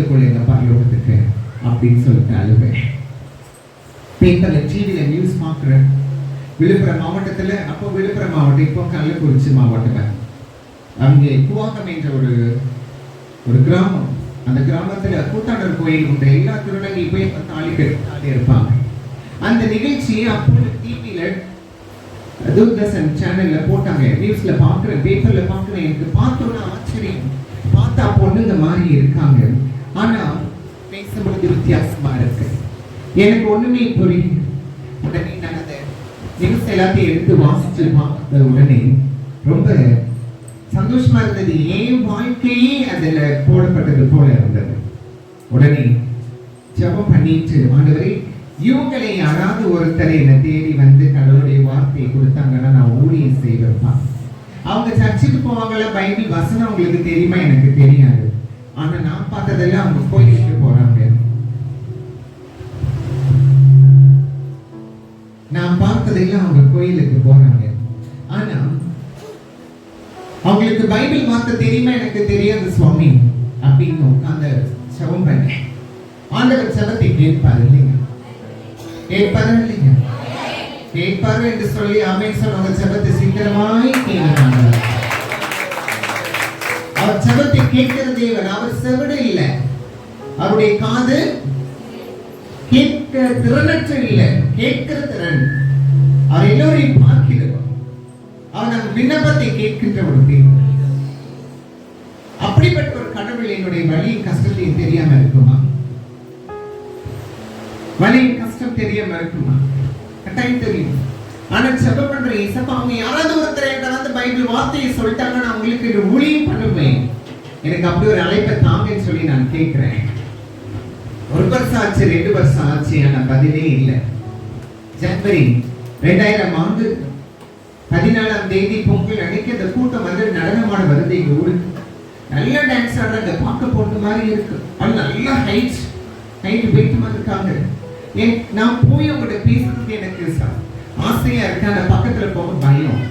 கொள்ளுங்க பரலோகத்துக்கு அப்படின்னு சொல்லிட்டு அழுவேன். பேப்பர்ல டிவியில நியூஸ் பார்க்குறேன். விழுப்புரம் மாவட்டத்துல, அப்போ விழுப்புரம் மாவட்டம், இப்போ கள்ளக்குறிச்சி மாவட்டம், அங்கே குவாகம் என்ற ஒரு கிராமம். அந்த கிராமத்துல கூத்தாண்டவர் கோயில் உண்டு. எல்லா திருநங்கையும் போய் தாலி கட்டி இருப்பாங்க. அந்த நிகழ்ச்சியை அப்போ டிவியில தூர்தர்ஷன் சேனல்ல போட்டாங்க. நியூஸ்ல பாக்குறேன், பேப்பர்ல பாக்குறேன். எனக்கு பார்த்தோன்னா ஆச்சரியம். பார்த்தா பொண்ணுங்க மாதிரி இருக்காங்க, ஆனா பேசும்போது வித்தியாசமா இருக்கு. எனக்கு ஒண்ணுமே புரியுது. உடனே நான் அந்த நியூஸ் எல்லாத்தையும் எடுத்து வாசிச்சு பார்த்த உடனே ரொம்ப சந்தோஷமா இருந்தது. என் வாழ்க்கையே அதுல போடப்பட்டது போல இருந்தது. உடனே ஜெபம் பண்ணிட்டு, ஆண்டவரே இவங்களை யாராவது ஒருத்தரை என்னை தேடி வந்து கடவுளுடைய வார்த்தையை கொடுத்தாங்கன்னா நான் ஊழியம் செய்வேன். அவங்க சர்ச்சுக்கு போவாங்களா, பைபிள் வசனம் அவங்களுக்கு தெரியுமா எனக்கு தெரியாது. ஆனா நான் பார்த்ததெல்லாம் அவங்க கோயிலுக்கு போறாங்க. நான் பார்த்ததெல்லாம் அவங்க கோயிலுக்கு போறாங்க. ஆனா அவங்களுக்கு பைபிள் வார்த்தை தெரியுமா எனக்கு தெரியாது சுவாமி அப்படின்னு உட்கார்ந்து ஜெபம் பண்ணேன். ஆண்டவர் ஜெபத்தை கேட்பாரு இல்லைங்க? கேட்பாரு இல்லைங்க? கேட்பாரு என்று சொல்லி ஆமென் சொன்னவங்க ஜெபத்தை சீக்கிரமாய் கேட்கிறாங்க. அவர் ஜெபத்தை கேட்கிற தேவன். அவர் செவிடு இல்ல, அவருடைய காது கேட்கிற திறனற்ற இல்ல, கேட்கிற திறன். அவர் எல்லோரையும் பார்க்கிறவர். அவர் நம்ம விண்ணப்பத்தை கேட்கின்ற ஒரு தேவன். அப்படிப்பட்ட ஒரு கடவுள் என்னுடைய வலியின் கஷ்டத்தையும் தெரியாம இருக்குமா? வலியின் கஷ்டம் தெரியாம இருக்குமா? கட்டாயம் தெரியும். ஆனா ஜெபம் பண்ற இயேசப்பா, அவங்க யாராவது ஒருத்தர் என்கிட்ட வந்து பைபிள் வார்த்தையை சொல்லிட்டாங்க, நான் உங்களுக்கு ஒரு ஊழியம் பண்ணுவேன், எனக்கு அப்படி ஒரு அழைப்பை தாங்கன்னு சொல்லி நான் கேட்கிறேன். 1 வருஷம் ஆச்சு, 2 வருஷம் ஆச்சு, ஆனா பதிலே இல்லை. ஜனவரி 2000 ஆண்டு 14ஆம் தேதி பொங்கல் அன்னைக்கு அந்த கூட்டம் வந்து நடனமாட வருது எங்க ஊருக்கு. நல்ல டான்ஸ் ஆடுறாங்க, பார்க்க போட்ட மாதிரி இருக்கு. அது நல்ல ஹைட் வெயிட் இருக்காங்க. நான் போய் அவங்கள்ட்ட பேசுறதுக்கு எனக்கு ஆசையா இருக்கு. அந்த பக்கத்துல போக பயம்.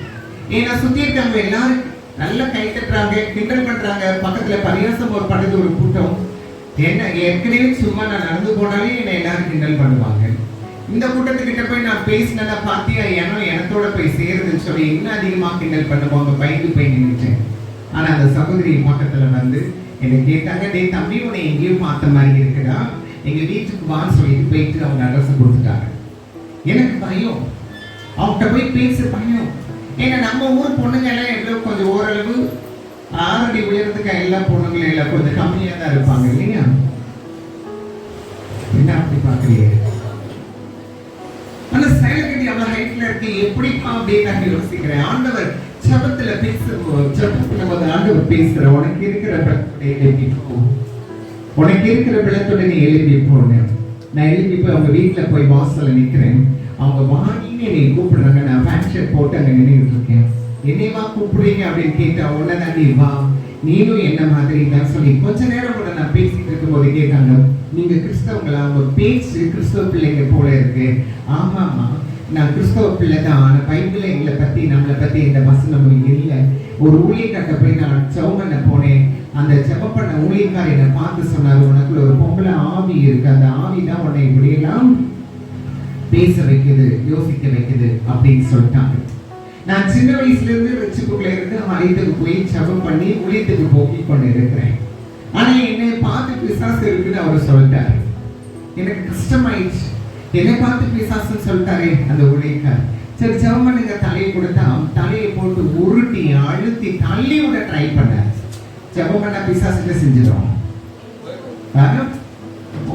ஏன்னா சுத்தி இருக்காங்க எல்லாரும் நல்லா கை தட்டுறாங்க, கிண்டல் பண்றாங்க. பக்கத்துல பரியாசம் ஒரு படுது ஒரு கூட்டம். என்ன ஏற்கனவே சும்மா நான் நடந்து போனாலே என்னை எல்லாரும் கிண்டல் பண்ணுவாங்க. இந்த கூட்டத்துக்கிட்ட போய் நான் பேசினதா பாத்தியா, எனத்தோட போய் சேருதுன்னு சொல்லி இன்னும் அதிகமா கிண்டல் பண்ணுவாங்க. பயந்து போய் நின்றுட்டேன். ஆனா அந்த சகோதரி பக்கத்துல வந்து என்னை கேட்டாங்க, டே தம்பி உன்னை எங்கேயும் பார்த்த மாதிரி இருக்குடா, எங்க வீட்டுக்கு வான்னு சொல்லிட்டு போயிட்டு அவங்க அட்ரஸ் கொடுத்துட்டாங்க. எனக்கு பயம், அவங்ககிட்ட போய் பேச பயம். ஏன்னா நம்ம ஊர் பொண்ணுங்க எல்லாம் எவ்வளவு கொஞ்சம் ஓரளவு 6 அடி உயரத்துக்கு எல்லா பொண்ணுங்களும் எல்லாம் கொஞ்சம் கம்மியா தான் இருப்பாங்க இல்லையா? என்ன அப்படி பாக்குறீங்க? ஆனா செயல்கட்டி அவ்வளவு ஹைட்ல இருக்கு, எப்படிப்பா அப்படின்னு நான் யோசிக்கிறேன். ஆண்டவர் ஜெபத்துல ஆண்டவர் பேசுற, உனக்கு இருக்கிற பிளத்துடன் நீ எழுதி போன. நான் எழுதி போய் அவங்க வீட்டுல போய் வாசல்ல நிக்கிறேன். அவங்க வாங்கின்னு என்னை கூப்பிடுறாங்க. நான் பேண்ட் ஷர்ட் போட்டு அங்க நின்றுட்டு இருக்கேன். என்னைவா கூப்பிடுறீங்க அப்படின்னு கேட்டா, உடனே நீ வா, நீனும் என்ன மாதிரி தான் சொல்லி கொஞ்ச நேரம் கூட நான் பேசிட்டு இருக்கும் போது கேட்டாங்க, நீங்க கிறிஸ்தவங்களா? அவங்க பேச்சு கிறிஸ்தவ பிள்ளைங்க போல இருக்கு. ஆமாமா, நான் கிறிஸ்தவ பிள்ளை தான். ஆனா பைபிள்ல எங்களை பத்தி நம்மளை பத்தி எந்த வசனமும் இல்லை. ஒரு ஊழியக்காட்ட போய் நான் ஜெபம் பண்ண போனேன். அந்த ஜெபம் பண்ண ஊழியக்கார என்னை பார்த்து சொன்னாரு, உனக்குள்ள ஒரு பொம்பளை ஆவி இருக்கு, அந்த ஆவி தான் உன்னை இப்படியெல்லாம் பேச வைக்குது, யோசிக்க வைக்குது அப்படின்னு சொல்லிட்டாங்க. நான் சின்ன வயசுல இருந்து ரட்சிப்புக்குள்ள இருந்து ஆலயத்துக்கு போய் ஜெபம் பண்ணி ஊழியத்துக்கு போக்கி கொண்டு இருக்கிறேன். ஆனா என்னை பார்த்து பிசாசு இருக்குன்னு அவர் சொல்லிட்டாரு. எனக்கு கஷ்டமாயிடுச்சு. என்னை பார்த்து பிசாசுன்னு சொல்லிட்டாரே அந்த ஊழியக்கார். சரி ஜெபம் பண்ணுங்க, தலையை கொடுத்தா தலையை போட்டு உருட்டி அழுத்தி தள்ளி விட ட்ரை பண்ணார். ஜெபம் பண்ணா பிசாசுக்கு செஞ்சிடும்,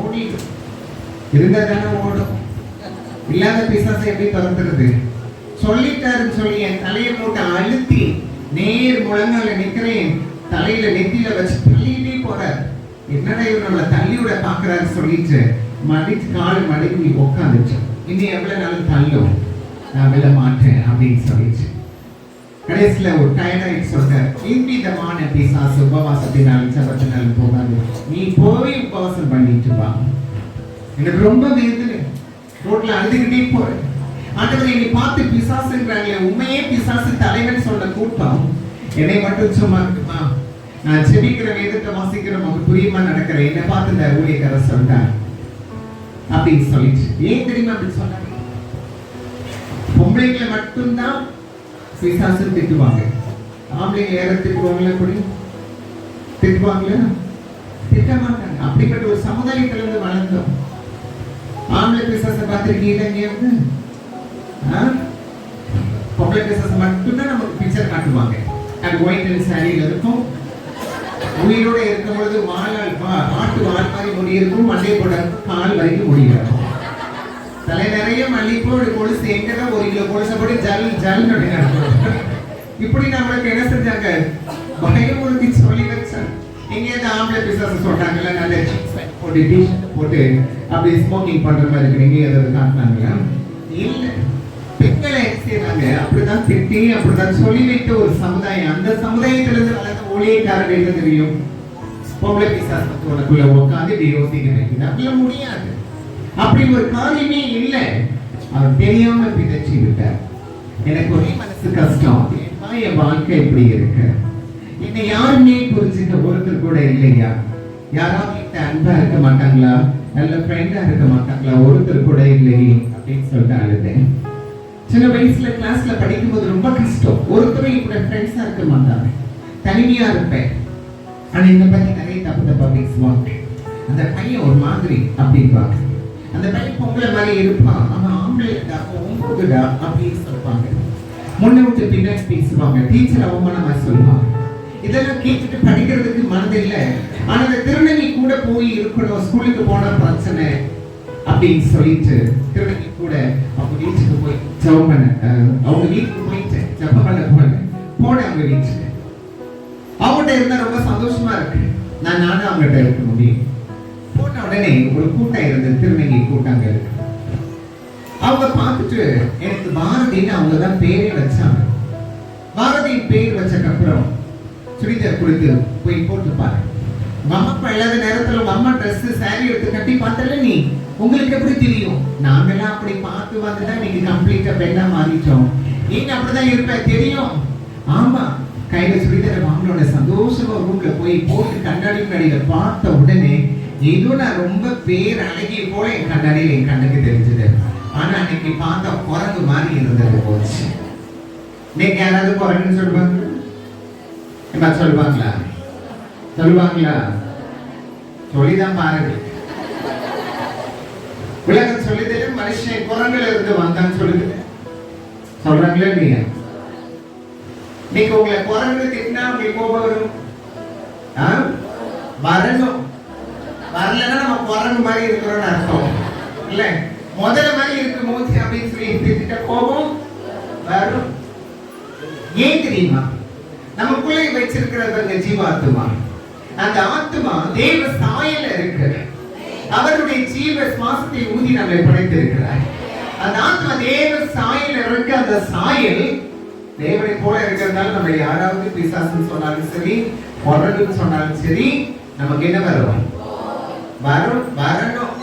ஓடி இருந்தா தானே ஓடும். இல்லாத பிசாசை எப்படி துரத்துறது? சொல்லிட்டாருன்னு சொல்லி என் தலையை போட்டு அழுத்தி நேர் முழங்கால நிக்கிறேன். தலையில நெத்தியில வச்சு தள்ளிட்டே போறார். என்னடா இவர் நம்மள தள்ளிவிட பாக்குறாரு சொல்லிட்டு மடிச்சு கால் மடக்கி உட்காந்துச்சு. இன்னும் எவ்வளவு நாள் தள்ளும், நான் விட மாட்டேன் அப்படின்னு சொல்லிச்சு. கடைசியில ஒரு டயர்டாயிட்டு சொல்றாரு, இவ்விதமான பிசாசு உபவாசத்தினாலும் ஜெபத்தினாலும் போகாது, நீ போய் உபவாசம் பண்ணிட்டு வா. எனக்கு ரொம்ப வேதனை. ரோட்ல அழுதுகிட்டே போறேன். ஆண்டவரே என்னை பார்த்து பிசாசுன்றாங்களே, உண்மையே பிசாசு தலைவன் சொன்ன கூட்டம் என்னை மட்டும் சும்மா இருக்குமா? நான் செபிக்கிற வேதத்தை வாசிக்கிற நமக்கு புரியுமா நடக்கிற என்ன பார்த்து இந்த ஊழியக்காரர் சொல்லிட்டார் அப்படின்னு சொல்லிட்டு. ஏன் தெரியுமா அப்படி சொன்னாங்க? பொம்பளைங்களை மட்டும்தான் பிசாசு திட்டுவாங்க, ஆம்பளைங்க யார திட்டுவாங்களா? அப்படி திட்டுவாங்களா? திட்ட மாட்டாங்க. அப்படிப்பட்ட ஒரு சமுதாயத்துல இருந்து வளர்ந்தோம். ஆம்பளை பிசாசை பார்த்திருக்கீங்க எங்கேயாவது? பொம்பளை பிசாசை மட்டும்தான் நமக்கு பிக்சர் காட்டுவாங்க. அது ஒயிட் அண்ட் சாரியில இருக்கும், உயிரோட இருக்கும் பொழுது ஆட்டு வால் மாதிரி முடி இருக்கும், மண்டை போட கால் வரைக்கும் முடி இருக்கும், தலை நிறைய மல்லிப்போடு கொலுசு, எங்கதான் 1 கிலோ கொலுசை போட்டு ஜல் ஜல் அப்படின்னு இப்படி நம்மளுக்கு என்ன செஞ்சாங்க? பயமுறுத்தி சொல்லி வச்சாங்க. எங்கேயாவது ஆம்பளை பிசாசு சொல்றாங்கல்ல, நல்ல போட்டு டிஷர்ட் போட்டு அப்படி ஸ்மோக்கிங் பண்ற மாதிரி இருக்கு, எங்கேயாவது காட்டினாங்களா? இல்ல. பெண்களை செய்யறாங்க அப்படிதான் திட்டி அப்படிதான் சொல்லி வைத்த ஒரு சமுதாயம். அந்த சமுதாயத்திலிருந்து வளர்ந்த ஊழியக்காரர்கள் என்ன தெரியும்? பொம்பளை பிசாசு உனக்குள்ள உட்காந்து இப்படி யோசிக்கிறேன், அப்படியே முடியாது. அப்படி ஒரு காரியமே இல்லை. அவர் தெரியாம பிதச்சி விட்டார். எனக்கு ஒரே மனசு கஷ்டம், என் வாழ்க்கை இப்படி இருக்கு, என்னை யாருமே புரிஞ்சுக்க ஒருத்தர் கூட இல்லையா? யாராவது அன்பா இருக்க மாட்டாங்களா? நல்ல ஃப்ரெண்டா இருக்க மாட்டாங்களா? ஒருத்தர் கூட இல்லையே அப்படின்னு சொல்லிட்டு அழுதேன். சின்ன வயசுல கிளாஸ்ல படிக்கும்போது ரொம்ப கஷ்டம். ஒருத்தரும் கூட ஃப்ரெண்ட்ஸா இருக்க மாட்டாங்க, தனிமையா இருப்பேன். ஆனா என்னை பத்தி நிறைய தப்பா பேசுவாங்க. அந்த பையன் ஒரு மாதிரி அப்படின்பாங்க, அந்த பையன் பொம்பளை மாதிரி இருப்பான், அவன் ஆம்பளைடா ஒன்பதுடா அப்படின்னு சொல்லுவாங்க. முன்ன விட்டு பின்னாடி பேசுவாங்க, டீச்சர் அவமானமா சொல்லுவாங்க. இதெல்லாம் கேட்டுட்டு படிக்கிறதுக்கு மனதில்லை. ஆனா அந்த திருநங்கை கூட போய் இருக்கணும், ஸ்கூலுக்கு போன பிரச்சனை அப்படின்னு சொல்லிட்டு திருநங்கை கூட அவங்க வீட்டுக்கு போய் ஜெபம் பண்ண, அவங்க வீட்டுக்கு போயிட்டு ஜெபம் பண்ண போன அவங்க வீட்டுக்கு. அவங்ககிட்ட இருந்தா ரொம்ப சந்தோஷமா இருக்கு, நானும் அவங்ககிட்ட இருக்க முடியும். போன உடனே ஒரு கூட்டம் இருந்தது, திருநங்கை கூட்டாங்க இருக்கு. அவங்க பார்த்துட்டு எனக்கு பாரதின்னு அவங்கதான் பேரே வச்சாங்க. பாரதி பேர் வச்சதுக்கு அப்புறம் சுடிதார் கொடுத்து போய் போட்டு பாரு, உங்க அம்மா இல்லாத நேரத்துல உங்க அம்மா ட்ரெஸ் சாரி எடுத்து கட்டி பார்த்தல, நீ உங்களுக்கு எப்படி தெரியும்? நாங்கெல்லாம் அப்படி பார்த்து வந்துதான் நீங்க கம்ப்ளீட்டா பெண்ணா மாறிட்டோம். நீங்க அப்படிதான் இருப்ப தெரியும். ஆமா, கையில சுடிதாரை வாங்கினோட சந்தோஷமா ரூம்ல போய் போட்டு கண்ணாடி கடையில பார்த்த உடனே ஏதோ நான் ரொம்ப பேர் அழகிய போல என் கண்ணாடியில் என் கண்ணுக்கு தெரிஞ்சது. ஆனா அன்னைக்கு பார்த்தா குரங்கு மாதிரி இருந்தது போச்சு. இன்னைக்கு யாராவது குரங்குன்னு சொல்லுவாங்க? சொல்லுவாங்களா? சொல்லுவாங்களா? சொல்லிதான் பாருங்க. உலகம் சொல்லுது மனுஷன் குரங்குல இருந்து வந்தான்னு சொல்லுது. சொல்றாங்களா இல்லையா? நீங்க உங்களை குரங்கு திட்டினா உங்களுக்கு கோபம் வரும், வரணும். வரலன்னா நம்ம குரங்கு மாதிரி இருக்கிறோம்னு அர்த்தம் இல்ல. முதல்ல மாதிரி இருக்கு மூச்சு அப்படின்னு சொல்லி திட்ட கோபம் வரும். ஏன் தெரியுமா? நமக்குள்ளே வச்சிருக்கிறவங்க ஜீவாத்மா. அந்த ஆத்மா தேவ சாயல இருக்கு. அவருடைய ஜீவ சுவாசத்தை ஊதி நம்மை படைத்திருக்கிறார். அந்த ஆத்மா தேவ சாயல இருக்கு. அந்த சாயல் தேவனை போல இருக்கிறதுனால நம்ம யாராவது பிசாசுன்னு சொன்னாலும் சரி, பொருள்னு சொன்னாலும் சரி, நமக்கு என்ன வரும்? வரணும்.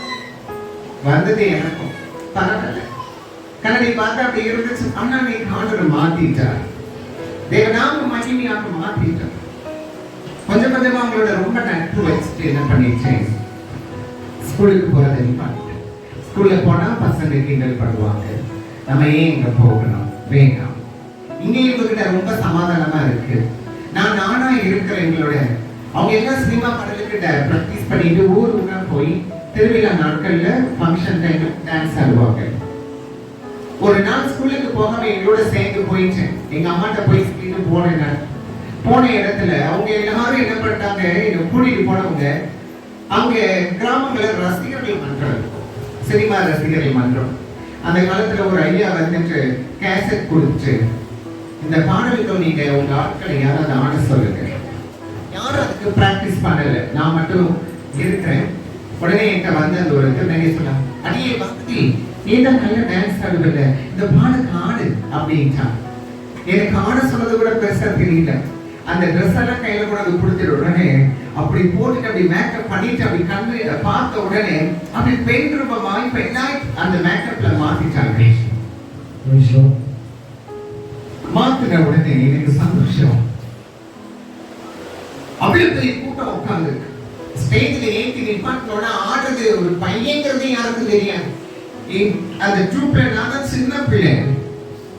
வந்தது எனக்கும் பரவாயில்ல. கண்ணனை பார்த்தா அப்படி இருந்துச்சு. ஆனா நீ ஆண்டவர் மாத்திட்டார், தேவநாம மகிமையாக மாத்திட்டார். கொஞ்சம் கொஞ்சமா அவங்களோட ரொம்ப நட்பு வச்சுட்டு என்ன பண்ணிட்டேன், ஸ்கூலுக்கு போறதை நிப்பாட்டிட்டேன். ஸ்கூல்ல போனா பசங்க கிண்டல் பண்ணுவாங்க, நம்ம ஏன் இங்க போகணும், வேண்டாம். இங்கே இவங்கிட்ட ரொம்ப சமாதானமா இருக்கு. நானா இருக்கிற எங்களோட அவங்க எல்லாம் சினிமா பாடலுக்கு பிராக்டிஸ் பண்ணிட்டு ஊருன்னா போய் திருவிழா நாட்கள்ல ஃபங்க்ஷன் டைம்ல டான்ஸ் ஆடுவாங்க. ஒரு நாள் ஸ்கூலுக்கு போகாம எங்களோட சேர்ந்து போயிட்டேன். எங்க அம்மாட்ட போய் சொல்லிட்டு போனேன். போன இடத்துல அவங்க எல்லாரும் என்ன பண்ணிட்டாங்க, என்னை கூட்டிட்டு போனவங்க அவங்க கிராமங்கள ரசிகர்கள் மன்றம், சினிமா ரசிகர்கள் மன்றம். அந்த காலத்துல ஒரு ஐயா வந்துட்டு கேசட் கொடுத்து, இந்த பாடலுக்கு நீங்க உங்க ஆட்களை யாராவது ஆட சொல்லுங்க. யாரும் அதுக்கு பிராக்டிஸ் பண்ணல, நான் மட்டும் இருக்கிறேன். உடனே என்கிட்ட வந்து அந்த ஒரு திருநங்கை சொன்னாங்க, அடியே பக்தி ஏதா நல்ல டான்ஸ் ஆடுவதில்ல, இந்த பாடுக்கு ஆடு அப்படின்ட்டான். எனக்கு ஆட சொன்னது கூட பெருசா தெரியல. அந்த ட்ரெஸ் எல்லாம் கையில கூட அது கொடுத்துட்டு உடனே அப்படி போட்டுட்டு அப்படி மேக்கப் பண்ணிட்டு அப்படி கண்ணு பார்த்த உடனே அப்படி பெண் ரூபமாய் பெண்ணாய் அந்த மேக்கப்ல மாத்திட்டாங்க. மாத்தின உடனே எனக்கு சந்தோஷம். அப்படி அவ்வளவு பெரிய கூட்டம் உட்கார்ந்து ஸ்டேஜ்ல ஏற்றி நிப்பாட்டோட ஆடுறது ஒரு பையங்கிறது யாருக்கும் தெரியாது. அந்த ட்ரூப்ல நான் தான் சின்ன பிள்ளை.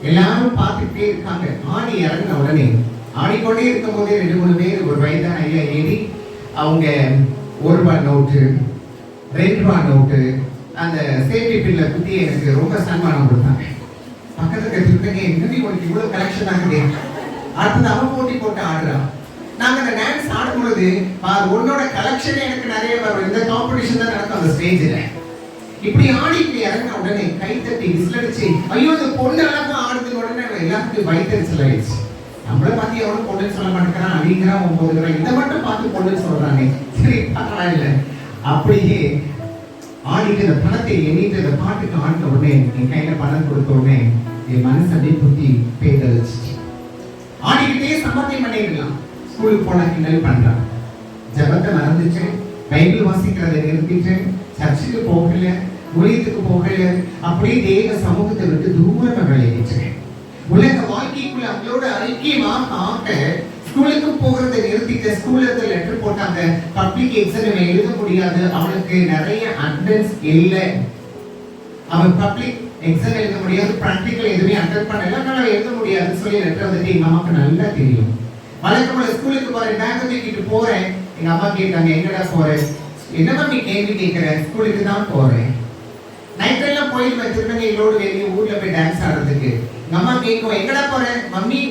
எல்லாரும் பார்த்துட்டே இருக்காங்க. ஆடி இறங்கின உடனே ஆடிக்கொண்டே இருக்கும் போதே 2-3 பேர் ஒரு வயதான ஐயா ஏறி அவங்க 1 ரூபாய் நோட்டு 2 ரூபாய் நோட்டு அந்த சேஃப்டி பின்ல குத்தி எனக்கு ரொம்ப சன்மானம் கொடுத்தாங்க. பக்கத்துல திருப்பங்க என்னடி உனக்கு இவ்வளவு கலெக்ஷன் ஆகுது. அடுத்தது அவன் போட்டி போட்டு ஆடுறான். நாங்க அந்த டான்ஸ் ஆடும்பொழுது உன்னோட கலெக்ஷன் எனக்கு நிறைய வரும். இந்த காம்படிஷன் தான் நடக்கும் அந்த ஸ்டேஜ்ல. இப்படி ஆடிட்டு இறங்கின உடனே கை தட்டி விசிலடிச்சு ஐயோ இந்த பொண்ணு அழகா ஆடுதுன்னு உடனே எல்லாத்துக்கும் வயிற்றுச்சல் ஆயிடுச்சு. நம்மள பார்த்து எவ்வளவு பொண்ணுன்னு சொல்ல மாட்டேங்கிறான், அப்படிங்கிறான் 9 இதை மட்டும் பார்த்து பொண்ணுன்னு சொல்றானே, சரி பரவாயில்ல. அப்படியே ஆடிட்டு இந்த பணத்தை எண்ணிட்டு இந்த பாட்டுக்கு ஆடின உடனே என் கையில பணம் கொடுத்த உடனே என் மனசு அப்படியே புத்தி பேதழிச்சு. ஆடிக்கிட்டே சம்பாத்தியம் பண்ணிடலாம். ஸ்கூலுக்கு போனா கிண்டல் பண்றான். ஜபத்தை மறந்துச்சு, பைபிள் வாசிக்கிறதை நிறுத்திட்டு, சர்ச்சுக்கு போகல, ஊழியத்துக்கு போகல, அப்படியே தேவ சமூகத்தை விட்டு தூரமா விளையிட்டு உலக வாழ்க்கைக்குள்ள அவங்களோட ஐக்கியமாக ஆக்க ஸ்கூலுக்கு போகிறதை நிறுத்திட்டு ஸ்கூல்ல இருந்து லெட்டர் போட்டாங்க. பப்ளிக் எக்ஸாம் எழுத முடியாது, அவனுக்கு நிறைய அட்டெண்டன்ஸ் இல்லை, அவன் பப்ளிக் எக்ஸாம் எழுத முடியாது, பிராக்டிகல் எதுவுமே அட்டெண்ட் பண்ணல, நான் எழுத முடியாதுன்னு சொல்லி லெட்டர் வந்துட்டு எங்க அம்மாவுக்கு நல்லா தெரியும். வழக்கம்போல ஸ்கூலுக்கு போறேன், பேக் தூக்கிட்டு போறேன். எங்க அம்மா கேட்டாங்க எங்கடா போறேன்? என்னமா நீ கேள்வி கேட்கிற? ஸ்கூலுக்கு தான் போறேன். நைட் எல்லாம் போயிடுவேன் திருநங்கைகளோடு வெளியே ஊர்ல போய் டான்ஸ் ஆடுறதுக்கு. எங்க அம்மா கேட்கும் எங்கடா போறேன்? Mummy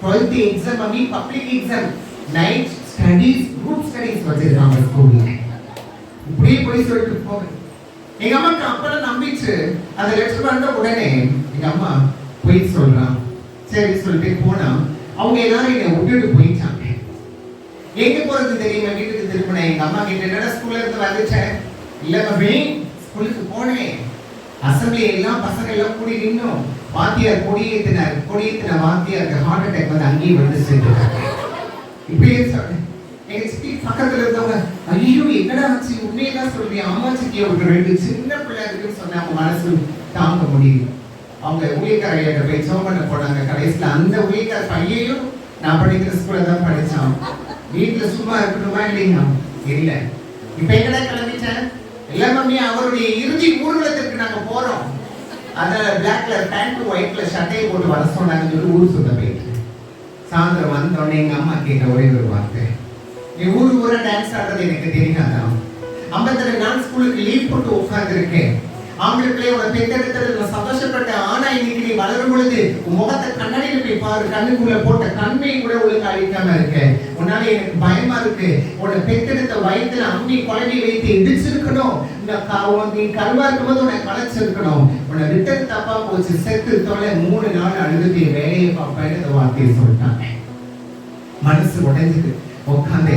12th exam mummy, public exam, night studies, group studies வச்சிருக்காங்க ஸ்கூல்ல. இப்படியே போய் சொல்லிட்டு போறேன். எங்க அம்மாக்கு அப்பெல்லாம் நம்பிச்சு அந்த லெட்டர் வந்த உடனே எங்க அம்மா போய் சொல்றான். சரி சொல்லிட்டு போனா அவங்க எல்லாரும் என்னை விட்டுட்டு போயிட்டாங்க. எங்க போறது தெரியுமா? வீட்டுக்கு திரும்பினேன். எங்க அம்மா கிட்ட என்னடா ஸ்கூல்ல இருந்து வந்துச்சேன்? இல்ல மம்மி ஸ்கூலுக்கு போனேன். அசம்பிளி எல்லாம் பசங்க எல்லாம் கூடி நின்னோம். வாத்தியார் கொடியேத்தின வாத்தியாருக்கு ஹார்ட் அட்டாக் வந்து அங்கேயே வந்து சேர்ந்துட்டாங்க. இப்படியே சொன்னேன். எங்க சித்தி பக்கத்துல இருந்தவங்க ஐயோ என்னடா ஆச்சு, உண்மையதான் சொல்றேன், அம்மாச்சிக்கு ஒரு 2 சின்ன பிள்ளை இருக்குன்னு சொன்ன அவங்க மனசு தாங்க முடியும். அவங்க ஊழியக்கார ஐயாட்ட போய் ஜெபம் பண்ண போனாங்க. கடைசியில அந்த ஊழியக்கார பையையும் நான் படிக்கிற ஸ்கூல்ல தான் படிச்சான். வீட்டுல சும்மா இருக்கணுமா இல்லையா? இல்ல. இப்ப எங்கடா கிளம்பிட்டேன்? இல்ல மம்மி அவருடைய இறுதி ஊர்வலத்திற்கு நாங்க போறோம், அதனால black colour pant white colour ஷர்ட்டையை போட்டு வர சொன்னாங்கன்னு சொல்லி ஊர் சுத்த போயிட்டு சாயந்தரம் வந்தோடனே எங்க அம்மா கேட்ட ஒரே ஒரு வார்த்தை, நீ ஊரா டான்ஸ் ஆடுறது எனக்கு தெரியாதான்? 52 நாள் ஸ்கூலுக்கு லீவ் போட்டு உட்கார்ந்து இருக்கேன். ஆண்களுக்குள்ளே உன பெற்றெடுத்தது சந்தோஷப்பட்ட ஆனா இன்னைக்கு நீ வளரும் பொழுது உன் முகத்தை கண்ணாடியில போய் பாரு, கண்ணுக்குள்ள போட்ட கண்மையை கூட ஒழுங்கு அழிக்காம இருக்க. உன்னால எனக்கு பயமா இருக்கு. உன்னை பெற்றெடுத்த வயதுல அம்மி குழந்தை வைத்து இடிச்சிருக்கணும், நீ கருவா இருக்கும்போது உன்னை கலைச்சிருக்கணும். உன்னை விட்டது தப்பா போச்சு, செத்து தொலை 3 நாள் அழுது வேலையை பார்ப்பேன்னு இந்த வார்த்தையை சொல்லிட்டாங்க. மனசு உடைஞ்சது. உட்காந்து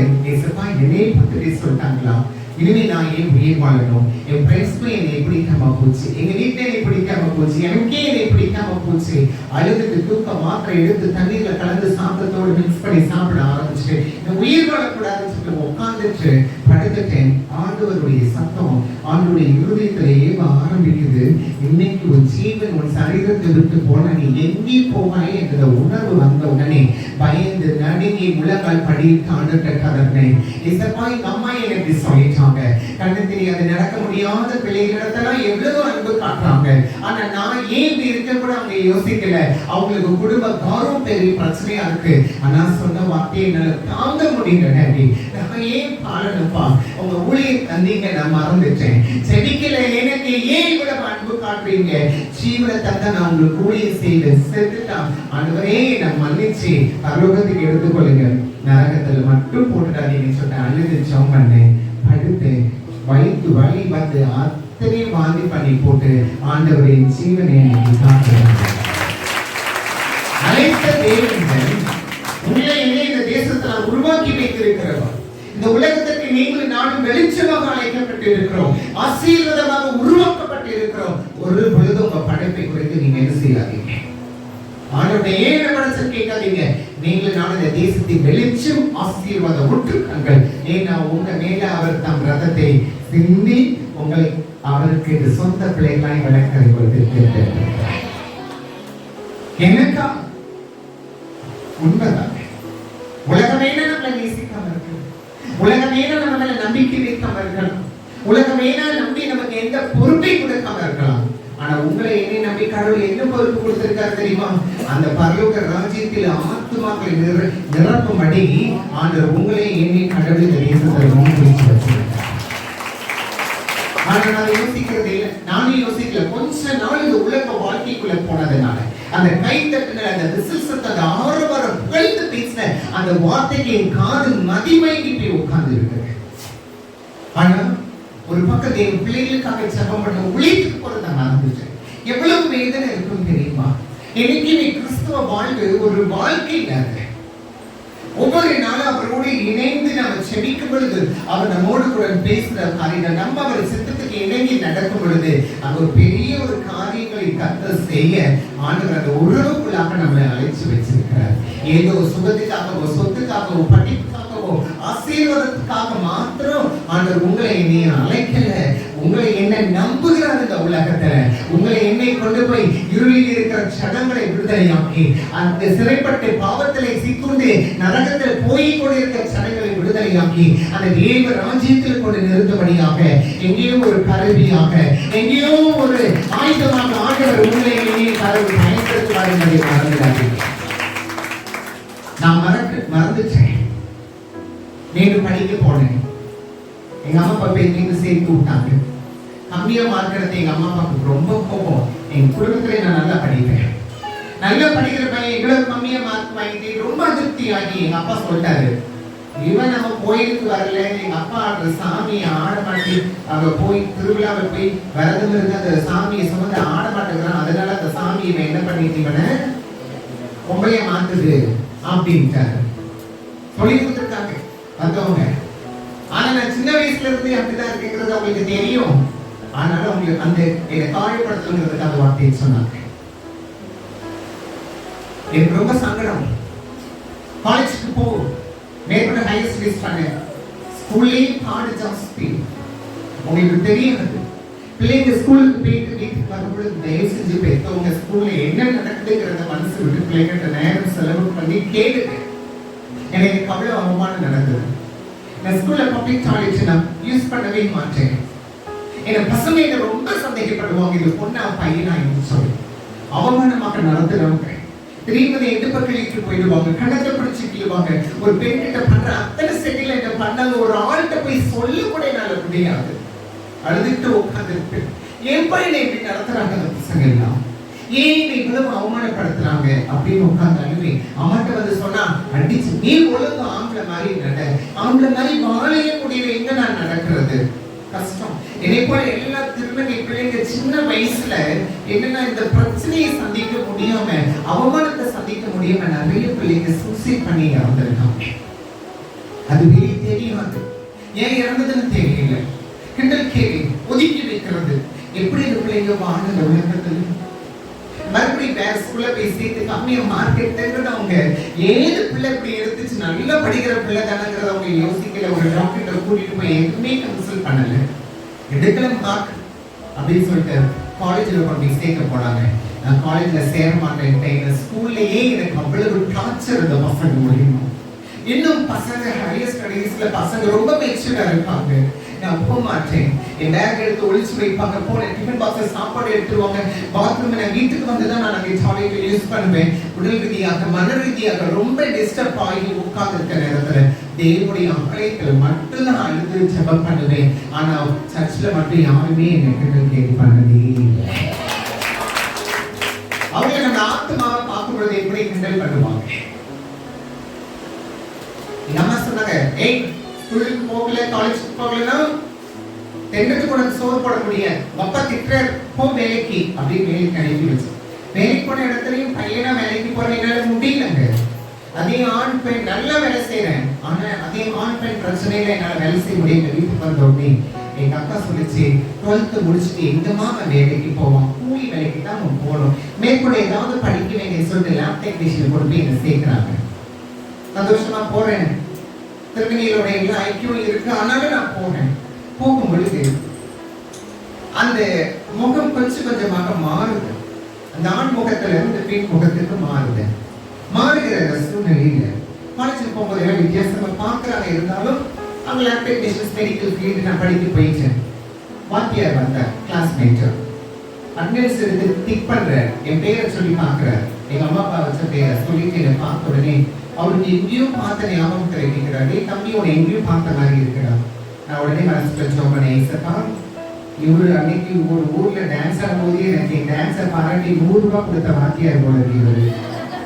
என்னையே பத்தி சொல்லிட்டாங்களா? இனிமே நான் ஏன் உயிர் வாழணும்? என் ஃப்ரெண்ட்ஸ்க்கும் என்னை பிடிக்காம போச்சு, எங்க வீட்டுல என்னை பிடிக்காம போச்சு, எனக்கே என்னை பிடிக்காம போச்சு. அழுதுக்கு தூக்க மாத்திரை எடுத்து தண்ணீர்ல கலந்து சாப்பிட்டதோடு மிக்ஸ் பண்ணி சாப்பிட ஆரம்பிச்சுட்டு உயிர் வாழக்கூடாதுன்னு சொல்லி உட்காந்துட்டு படுத்துட்டேன். ஆண்டவருடைய சத்தம் ஆண்டவருடைய இருதயத்திலேயே ஆரம்பிக்குது. இன்னைக்கு ஒரு ஜீவன் உன் சரீரத்தை விட்டு போனா நீ எங்கே போவாய் என்ற உணர்வு வந்த உடனே பயந்து நடுங்கி முழங்கால் படியிட்டு ஆண்டுட்ட கதறினேன். இசப்பா எங்க அம்மா எனக்கு சொல்லிட்டாங்க, கண்ணு தெரியாது நடக்க முடியாத பிள்ளைகளிடத்தெல்லாம் எவ்வளவு அன்பு காட்டுறாங்க. ஆனா நான் ஏன் இப்படி இருக்க கூட அவங்க யோசிக்கல. அவங்களுக்கு குடும்ப கௌரவம் பெரிய பிரச்சனையா இருக்கு. ஆனா சொன்ன வார்த்தையை என்னால தாங்க முடியல. நான் ஏன் பாடணுப்பா? உங்க ஊழியர் தந்தீங்க, நான் மறந்துட்டேன். செடிக்கல எனக்கு ஏன் இவ்வளவு அன்பு காட்டுறீங்க? ஜீவனை தந்த நான் உங்களுக்கு ஊழியர் செய்து செத்துட்டான். ஆண்டவரே நான் மன்னிச்சு பரலோகத்துக்கு எடுத்துக்கொள்ளுங்க, நரகத்துல மட்டும் போட்டுட்டாதீங்கன்னு சொன்ன அழுது ஜெபம் பண்ணேன். அடுத்து வயிற்று வலி வந்து அத்தனையும் வாந்தி பண்ணி போட்டு ஆண்டவரின் ஜீவனை எனக்கு காட்டுறாங்க. அழைத்த தேவர்கள் உங்களை இந்த தேசத்துல உருவாக்கி வைத்திருக்கிறோம். இந்த உலகத்திற்கு நீங்கள் நானும் வெளிச்சமாக அழைக்கப்பட்டு இருக்கிறோம், ஆசீர்வாதமாக உருவாக்கப்பட்டு இருக்கிறோம். ஒரு பொழுது உங்க படைப்பை குறித்து நீங்க என்ன செய்யாதீங்க. ஆண்டவருடைய ஏழு மனசு கேட்காதீங்க. நீங்கள் நான் இந்த தேசத்தின் வெளிச்சம் ஆசீர்வாத ஊற்றுக்கண்கள். ஏன்னா உங்க மேல அவர் தம் ரத்தத்தை சிந்தி உங்களை அவருக்கு சொந்த பிள்ளைகளாய் வளர்க்கறை கொடுத்து எனக்கா உண்மைதான். உலகமே நம்மளை நேசிக்காம இருக்கு. உலகமேனா நம்ம மேல நம்பிக்கை வைக்காம இருக்கலாம், உலகமேனா நம்பி நமக்கு எந்த பொறுப்பை கொடுக்காம இருக்கலாம். ஆனா உங்களை என்னை நம்பி கடவுள் என்ன பொறுப்பு கொடுத்திருக்காரு தெரியுமா? அந்த பரலோக ராஜ்யத்தில் ஆத்துமாக்களை நிரப்பும்படி ஆண்டவர் உங்களை என்னை கடவுள் வச்சிருக்காரு. ஆனா நான் யோசிக்கிறது இல்லை, நானும் யோசிக்கல. கொஞ்ச நாள் இந்த உலக வாழ்க்கைக்குள்ள போனதுனால அந்த கை தட்டுன அந்த விசில் சத்தம், அந்த ஆரவாரம் புகழ்ந்து பேசின அந்த வார்த்தைக்கு என் காது மதிமயங்கி போய் உட்கார்ந்து இருக்கு. ஆனா ஒரு பக்கத்து என் பிள்ளைகளுக்காக ஜெபம் பண்ண உழைத்துக்கு போறது நான் மறந்துட்டேன். எவ்வளவு வேதனை இருக்கும் தெரியுமா? என்னைக்குமே கிறிஸ்துவ வாழ்வு ஒரு வாழ்க்கை இல்லை. ஒவ்வொரு நாளும் அவரோடு இணைந்து நம்ம செபிக்கும் பொழுது அவர் நம்மோடு கூட பேசுற காரியங்கள், நம்ம அவர் சித்தத்துக்கு இணங்கி நடக்கும் பொழுது அங்க ஒரு பெரிய ஒரு காரியங்களை கர்த்தர் செய்ய ஆண்டவர் அந்த உறவுக்குள்ளாக நம்மளை அழைச்சு வச்சிருக்கிறார். ஏதோ சுகத்துக்காகவோ சொத்துக்காகவோ படிப்புக்காகவோ ஆசீர்வாதத்துக்காக மாத்திரம் ஆண்டவர் உங்களை என்னைய அழைக்கல. உங்களை என்ன நம்புகிறார் இந்த உலகத்துல, உங்களை என்னை கொண்டு போய் இருளில் இருக்கிற சடங்களை விடுதலையாக்கி, அந்த சிறைப்பட்டு பாவத்திலே சிக்குண்டு நரகத்தில் போய் கொண்டிருக்கிற சடங்களை விடுதலையாக்கி அந்த தேவ ராஜ்யத்தில் கொண்டு நிறுத்தபடியாக எங்கேயோ ஒரு கருவியாக, எங்கேயோ ஒரு ஆயுதமாக ஆண்டவர் உங்களை என்னைய கடவுள் பயன்படுத்துவார் என்பதை மறந்துடாதீங்க. நான் மறந்துட்டேன். நேற்று படிக்க போனேன். எங்க அம்மா அப்பா எங்க சேர்த்து விட்டாங்க. கம்மியா மார்க் எடுத்த எங்க அம்மா அப்பாவுக்கு ரொம்ப கோபம். எங்க குடும்பத்திலே நான் நல்லா படிப்பேன், நல்லா படிக்கிற பையன் இவ்வளவு கம்மியா மார்க் வாங்கிட்டு ரொம்ப அதிருப்தி ஆகி எங்க அப்பா சொல்லிட்டாரு, இவன் நம்ம கோயிலுக்கு வரல, எங்க அப்பா ஆடுற சாமியை ஆட மாட்டி அங்க போய் திருவிழாவில் போய் விரதம் இருந்து அந்த சாமியை சுமந்து ஆட மாட்டேங்கிறான், அதனால அந்த சாமியை இவன் என்ன பண்ணிட்டு இவனை பொம்பளைய மாத்துது அப்படின்ட்டாரு. சொல்லி கொடுத்துருக்காங்க வந்தவங்க. ஆனா நான் சின்ன வயசுல இருந்து அப்படிதான் இருக்குங்கிறது அவங்களுக்கு தெரியும். ஆனாலும் அவங்களுக்கு அந்த என்னை காயப்படுத்துங்கிறதுக்கு அந்த வார்த்தையை சொன்னாங்க. எனக்கு ரொம்ப சங்கடம். காலேஜுக்கு போ, மேற்பட்ட ஹையர் ஸ்டடீஸ் பண்ண, ஸ்கூல்லே பாடு ஜாஸ்தி. உங்களுக்கு தெரியாது பிள்ளைங்க ஸ்கூலுக்கு போயிட்டு வீட்டுக்கு வரும்பொழுது தயவு செஞ்சு பெற்றவங்க ஸ்கூல்ல என்ன நடக்குதுங்கிறத மனசு விட்டு பிள்ளைங்கிட்ட நேரம் செலவு பண்ணி கேளுங்க. எனக்கு அவ்வளவு அவமானம் நடக்குது. நான் ஸ்கூல்ல பப்ளிக் டாய்லெட் நான் யூஸ் பண்ணவே மாட்டேன். என் பசங்க என்ன ரொம்ப சந்தேகப்படுவாங்க, இது பொண்ணா பையனா சொல்லி அவமானமாக நடத்துறவங்க. தெரியுமதை எட்டு பக்கத்துக்கு போயிடுவாங்க, கணத்தை பிடிச்சிக்கிடுவாங்க. ஒரு பெண் கிட்ட பண்ற அத்தனை செட்டில என்ன பண்ணாங்க, ஒரு ஆள்கிட்ட போய் சொல்ல கூட என்னால முடியாது. அழுதுட்டு உட்கார்ந்து என் பையனை எப்படி நடத்துறாங்க அந்த பசங்க எல்லாம், ஏன் இவ்வளவு அவமானப்படுத்துறாங்க அப்படின்னு உட்கார்ந்து அழுவே. அம்மாட்ட வந்து சொன்னா அடிச்சு, நீ ஒழுங்கு ஆம்பளை மாதிரி நட, ஆம்பளை மாதிரி வாழைய முடியல, எங்க நான் நடக்கிறது கஷ்டம். இதே போல எல்லா திருமணி பிள்ளைங்க சின்ன வயசுல என்னன்னா இந்த பிரச்சனையை சந்திக்க முடியாம, அவமானத்தை சந்திக்க முடியாம நிறைய பிள்ளைங்க சூசைட் பண்ணி இறந்துருக்காங்க. அது வெளியே தெரியாது, ஏன் இறந்ததுன்னு தெரியல. கிண்டல் கேள்வி ஒதுக்கி வைக்கிறது. எப்படி இந்த பிள்ளைங்க வாழுற உலகத்துல மறுபடியும் வேற ஸ்கூல்ல போய் சேர்த்து கம்மியா மார்க் எடுத்துங்கிறது அவங்க ஏது பிள்ளை இப்படி எடுத்துச்சு, நல்லா படிக்கிற பிள்ளை தானங்கிறத அவங்க யோசிக்கல. ஒரு டாக்டர் கூட்டிட்டு போய் எதுவுமே கன்சல்ட் பண்ணல, எடுக்கல மார்க் அப்படின்னு சொல்லிட்டு காலேஜ்ல கொண்டு சேர்க்க போனாங்க. நான் காலேஜ்ல சேர மாட்டேன். ஸ்கூல்லயே எனக்கு அவ்வளவு டார்ச்சர் இந்த பசங்க முடியும். இன்னும் பசங்க ஹையர் ஸ்டடீஸ்ல பசங்க ரொம்ப மெச்சூர்டா இருப்பாங்க. நான் போக மாட்டேன். என் பேக் எடுத்து ஒழிச்சு வைப்பாங்க, போன டிஃபன் பாக்ஸ்ல சாப்பாடு எடுத்துருவாங்க. பாத்ரூம் நான் வீட்டுக்கு வந்துதான் நான் அந்த டாய்லெட் யூஸ் பண்ணுவேன். உடல் ரீதியாக மன ரீதியாக ரொம்ப டிஸ்டர்ப் ஆகி உட்கார்ந்து இருக்க நேரத்துல தேவனுடைய ஆலயத்தில் மட்டும்தான் அழுது ஜெபம் பண்ணுவேன். ஆனா சர்ச்சில் மட்டும் யாருமே எனக்கு கேள்வி பண்ணதே இல்லை. அவங்க நம்ம ஆத்மாவை பார்க்கும்பொழுது எப்படி கிண்டல் பண்ணுவாங்க. எங்க அம்மா சொன்னாங்க, ஏய் ஸ்கூலுக்கு போகல காலேஜுக்கு போகலன்னா தென்னத்துக்கு கூட சோறு போட முடியாது, அப்பா திட்டுற, போ வேலைக்கு அப்படின்னு வேலைக்கு அனுப்பி வச்சு. வேலைக்கு போன இடத்துலயும் பையனா வேலைக்கு போற என்னால முடியலங்க. அதே ஆண் பெண் நல்லா வேலை செய்யறேன், ஆனா அதே ஆண் பெண் பிரச்சனையில என்னால வேலை செய்ய முடியல. வீட்டுக்கு வந்த உடனே எங்க அக்கா சொல்லிச்சு, 12th முடிச்சுட்டு எங்கம்மா வேலைக்கு போவான், கூலி வேலைக்கு தான் அவன் போகணும், மேற்கொண்டு ஏதாவது படிக்க வேண்டிய சொல்லிட்டு லேப் டெக்னீஷியன் கொண்டு போய் என்ன சேர்க்கிறாங்க. சந்தோஷமா போறேன். திருநெல்வேலியோட எல்லா ஐக்கியம் இருக்கு, ஆனாலும் நான் போறேன். போகும் பொழுது அந்த முகம் கொஞ்சம் கொஞ்சமாக மாறுது. அந்த ஆண் முகத்துல இருந்து பெண் முகத்துக்கு மாறுது. மாறுகிற சூழ்நிலையில காலேஜுக்கு போகும்போது வித்தியாசமா பார்க்கறாங்க. இருந்தாலும் அவங்க லேப் டெக்னீஷியன்ஸ் மெடிக்கல் ஃபீல்டு நான் படிக்க போயிட்டேன். வாத்தியார் வந்தார், கிளாஸ்மேட். அட்னன்ஸ் எடுத்து டிக் பண்றார், என் பேரை சொல்லி பார்க்குறார். எங்க அம்மா அப்பா வச்ச பேரை சொல்லிட்டு என்னை பார்த்த உடனே அவருக்கு எங்கேயும் பார்த்த ஞாபகம் கிடைக்கிறாரு. தம்பி உன்னை எங்கேயும் பார்த்த மாதிரி இருக்கிறா. நான் உடனே மனசுல சொன்னேன், ஏசப்பா இவரு அன்னைக்கு ஒரு ஊர்ல டான்ஸ் ஆடும்போது எனக்கு டான்ஸை பாராட்டி 100 ரூபாய் கொடுத்த வாத்தியார் போல இருக்கு.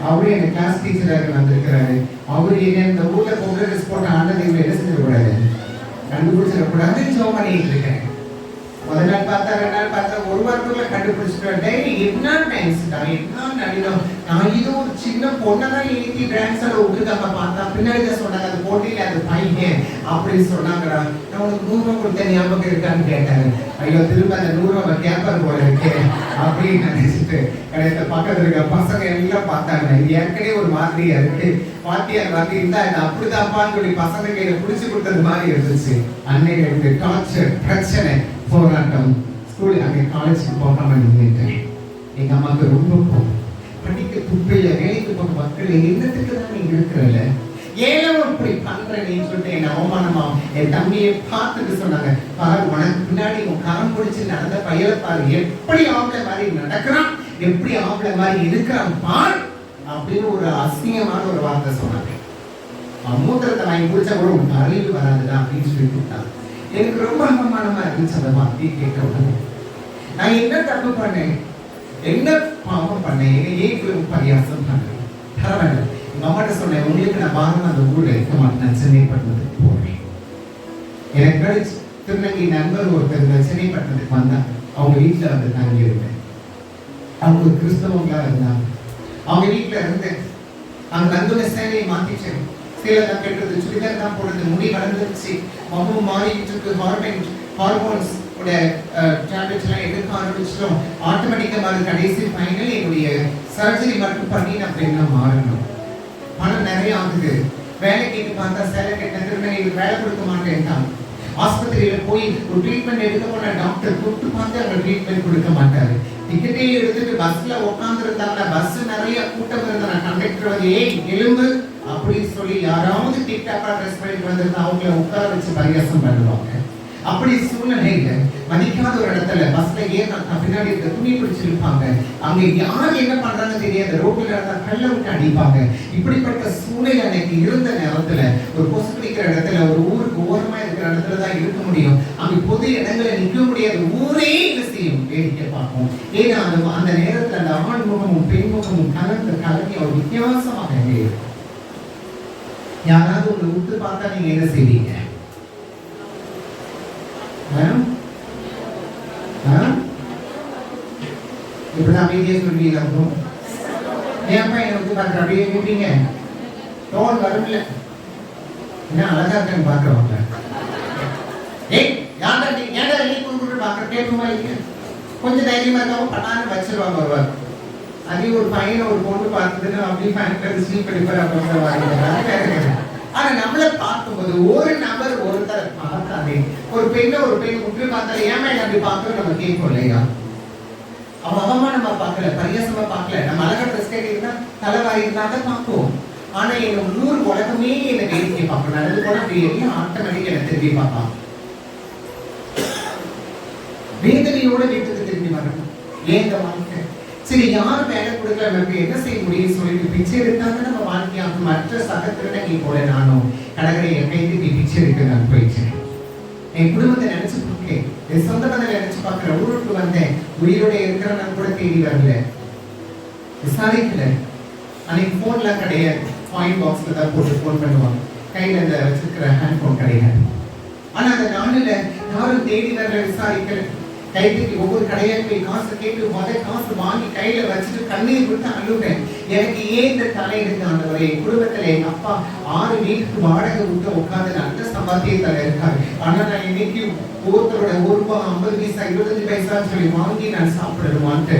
அவரு எங்க கிளாஸ் டீச்சராக வந்திருக்கிறாரு. அவரு என்ன இந்த ஊர்ல பொங்கல் ட்ரெஸ் போட்ட ஆனது இவங்க என்ன செஞ்சிடக்கூடாது, கண்டுபிடிச்சிடக்கூடாதுன்னு ஜோ பண்ணிட்டு இருக்கேன். முதல் நாள் பார்த்தா, 2 நாள் பார்த்தா, 1 வாரத்துக்குள்ள கண்டுபிடிச்சிட்டேன். என்ன டான்ஸ் தான், என்ன நடினம். நான் இது ஒரு சின்ன பொண்ணதான் ஏற்றி டான்ஸ் ஆட விட்டுருக்காங்க. பார்த்தா பின்னாடி தான் சொன்னாங்க, அது போட்டியில அது பையன் அப்படின்னு சொன்னாங்கடா. நான் உனக்கு 100 ரூபாய் கொடுத்த ஞாபகம் இருக்கான்னு கேட்டாரு. ஐயோ திரும்ப அந்த 100 ரூபாய் கேட்பாரு போல இருக்கு அப்படின்னு நினைச்சிட்டு கிடைத்த பக்கத்துல இருக்க பசங்க எல்லாம் பார்த்தாங்க. இது ஏற்கனவே ஒரு மாதிரியா இருக்கு. வாத்தியார் வந்து இருந்தா இது அப்படிதான்ப்பான்னு சொல்லி பசங்க கையில பிடிச்சு கொடுத்தது மாதிரி இருந்துச்சு. அன்னைக்கு டார்ச்சர், பிரச்சனை, போராட்டம். ஸ்கூல் அங்கே காலேஜுக்கு போகாம நின்றுட்டேன். எங்க அம்மாவுக்கு ரொம்ப போகும். படிக்க துப்பில்ல, வேலைக்கு போக மக்கள் என்னத்துக்கு தான் நீங்க இருக்கிறல, ஏன் இப்படி பண்றேன்னு சொல்லிட்டு என் அவமானமா என் தம்பியை பார்த்துட்டு சொன்னாங்க, பாரு உனக்கு பின்னாடி உன் கரம் பிடிச்சு நடந்த பையலை பாரு, எப்படி ஆம்பளை மாதிரி நடக்கிறான், எப்படி ஆம்பளை மாதிரி இருக்கிறான் பார் அப்படின்னு ஒரு அசிங்கமான ஒரு வார்த்தை சொன்னாங்க. மூத்திரத்தை வாங்கி குடிச்சா கூட உனக்கு அறிவு வராதுடா அப்படின்னு சொல்லி கொடுத்தாங்க. எனக்கு ரொம்ப அவமானமா இருந்துச்சு அந்த வார்த்தையை கேட்க உடனே. நான் என்ன தப்பு பண்ணேன், என்ன பாவம் பண்ணேன், ஏன் இவ்வளவு பரியாசம் பண்ணேன்? பரவாயில்ல, எங்க அம்மாட்ட சொன்னேன், உங்களுக்கு நான் பாருங்க அந்த ஊர்ல இருக்க மாட்டேன், நான் சென்னைப்பட்டினத்துக்கு போறேன். எனக்கு திருநங்கை நண்பர் ஒருத்தர் சென்னைப்பட்டினத்துக்கு வந்தாங்க. அவங்க வீட்டுல வந்து தங்கி இருந்தேன். அவங்க ஒரு கிறிஸ்தவங்களா இருந்தாங்க. அவங்க வீட்டுல இருந்தேன். அங்க வந்து சேவையை மாத்திச்சேன். சில தான் கெட்டது, சுடிதார் தான் போடுறது, முடி வளர்ந்துருச்சு, முகம் மாறிட்டு இருக்கு, ஹார்மோன்ஸ் டேப்லெட்ஸ் எல்லாம் எடுக்க ஆரம்பிச்சிட்டோம். ஆட்டோமேட்டிக்கா கடைசி ஃபைனல் என்னுடைய சர்ஜரி மட்டும் பண்ணி நான் பெண்ணா மாறணும். பணம் நிறைய ஆகுது. வேலை கேட்டு பார்த்தா சேலை கேட்ட திரும்ப எனக்கு வேலை கொடுக்க மாட்டேன்ட்டான். ஆஸ்பத்திரியில போய் ஒரு ட்ரீட்மெண்ட் எடுக்க போன டாக்டர் கூப்பிட்டு பார்த்து அவங்க ட்ரீட்மெண்ட் கொடுக்க மாட்டாரு. டிக்கெட்டே எடுத்துட்டு பஸ்ல உட்கார்ந்து இருந்தாங்க. பஸ் நிறைய கூட்டம் இருந்தா கண்டக்டர் வந்து ஏய் எலும்பு அப்படின்னு சொல்லி யாராவது டிக்டாக்கா ட்ரெஸ் பண்ணிட்டு வந்திருந்தா அவங்கள உட்கார வச்சு பரிகாசம் பண்ணுவாங்க. அப்படி சூழ்நிலையில மதிக்காத ஒரு இடத்துல பஸ்ல ஏன் பின்னாடி இருக்க துணி பிடிச்சிருப்பாங்க. அங்க யார் என்ன பண்றாங்க தெரியாது. ரோட்ல இருந்தா கல்ல விட்டு அடிப்பாங்க. இப்படிப்பட்ட சூழ்நிலை அன்னைக்கு இருந்த நேரத்துல ஒரு கொசு பிடிக்கிற இடத்துல, ஒரு ஊருக்கு ஓரமா இருக்கிற இடத்துல தான் இருக்க முடியும். அங்க பொது இடங்களை நிற்க முடியாது. ஊரே என்ன செய்யும், வேடிக்கை பார்ப்போம். ஏன்னா அந்த நேரத்துல அந்த ஆண் முகமும் பெண் முகமும் கலங்கி ஒரு வித்தியாசமாக இருக்கும். யாராவது உங்களை விட்டு பார்த்தா நீங்க என்ன செய்வீங்க? இப்படிதான் அமைதியா சொல்வீங்க. ஏன் பையனை வந்து பார்க்குற அப்படியே கேட்பீங்க, டோன் வரும்ல, என்ன அழகா இருக்கேன்னு பார்க்குறவங்க. ஏய் யாரா நீ ஏடா நீ கொண்டு பார்க்குற கேட்போமா இல்லையா? கொஞ்சம் தைரியமா இருக்காம பண்ணான்னு வச்சிருவாங்க வருவார். அதே ஒரு பையனை ஒரு பொண்ணு பார்த்ததுன்னு அப்படியே ஃபேன் ஸ்லீப் அடிப்பார் அப்படிங்கிற வாங்க. ஆனா நம்மளை பார்க்கும்போது ஒரு நபர் ஒருத்தரை பார்த்தாலே, ஒரு பெண்ணை உற்று பார்த்தாலே ஏமா அப்படி பார்க்கணும் நம்ம கேட்போம் இல்லையா? அவன் அவமானமா பார்க்கல, பரியாசமா பார்க்கல. நம்ம அழகா ட்ரெஸ் கேட்டீங்கன்னா தலைவாரி இருந்தாதான் பார்ப்போம். ஆனா எங்க ஊர் உலகமே என்ன வேடிக்கை பார்க்கணும். நடந்து போனா அப்படி எல்லாம் ஆட்டோமேட்டிக் என்ன திரும்பி பார்ப்பான். வேதனையோட வீட்டுக்கு திரும்பி வரணும். ஏன் இந்த வாழ்க்கை சரி, யாரும் வேலை கொடுக்கல, நமக்கு என்ன செய்ய முடியும் சொல்லிட்டு பிச்சை எடுத்தாங்க நம்ம வாழ்க்கையாகும். மற்ற சகத்திரனை போல நானும் கடற்கரை என் கைது பிச்சை எடுக்க நான் போயிட்டேன். என் குடும்பத்தை நினைச்சு பார்க்கேன், என் சொந்த பந்தங்களை நினைச்சு பார்க்கிறேன். ஊருக்கு வந்தேன், உயிரோட இருக்கிறவன் கூட தேடி வரல, விசாரிக்கல. அன்னைக்கு போன்லாம் கிடையாது, காயின் பாக்ஸ்ல தான் போட்டு போன் பண்ணுவாங்க. கையில இந்த வச்சிருக்கிற ஹேண்ட் போன் கிடையாது. ஆனா அந்த நாளில் யாரும் தேடி வரல, விசாரிக்கல. கைதுக்கு ஒவ்வொரு கடையா போய் காசு கேட்டு காசு வாங்கி கையில வச்சுட்டு கண்ணீர் கொடுத்து அழுவேன். எனக்கு ஏன் இந்த தலையெடுத்து ஆண்டவரே? என் குடும்பத்துல எங்க அப்பா 6 வீட்டுக்கு வாடகை விட்டு உட்காந்து நல்ல சம்பாத்தியத்துல இருக்காரு. ஆனா நான் இன்னைக்கு ஒருத்தரோட 1 ரூபாய் 50 பைசா 25 பைசான்னு சொல்லி வாங்கி நான் சாப்பிடணுமான்ட்டு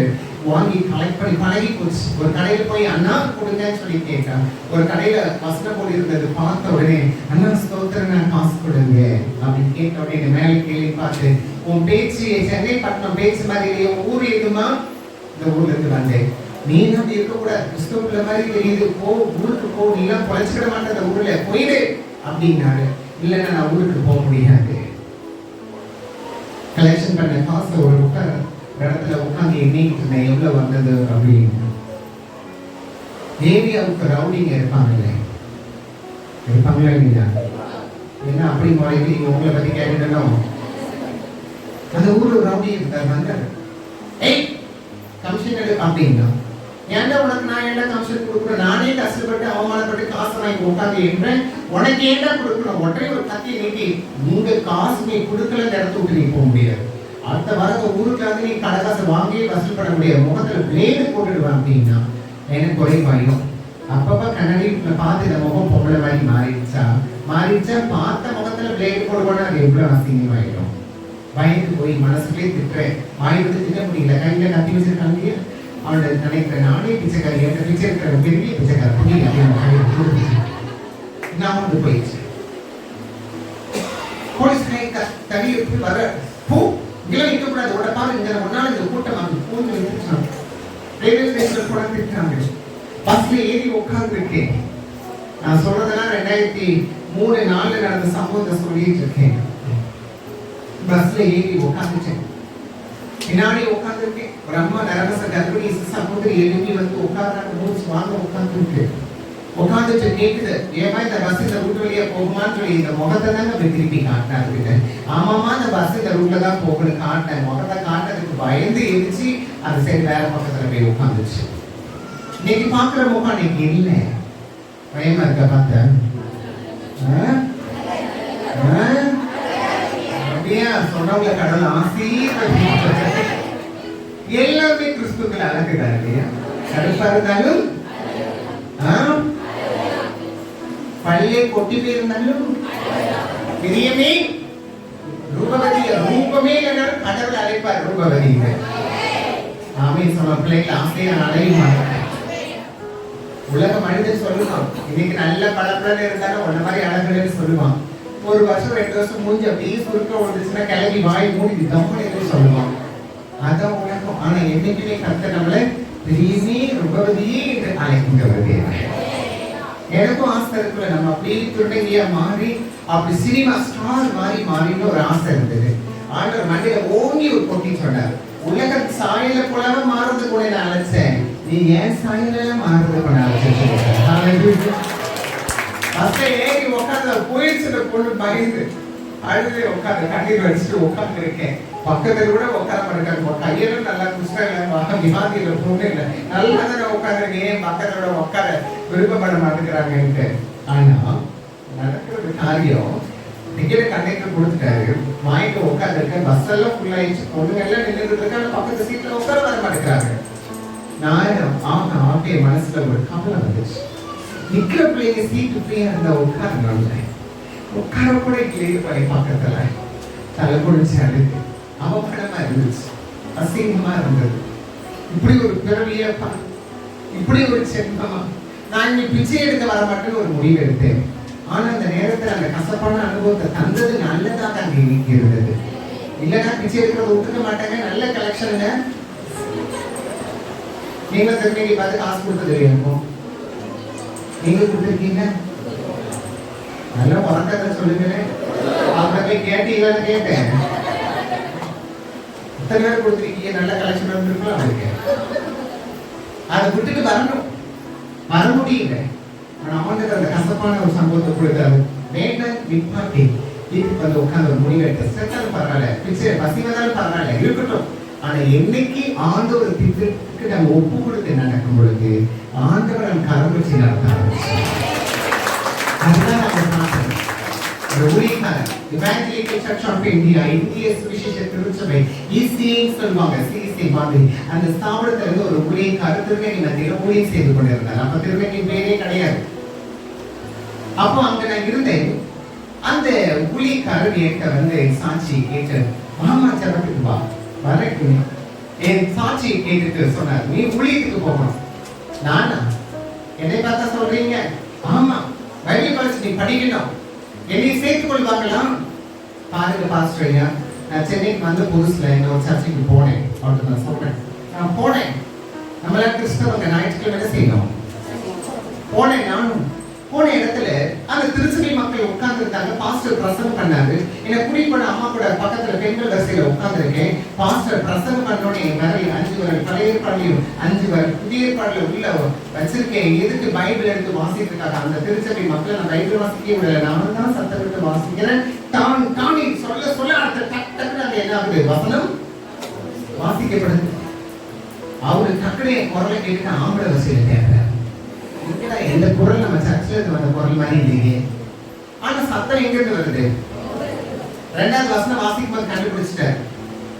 வாங்கி கலெக்ட் பண்ணி பழகி போச்சு. ஒரு கடையில போய் அண்ணா கொடுங்கன்னு சொல்லி கேட்டேன். ஒரு கடையில வசனம் போடி இருந்தது பார்த்த உடனே அண்ணா ஸ்தோத்திரம் நான் காசு கொடுங்க அப்படின்னு கேட்ட உடனே மேலே கேள்வி பார்த்து, உன் பேச்சு சென்னை பட்டணம் பேச்சு மாதிரி இல்லையா, ஊர் எதுமா? இந்த ஊர்ல இருந்து வந்தேன். நீ அப்படி இருக்கக்கூடாது, கிறிஸ்தவ மாதிரி தெரியுது, போ ஊருக்கு போ, நீ எல்லாம் பொழைச்சிக்கிட மாட்டேன், அந்த ஊர்ல போயிடு அப்படின்னாரு. இல்லைன்னா நான் ஊருக்கு போக முடியாது. கலெக்ஷன் பண்ண காசை ஒரு இடத்துல உட்காந்து எண்ணிக்கிட்டு இருந்தேன் எவ்வளவு வந்தது அப்படின்னு. ஏரியாவுக்கு ரவுடிங்க இருப்பாங்களே, இருப்பாங்களா இல்லையா? ஏன்னா அப்படி முறைக்கு நீங்க உங்களை பத்தி கேட்டுக்கணும். அந்த ஊர்ல ரவுடி இருந்தாங்க. ஏய் கமிஷன் எடு அப்படின்னா, ஏன்டா உனக்கு நான் என்ன கமிஷன் கொடுக்குறேன்? நானே கஷ்டப்பட்டு அவமானப்பட்டு காசு வாங்கி உட்காந்து என்றேன், உனக்கு ஏன்டா கொடுக்கணும்? உடனே ஒரு கத்தியை நீட்டி, நீங்க காசு நீ கொடுக்கல இடத்த விட்டு நீ போக முடியாது. அடுத்த வாரம் ஊருக்கு வந்து நீ கடை வாங்கி வசூல் பண்ண முடியாது. முகத்துல பிளேடு போட்டுடுவேன் அப்படின்னா எனக்கு குறைவாயிடும். அப்பப்ப கண்ணாடி பார்த்து இந்த முகம் பொம்பளை மாதிரி மாறிடுச்சா பார்த்த முகத்துல பிளேடு போடுவோன்னா அது எவ்வளவு அசிங்கமாயிடும். பயந்து போய் மனசுலேயே திட்டுறேன், வாயிட்டு திட்ட முடியல. கையில கத்தி வச்சிருக்காங்க, அவனோட நினைக்கிறேன் நானே பிச்சைக்காரி, என்கிட்ட பிச்சை இருக்கிற பெரிய பிச்சைக்கார புரிய நான் வந்து போயிடுச்சு. போலீஸ் தனி வர பூ இங்கெல்லாம் இருக்கக்கூடாது, உட பாரு இங்க ஒன்னால இந்த கூட்டம் பூந்து ரயில்வே ஸ்டேஷன் கூட திட்டாங்க. பஸ்ல ஏறி உட்கார்ந்து இருக்கேன். நான் சொல்றதெல்லாம் 2003-4 நடந்த சம்பவத்தை சொல்லிட்டு இருக்கேன். பஸ்ல ஏறி உட்காந்துட்டேன். பின்னாடி உட்காந்துருக்கேன். ஒரு அம்மா நரவச கர்ப்பிணி சகோதரி எழுப்பி வந்து உட்கார்றாங்க. மூச்சு வாங்க உட்காந்துருக்கு. உட்காந்துட்டு கேக்குது, ஏமா இந்த பஸ் இந்த ரூட் வழியா போகுமான்னு சொல்லி இந்த முகத்தை தாங்க அப்படி திருப்பி காட்டினாரு. ஆமாமா இந்த பஸ் இந்த ரூட்ல தான் போகணும் காட்டினேன். முகத்தை காட்டினதுக்கு பயந்து எரிச்சு அந்த சைடு வேற பக்கத்துல போய் உட்காந்துச்சு. இன்னைக்கு பாக்குற முகம் இன்னைக்கு இல்லை. பயமா இருக்க பார்த்தேன். அப்படியா சொன்னவங்க கடவுள் ஆசீர்வதிப்பார். எல்லாமே கிறிஸ்துக்கள் அழகுதான் இல்லையா? கருப்பா இருந்தாலும் பள்ளியை கொட்டி போயிருந்தாலும் பெரியமே ரூபவதி ரூபமே இல்லைனாலும் கடவுள் அழைப்பார் ரூபவதி. ஆமே சொன்ன பிள்ளைகள் ஆசையா அழையும் மாட்டாங்க. உலக மனிதன் சொல்லுவான், இன்னைக்கு நல்ல பழப்பழம் இருந்தாலும் உன்ன மாதிரி அழகுன்னு சொல்லுவான். ஒரு வருஷம் 2 வருஷம் மூஞ்சி அப்படியே சுருக்க வந்துச்சுன்னா கிளம்பி வாய் மூடி தம்மன்னு சொல்லுவான். அதான் உலகம். ஆனா என்னைக்குமே கர்த்தர் நம்மளை பெரியமே ரூபவதியே என்று அழைக்கின்றவரே. எனக்கும் ஆசை இருக்குல்ல, நம்ம அப்படியே துணையா மாறி அப்படி சினிமா ஸ்டார் மாறின்னு ஒரு ஆசை இருந்தது. ஆண்டவர் மண்டையில ஓங்கி ஒரு கொட்டி சொன்னார், உலக சாயல போலவே மாறுறது கூட நான் அழைச்சேன், நீ ஏன் சாயல மாறுறது கூட அழைச்சேன். ஏறி உட்காந்து போயிடுச்சு பொண்ணு பயந்து அழுது உட்காந்து கண்ணீர் வச்சுட்டு உட்காந்து இருக்கேன். பக்கத்துல கூட உட்கார மாட்டேங்க, கையிலும் நல்லா குஷ்டம் விவாதியில பொண்ணு இல்லை, நல்லா தானே உட்காந்துருக்கேன். பக்கத்தோட உட்கார விருப்பப்பட மாட்டேங்கிறாங்கன்ட்டு. ஆனா நடக்கிறது காரியம் டிக்கெட் கண்டக்டர் கொடுத்துட்டாரு, வாங்கிட்டு உட்காந்துருக்கேன். பஸ் எல்லாம் ஃபுல் ஆயிடுச்சு, பொண்ணுங்க எல்லாம் நின்றுட்டு இருக்காங்க, பக்கத்து சீட்ல உட்கார வர மாட்டேங்கிறாங்க. நான் ஆட்டிய மனசுல ஒரு கவலை வந்துச்சு. நிக்கிற பிள்ளைங்க சீட்டு ஃப்ரீயா இருந்தா உட்கார கூட இல்லையே பண்ணி பக்கத்துல தலை குடிச்சு அழுது அவமானமா இருந்துச்சு, அசிங்கமா இருந்தது. இப்படி ஒரு பிறவியப்பா, இப்படி ஒரு செல்வமா, நான் இங்க பிச்சை எடுக்க வர மாட்டேன்னு ஒரு முடிவு எடுத்தேன். ஆனா அந்த நேரத்துல அந்த கசப்பான அனுபவத்தை தந்தது நல்லதாக அங்க இன்னைக்கு இருந்தது. இல்லைன்னா பிச்சை எடுக்கிறத ஒத்துக்க மாட்டாங்க. நல்ல கலெக்ஷனுங்க. நீங்க திருநெல்வேலி பார்த்து காசு கொடுத்தது இருக்கும், நீங்க கொடுத்துருக்கீங்க. நல்லா உறக்கத்தை சொல்லுங்களேன். அவங்க போய் கேட்டீங்களான்னு கேட்டேன். இத்தனை பேர் கொடுத்துருக்கீங்க, நல்ல கலெக்ஷன் வந்துருக்கலாம். அவருக்கு அதை விட்டுட்டு வரணும், வர முடியல. ஆனா அவனுக்கு அந்த கசப்பான ஒரு சம்பவத்தை கொடுத்தாரு. வேண்டாம் நிப்பாட்டி வீட்டுக்கு வந்து உட்காந்து ஒரு முடிவு எடுத்து செத்தாலும் பரவாயில்ல, பிச்சை பசி வந்தாலும் பரவாயில்ல இருக்கட்டும். ஆனா என்னைக்கு ஆண்டவர் திட்டத்துக்கு நம்ம ஒப்பு கொடுத்து நடக்கும் பொழுது ஆண்டவர் நம்ம கரம் வச்சு நடத்த ஆரம்பிச்சு. அதுதான் நம்ம பார்த்தோம். ஒரு ஊழியக்காரர் இவாஞ்சலிக்கல் சர்ச் ஆஃப் இந்தியா, இந்திய சுவிசேஷ திருச்சபை இசிஐன்னு சொல்லுவாங்க, சிசி மாதிரி. அந்த ஸ்தாபனத்துல இருந்து ஒரு ஊழியக்காரர் திருநெல்வேலி மத்தியில ஊழியம் செய்து கொண்டிருந்தார். அப்ப திருநெல்வேலி பேரே கிடையாது. அப்போ அங்க நான் இருந்தேன். அந்த ஊழியக்காரர் என்கிட்ட வந்து சாட்சி கேட்டு, மாமா ஜபத்துக்கு வா வரக்கு என் சாட்சியை கேட்டுட்டு சொன்னார், நீ ஊழியத்துக்கு போகணும். நானா? என்னை பார்த்தா சொல்றீங்க? ஆமா, பைபிள் காலேஜ் நீ படிக்கணும், என்னை சேர்த்துக் கொள்வாங்களாம். பாருங்க பாஸ்டர் ஐயா, நான் சென்னைக்கு வந்து புதுசுல இந்த ஒரு சர்ச்சைக்கு போனேன் அப்படின்னு நான் சொல்றேன். நான் போனேன், நம்மளாம் கிறிஸ்தவங்க ஞாயிற்றுக்கிழமை செய்யணும். போனேன். நானும் போன இடத்துல அந்த திருச்சபை மக்கள் உட்கார்ந்து இருக்காங்க. பாஸ்டர் பாஸ்டர் பிரசங்கம் பண்ணாரு. என்ன கூட்டிட்டு போன அம்மா கூட பக்கத்துல பெண்கள் வரிசையில உட்கார்ந்துருக்கேன். பாஸ்டர் பிரசங்கம் பண்ணோன்னே விரல் 5 விரல் பழைய ஏற்பாடுலையும் 5 விரல் புதிய ஏற்பாடுல உள்ள வச்சிருக்கேன். எதுக்கு பைபிள் எடுத்து வாசிட்டு இருக்காங்க அந்த திருச்சபை மக்களை நான் பைபிள் வாசிக்க விடல, நானும் தான் சத்தம் விட்டு வாசிக்கிறேன். தானே சொல்ல சொல்ல அடுத்த டக்குன்னு அங்க என்ன ஆகுது, வசனம் வாசிக்கப்படுது. அவரு டக்குனே குரலை கேட்டு ஆம்பளை வரிசையில கேட்கிறார். எந்த குரல் நம்ம சர்ச்சில் வந்த குரல் மாதிரி இல்லையே, ஆனா சத்தம் எங்க இருந்து வருது? 2வது வசனம் வாசிக்கும் போது கண்டுபிடிச்சிட்டார்.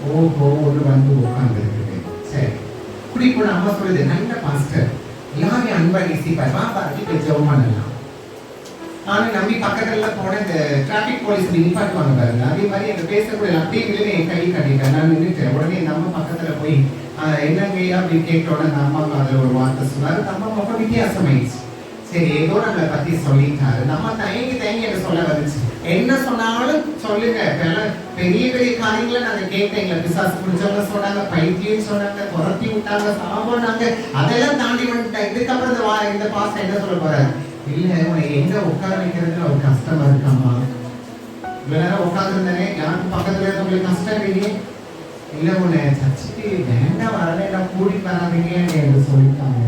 ஓஹோ, ஒரு வந்து உட்கார்ந்து இருக்குது. சரி, குடி போன அம்மா சொல்லுது, நல்ல பாஸ்டர், எல்லாரையும் அன்பா நேசிப்பார், வா பார்த்து போய் ஜெபம் பண்ணலாம். ஆனா நம்பி பக்கத்துல போன இந்த டிராபிக் போலீஸ் நிப்பாட்டுவாங்க பாருங்க, அதே மாதிரி எங்க பேசக்கூடிய அப்படியே விழுந்து என் கை கட்டிட்டேன். நான் நின்றுட்டேன். உடனே இந்த அம்மா பக்கத்துல போய் என்னங்கய்யா அப்படின்னு கேட்டோட அந்த அம்மாவுக்கு அதுல ஒரு வார்த்தை சொன்னாரு. அந்த அம்மா ரொம்ப வித்தியாசமாயிடுச்சு. சரி, ஏதோ நம்மளை பத்தி சொல்லிட்டாரு. நம்ம தயங்கி எனக்கு சொல்ல வந்துச்சு. என்ன சொன்னாலும் சொல்லுங்க. பெரிய பெரிய காரியங்களை நாங்க கேட்டேங்க. பிசாசு பிடிச்சவங்க சொன்னாங்க, பைத்தியம் சொன்னாங்க, துரத்தி விட்டாங்க, சாப்பிட்டாங்க, அதெல்லாம் தாண்டி வந்துட்டேன். இதுக்கப்புறம் இந்த பாஸ்டர் என்ன சொல்ல போறாரு? இல்ல, உனக்கு எங்க உட்கார வைக்கிறதுல ஒரு கஷ்டமா இருக்காமா? இவ்வளவு நேரம் உட்காந்துருந்தேனே, யாருக்கும் பக்கத்துல இருந்தவங்களுக்கு கஷ்டம் இல்லையே. இல்ல, உன்னை சர்ச்சுக்கு வேண்டாம் வரல, நான் கூடி வராதீங்க என்று சொல்லிட்டாங்க.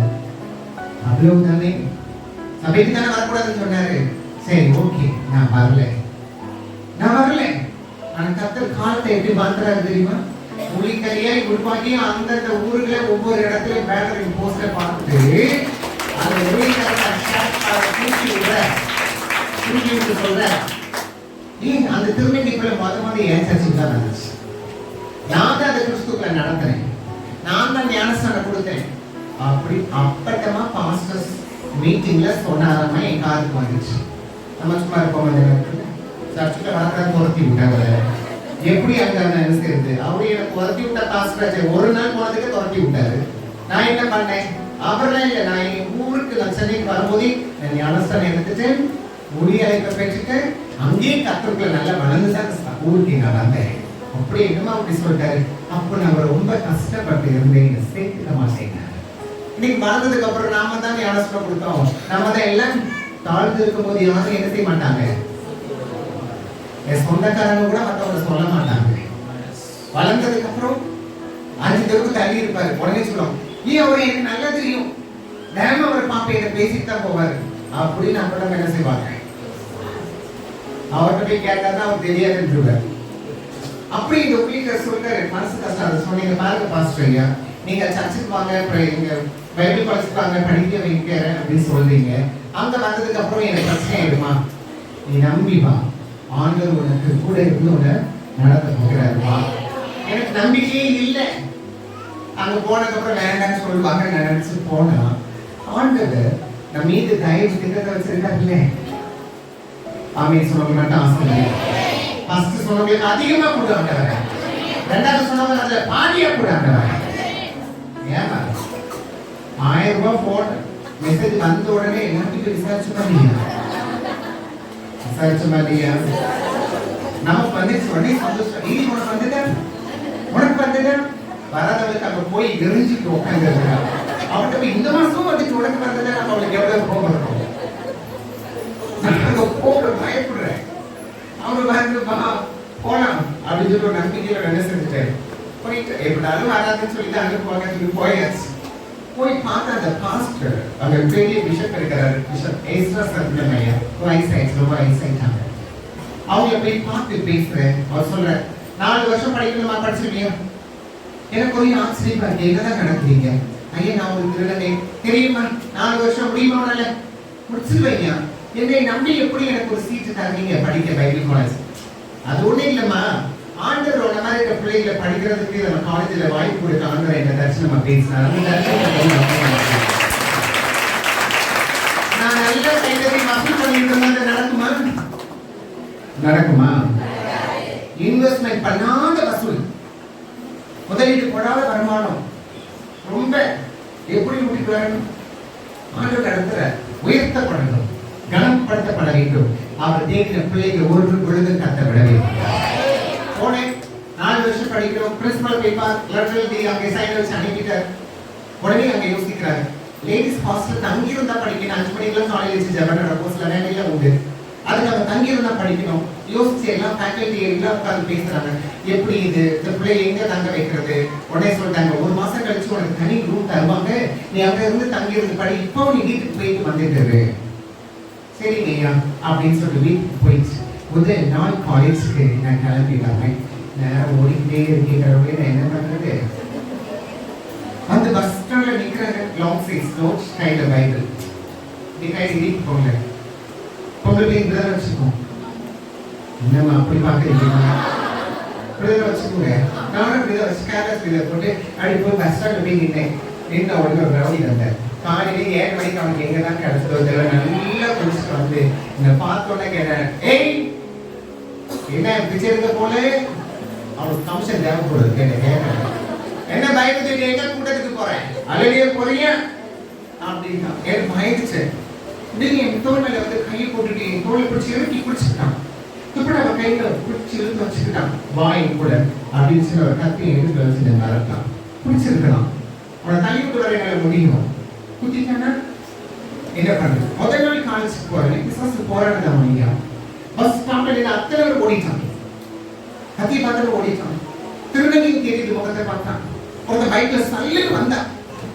அவ்வளவு தானே, சபைக்கு தானே வரக்கூடாதுன்னு சொன்னாரு. சரி, ஓகே, நான் வரல. ஆனா கர்த்தர் காலத்தை எப்படி மாத்துறாரு தெரியுமா? புலிக்கரியாய் உருவாக்கி அந்தந்த ஊர்ல ஒவ்வொரு இடத்துலயும் பேனரிங் போஸ்டர் பார்த்துட்டு அந்த சொல்ற அந்த திருநெல்வேலிக்குள்ள மொத என் சர்ச்சுக்கு தான் நடந்துச்சு. நான் தான் அந்த கிறிஸ்துக்குள்ள நடத்துறேன், நான் தான் ஞானஸ்தானம் கொடுத்தேன். அப்படி அப்பட்டமா பாஸ்டர்ஸ் மீட்டிங்ல சொன்னாரமா என் காதுக்கு வந்துச்சு. நம்ம சும்மா இருப்போம், அந்த நேரத்துல சர்ச்சுல வரக்கூடாது, துரத்தி விட்டாங்க. எப்படி அங்க என்ன செய்யுது? அவரு எனக்கு துரத்தி விட்ட பாஸ்டர் ஒரு நாள் போனதுக்கு துரத்தி விட்டாரு. நான் என்ன பண்ணேன்? அவரெல்லாம் இல்லை, நான் என் ஊருக்கு நான் சென்னைக்கு வரும்போதே நான் ஞானஸ்தானம் எடுத்துட்டு ஒளி அழைப்பை பெற்றுட்டு அங்கேயே கத்தருக்குள்ள நல்லா வளர்ந்துதான் ஊருக்கு நான் வந்தேன். அப்படி என்னமா அப்படி சொல்லிட்டாரு. அப்போ நம்ம ரொம்ப கஷ்டப்பட்டு இருந்தேன், சேர்த்துக்க மாட்டேங்க. இன்னைக்கு வளர்ந்ததுக்கு அப்புறம் நாம தான் ஞானஸ்தானம் கொடுத்தோம். நம்ம தான் எல்லாம் தாழ்ந்து இருக்கும் போது யாரும் என்ன செய்ய மாட்டாங்க, என் சொந்தக்காரங்க கூட மற்றவங்க சொல்ல மாட்டாங்க. வளர்ந்ததுக்கு அப்புறம் 5 தெருவுக்கு தள்ளி இருப்பாரு. உடனே சொல்லுவோம், அவர் எனக்கு நல்லா தெரியும், நேரம் அவர் பாப்பா என்ன பேசிட்டு தான் போவாரு அப்படின்னு நம்ம என்ன செய்வாங்க. அவர்கிட்ட போய் கேட்டாதான் அவர் தெரியாதுன்னு அப்படி இந்த ஊழியர் சொல்றாரு. மனசு கஷ்டம். அதை சொன்னீங்க பாருங்க பாஸ்டர் ஐயா, நீங்க சர்ச்சுக்கு வாங்க, இங்க பைபிள் படிச்சுப்பாங்க, படிக்க வைக்க அப்படின்னு சொல்றீங்க. அங்க வந்ததுக்கு அப்புறம் எனக்கு பிரச்சனை ஆயிடுமா? நீ நம்பி வா, ஆண்டவர் உனக்கு கூட இருந்து உன்னை நடத்த போகிறாருமா. எனக்கு நம்பிக்கையே இல்லை. அங்க போனதுக்கு அப்புறம் வேண்டாம்னு சொல்லுவாங்க. நான் நினைச்சு போனா ஆண்டவர் நம்ம மீது தயவு திட்டத்தை வச்சிருக்காருல்ல. ஆமீன் சொன்னவங்க மட்டும் ஆசை. ஃபர்ஸ்ட் சொன்னவங்களுக்கு அதிகமா கூட ஆண்டவர், 2வது சொன்னவங்க அதுல பாதியா கூட ஆண்டவர். ஏமா 1000 ரூபாய் போன் மெசேஜ் வந்த உடனே எல்லாத்துக்கும் விசாரிச்சு பண்ணியா நமக்கு வந்துச்சு. உடனே சந்தோஷம். நீ உனக்கு வந்துட்டா வராதவளுக்கு அங்க போய் எரிஞ்சுட்டு உட்காந்து அவர்கிட்ட போய் இந்த மாசமும் வந்துட்டு உடனே வந்ததா நம்ம அவளுக்கு எவ்வளவு கோபம் இருக்கும். பயப்படுறேன். அவரு வந்து போலாம் அப்படின்னு சொல்லி ஒரு நம்பிக்கையில என்ன செஞ்சுட்டாரு. போயிட்டு எப்படினாலும் வராதுன்னு சொல்லிட்டு அங்க போக போயாச்சு. போய் பார்த்தா அந்த பாஸ்டர் அங்க பெரிய பிஷப் இருக்கிறாரு. பிஷப் ஏஸ்ரா சத்யமையா வயசாயிடுச்சு, ரொம்ப வயசாயிட்டாங்க. அவங்கள போய் பார்த்து பேசுறேன். அவர் சொல்ற 4 வருஷம் படிக்கணுமா, படிச்சிருக்கியா? எனக்கு ஒரு ஆச்சரியமா இருக்கு, என்னதான் நடக்குறீங்க? ஐயா, நான் ஒரு திருடனே தெரியுமா? 4 வருஷம் முடியுமா? உடனே முடிச்சிருவீங்க. என்னை நம்பி எப்படி எனக்கு ஒரு சீட்டு தரீங்க படிக்க பைபிள் காலேஜ்? அது ஒண்ணு இல்லம்மா, ஆண்டவர் உன்ன மாதிரி இருக்க பிள்ளைகளை படிக்கிறதுக்கு நம்ம காலேஜ்ல வாய்ப்பு கொடுக்க ஆண்டவர் என்ன தரிசனமா பேசினார். அந்த நான் நல்ல கைதறி வசூல் பண்ணிட்டு இருந்தா நடக்குமா? இன்வெஸ்ட்மெண்ட் பண்ணாத வசூல், முதலீடு போடாத வருமானம், ரொம்ப எப்படி விட்டுட்டு வரணும்? ஆண்டவர் நடத்துற உயர்த்தப்படணும், கனப்படுத்தப்பட வேண்டும். அவர் தேடின பிள்ளைகள் ஒன்று பொழுது கத்த விடவே. போனேன், 4 வருஷம் படிக்கிறோம். பிரின்சிபல் பேப்பர் லெட்டர் அங்கே சைன் வச்சு அனுப்பிட்டார். உடனே அங்கே யோசிக்கிறாரு, லேடிஸ் ஹாஸ்டல் தங்கியிருந்தா படிக்கணும். 5 மணிக்கெல்லாம் காலேஜ் ஜெபன ரப்போஸ்ல வேலையில உண்டு, அதுக்கு அவங்க தங்கியிருந்தா படிக்கணும். யோசிச்சு எல்லாம் ஃபேக்கல்டி எல்லாம் உட்காந்து பேசுறாங்க. எப்படி இது இந்த பிள்ளை எங்க தங்க வைக்கிறது? உடனே சொல்லிட்டாங்க, 1 மாசம் கழிச்சு உனக்கு தனி ரூம் தருவாங்க, நீ அங்க இருந்து தங்கி இருந்து படி, இப்போ நீ வீட்டுக்கு போயிட்டு வந்துட்டு. சரிங்க ஐயா அப்படின்னு சொல்லிட்டு வீட்டுக்கு போயிடுச்சு. முதல் நாள் காலேஜுக்கு நான் கிளம்பி வரேன். நேரம் ஓடிக்கிட்டே இருக்கிறவங்க நான் என்ன பண்றது, அந்த பஸ் ஸ்டாண்ட்ல நிக்கிறாங்க. லாங் சைஸ் நோட் கையில பைபிள் கையில வீட்டுக்கு போங்க. பொங்கல் இப்படிதான் வச்சுக்கோங்க. என்னம்மா அப்படி பாக்குறீங்க? இப்படிதான் வச்சுக்கோங்க. நானும் இப்படிதான் வச்சு கேரஸ் இப்படிதான் போட்டு அப்படி போய் பஸ் ஸ்டாண்ட்ல போய் நின்னேன். நின்று உடனே ஒரு ரவுடி வந்தேன். காலையிலே 7 மணிக்கு அவனுக்கு எங்கதான் கிடைச்சதோ தெரியல. நல்லா குடிச்சுட்டு வந்து என்னை பார்த்தோன்னே கேட்டேன், ஏய் என்ன பிச்சை இருக்க போல? அவனுக்கு கமிஷன் தேவைப்படுது. கேட்டேன், என்ன பயந்துட்டு எங்க கூட்டத்துக்கு போறேன், அழகிய போறீங்க அப்படின்னா எனக்கு பயந்துச்சு. நீங்க என் தோல் மேல வந்து கையை போட்டுட்டு என் தோலை பிடிச்சி இறக்கி பிடிச்சிட்டான். இப்படி அவன் கையில பிடிச்சி இழுத்து வச்சுக்கிட்டான். வாயின் கூட அப்படின்னு சொல்லி ஒரு கத்தியை எடுத்து வச்சு மறத்தான். பிடிச்சிருக்கலாம். அவனை தள்ளி விட்டு வர என்னால முடியும். குத்திட்டானா என்ன பண்றது? முதல் நாள் காலேஜுக்கு போறேன். பிசாசு போராடுதான் ஐயா. பஸ் ஸ்டாப்ல அத்தனை பேர் ஓடிட்டான். கத்தியை பார்த்து ஓடிட்டான். திருநங்கையும் தேடிட்டு முகத்தை பார்த்தான். அவங்க பைக்ல சல்லுன்னு வந்தான்.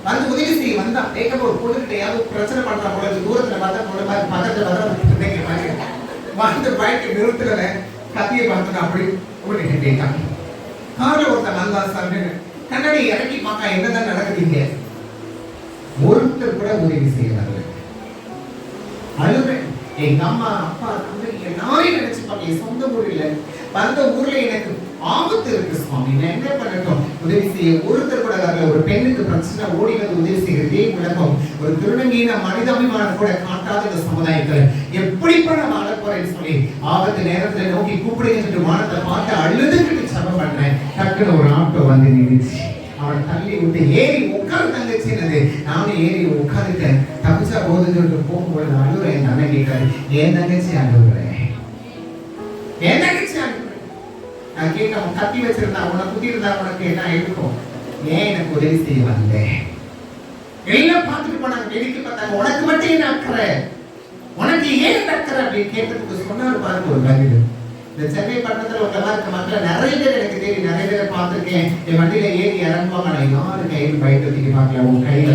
வந்து உதவி செய்ய வந்தா ஏகப்ப ஒரு பொண்ணுகிட்ட யாரும் பிரச்சனை பண்றா போல தூரத்துல பார்த்தா பொண்ணு பார்த்து பக்கத்துல பார்த்தா வந்து பைக்கை நிறுத்துறத கத்தியை பார்த்து அப்படி ஓடிட்டு கேட்டான். காரில் ஒருத்தன் நல்லா சார்னு கண்ணாடி இறக்கி பார்க்க என்னதான் நடக்குதுங்க. ஒருத்தர் கூட உதவி செய்யறாங்க. அழுவேன். எங்க அம்மா அப்பா தம்பி எல்லாரையும் நினைச்சுப்பாங்க. என் சொந்த ஊர்ல வந்த ஊர்ல எனக்கு ஆபத்து இருக்கு சுவாமி, நான் என்ன பண்ணட்டும்? உதவி செய்ய ஒருத்தர் கூட வரல. ஒரு பெண்ணுக்கு பிரச்சனை ஓடி வந்து உதவி செய்யறதே விளக்கம். ஒரு திருநங்கையின மனிதாபிமானம் கூட காட்டாத இந்த சமுதாயத்துல எப்படிப்பா நான் வாழ போறேன்னு சொல்லி ஆபத்து நேரத்துல நோக்கி கூப்பிடுங்க வானத்தை பார்த்து அழுதுகிட்டு சபம் பண்றேன். டக்குன்னு ஒரு ஆட்டோ வந்து நின்றுச்சு. அவனை தள்ளி விட்டு ஏறி உட்காந்து தங்கச்சின்னது. நானும் ஏறி உட்காந்துட்டேன். தப்பிச்சா போதுன்னு சொல்லிட்டு போகும்போது அழுகுற என் அண்ணன் கேட்காரு, ஏன் தங்கச்சி அழுகுறேன், ஏன் தங்கச்சி அழுகுறேன்? நான் கேட்க, அவன் கத்தி வச்சிருந்தா உன குத்தி இருந்தா உனக்கு என்ன இருக்கும்? ஏன் எனக்கு உதவி செய்ய வந்தேன்? எல்லாம் பார்த்துட்டு போனாங்க. வேடிக்கை பார்த்தாங்க. உனக்கு மட்டும் என்ன அக்கறை, உனக்கு ஏன் அக்கறை அப்படின்னு கேட்டதுக்கு சொன்னாரு பாருங்க ஒரு பதில். இந்த சென்னை பட்டணத்துல உள்ளவா இருக்க மக்கள் நிறைய பேர் எனக்கு தெரியும், நிறைய பேரை பார்த்துருக்கேன். என் வண்டியில ஏறி இறங்குவாங்க. நான் யாரு கையில் பைக் தூக்கி பார்க்கல. உன் கையில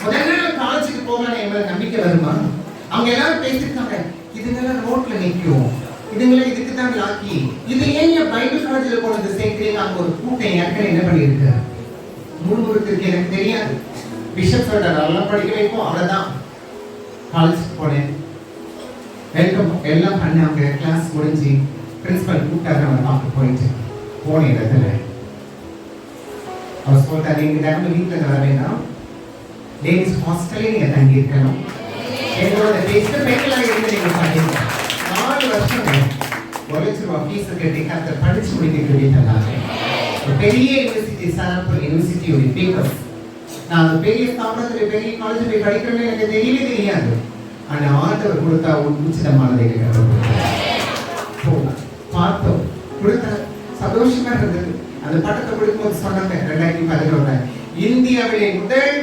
முதல்ல காலேஜுக்கு போகலாம் என் நம்பிக்கை வருமா? அவங்க எல்லாரும் பேசிருக்காங்க, இதுங்கெல்லாம் ரோட்ல நிற்கும், இதுங்களை இதுக்கு தான் லாக்கி, இது ஏன் பைபிள் காலேஜில் போனது சேர்க்கிறீங்க? அங்க ஒரு கூட்டம் ஏற்கனவே என்ன பண்ணிருக்கு முன்முறுத்திருக்கு. எனக்கு தெரியாது. பிஷப் சொல்றாரு அதெல்லாம் படிக்க வைப்போம், அவ்வளவுதான். காலேஜுக்கு போனேன். வெல்கம் எல்லாம் பண்ணாங்க. கிளாஸ் முடிஞ்சு பிரின்சிபல் கூப்பிட்டாரு. அவனை பார்க்க போயிட்டு போன இடத்துல அவர் சொல்லிட்டாரு, நீங்க தினமும் வீட்டில் வர வேண்டாம், லேடிஸ் ஹாஸ்டல்லே நீங்க தங்கி இருக்கணும். எங்களோட பெஸ்ட் பெண்களாக இருந்து நீங்க பண்ணிருங்க. 4 வருஷம் 1 லட்சம் ரூபாய் ஃபீஸ் கட்டி கத்த படிச்சு முடிக்க வேண்டியதாங்க. ஒரு பெரிய யூனிவர்சிட்டி, சாரப்பூர் யூனிவர்சிட்டியோட பேப்பர்ஸ். நான் பெரிய ஸ்தாபனத்துல பெரிய காலேஜ் போய் படிக்கிறேன்னு எனக்கு தெரியவே தெரியாது. ஆனா ஆண்டவர் கொடுத்தா உச்சிதமானதை பார்த்தோம், கொடுத்த சந்தோஷமா இருந்தது. அந்த பட்டத்தை கொடுக்கும்போது சொன்னாங்க 2011 இந்தியாவிலே முதல்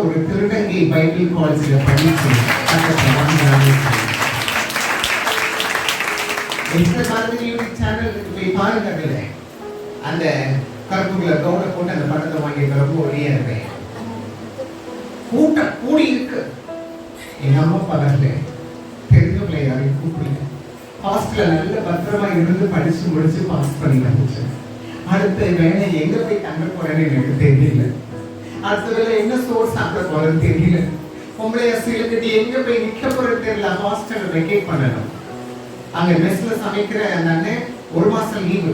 ஒரு திருநங்கை பைபிள் காலேஜில் படிச்சு சேனலுக்கு போய் பாருங்க. அந்த கருப்புகளை கவுண்டை போட்டு அந்த பட்டத்தை வாங்கி ரொம்ப ஒளியா இருப்பேன். கூட்டம் கூடி இருக்கு. எங்க அம்மா பக்கத்துல தெரிஞ்சவங்களை யாரையும் கூப்பிடுங்க. ஹாஸ்டல்ல நல்ல பத்திரமா இருந்து படிச்சு முடிச்சு பாஸ் பண்ணி வந்துச்சு. அடுத்த வேலை எங்க போய் தங்க போறேன்னு எனக்கு தெரியல. அடுத்த வேலை என்ன சோர்ஸ் சாப்பிட போறேன்னு தெரியல. பொம்பளைய சீலக்கட்டி எங்க போய் நிக்க போறேன்னு தெரியல. ஹாஸ்டல் வெக்கேட் பண்ணணும். அங்க மெஸ்ல சமைக்கிற நானு 1 மாசம் லீவு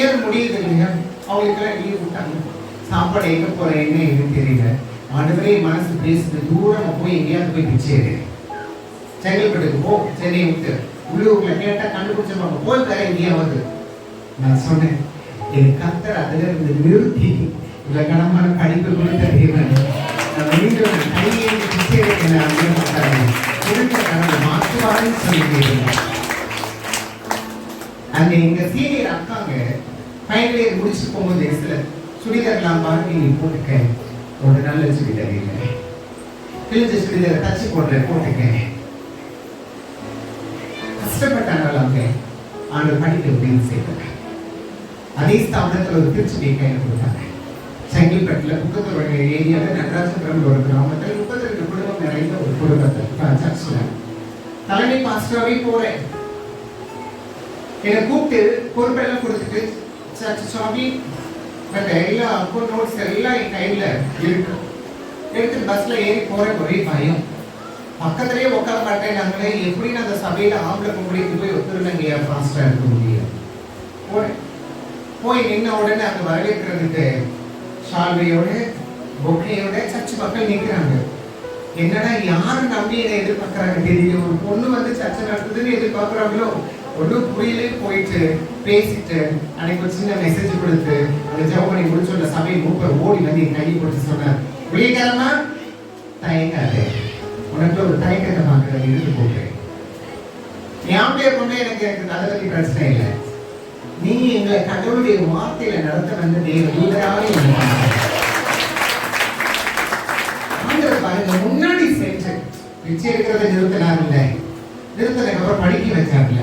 ஏற முடியுது இல்லையா? அவங்களுக்கெல்லாம் லீவ் விட்டாங்க. சாப்பாடு எங்க போறேன் என்ன இதுன்னு தெரியல. ஆண்டவரே மனசு பேசுது, தூரமா போய் எங்கேயாவது போய் பிச்சேரு. செங்கல்பட்டுக்கு போ, சென்னை விட்டு உள்ளூர்ல கேட்டா கண்டுபிடிச்சவங்க போய் தர எங்கேயாவது. நான் சொன்னேன், என் கர்த்தர் அதுல இருந்து நிறுத்தி இலக்கணமான படிப்பு கொடுத்த தேவன் நம்ம மீண்டும் கையை பிச்சேரு என அங்கீகரித்தாரு. கொடுத்த கடவுளை மாற்றுவாருன்னு சொல்லிட்டு அங்க எங்க சீனியர் அக்காங்க ஃபைனல் இயர் முடிச்சு போகும்போது சில சுடிதார்லாம் பாருங்க நீ போட்டுக்க, ஒரு நல்ல சுடிதார் இல்லை. கிழிஞ்ச சுடிதார் தச்சு போட்டுக்கேன். கஷ்டப்பட்டாங்க அவங்க. ஆண்டு படிக்க உதவி செய்தாங்க. அதே ஸ்தாபனத்தில் ஒரு திருச்சி கையில் கொடுத்தாங்க. செங்கல்பட்டில் புக்கத்தூர் ஏரியாவில் நடராஜபுரம் ஒரு கிராமத்தில் 32 குடும்பம் நிறைந்த ஒரு குடும்பத்தில் சர்ச்சில் தலைமை பாஸ்டராகவே போறேன். என்னை கூப்பிட்டு பொறுப்பெல்லாம் கொடுத்துட்டு சர்ச் சாமி எல்லா அக்கௌண்ட் நோட்ஸ் எல்லாம் என் கையில் இருக்கு. எடுத்து பஸ்ல ஏறி போறேன். ஒரே பயம். பக்கத்திலேயே உட்கார மாட்டேன். நாங்களே எப்படி அந்த சபையில ஆம்பளை கும்பிடிக்கு போய் ஒத்துருந்தாங்க பாஸ்டரா இருக்க முடியும். போய் நின்ன உடனே அங்க வரவேற்கிறதுக்கு ஷால்வையோட பொக்கையோட சர்ச் மக்கள் நிற்கிறாங்க. என்னடா யாரும் நம்பி என்னை எதிர்பார்க்கறாங்க தெரியல. ஒரு பொண்ணு வந்து சர்ச்சை நடத்துதுன்னு எதிர்பார்க்குறாங்களோ ஒன்றும் புரியலே. போயிட்டு பேசிட்டு அன்னைக்கு ஒரு சின்ன மெசேஜ் கொடுத்து அந்த ஜெபமணி முடிச்சோட சபை மூப்பர் ஓடி வந்து என் கையை போட்டு சொன்னார், புரியக்காரமா தயங்காது, உனக்கு ஒரு தயக்கத்தை பார்க்கறது இருந்து போகிறேன். என் பேர் கொண்டு எனக்கு அதை பற்றி பிரச்சனை இல்லை. நீ எங்களை கடவுளுடைய வார்த்தையில நடத்த வந்து பாருங்க. முன்னாடி சென்று பிச்சை எடுக்கிறத நிறுத்தினார்ல, நிறுத்தினதுக்கு அப்புறம் படிக்க வச்சார்ல.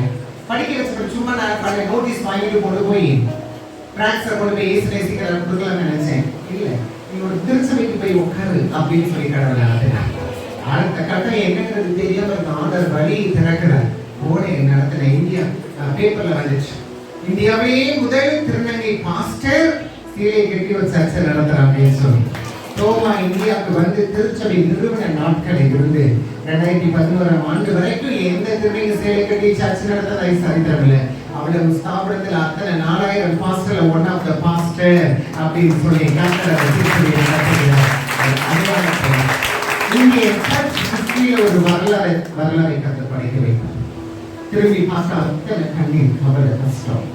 படிக்க வச்சப்ப சும்மா நான் பழைய நோட்டீஸ் வாங்கிட்டு கொண்டு போய் டிரான்ஸ்ஃபர் கொண்டு போய் ஏசி சீக்கிரம் கொடுக்கலாம்னு நினைச்சேன். இல்லை, நீ ஒரு திருச்சபைக்கு போய் உட்காரு அப்படின்னு சொல்லி கடவுளை நடத்தினார். அடுத்த கட்டம் என்னங்கிறது தெரியாம ஆண்டர் வழி திறக்கிறார். ஓடை நடத்தின இந்தியா பேப்பர்ல வந்துச்சு. இந்தியாவே முதல் திருநங்கை பாஸ்டர் சீலை கட்டி ஒரு சர்ச்சை நடத்துறாங்க சொல்லி ரோமா இந்தியாவுக்கு வந்து திருச்சபை நிறுவன நாட்களில் இருந்து 2011 ஆண்டு வரைக்கும் எந்த திருநங்கை சேலை கட்டி சர்ச்சை நடத்ததை சரித்திரமில்லை. அவ்வளவு ஸ்தாபனத்தில் அத்தனை 4000 பாஸ்டர்ல ஒன் ஆஃப் த பாஸ்டர் அப்படின்னு சொல்லி இங்கே ஒரு வரலாறை கற்று படிக்க வைத்தார். திரும்பி பார்த்தா அத்தனை கண்ணீர் கவலை கஷ்டம்.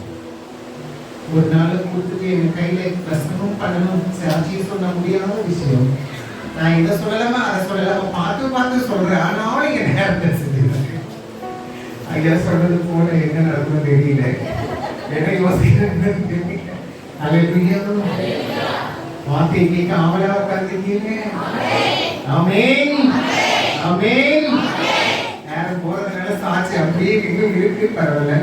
ஒரு நாள் கொடுத்துட்டு என் கையில பிரசனமும் பண்ணணும் சாட்சி சொல்ல முடியாத விஷயம். நான் இதை சொல்லலாமா அதை சொல்லலாமா பார்த்து சொல்றேன். ஆனாலும் என் நேரத்தை செஞ்சுருக்கேன். ஐயா சொல்றது போல என்ன நடக்கும் தெரியல. என்ன யோசிக்கிறேன்னு தெரியல. வார்த்தை கேட்க ஆவலா உட்கார்ந்துருக்கீங்க. ஆமென் ஆமென். நேரம் போறதுனால சாட்சி அப்படியே எங்கும் இருக்கு. பரவாயில்ல.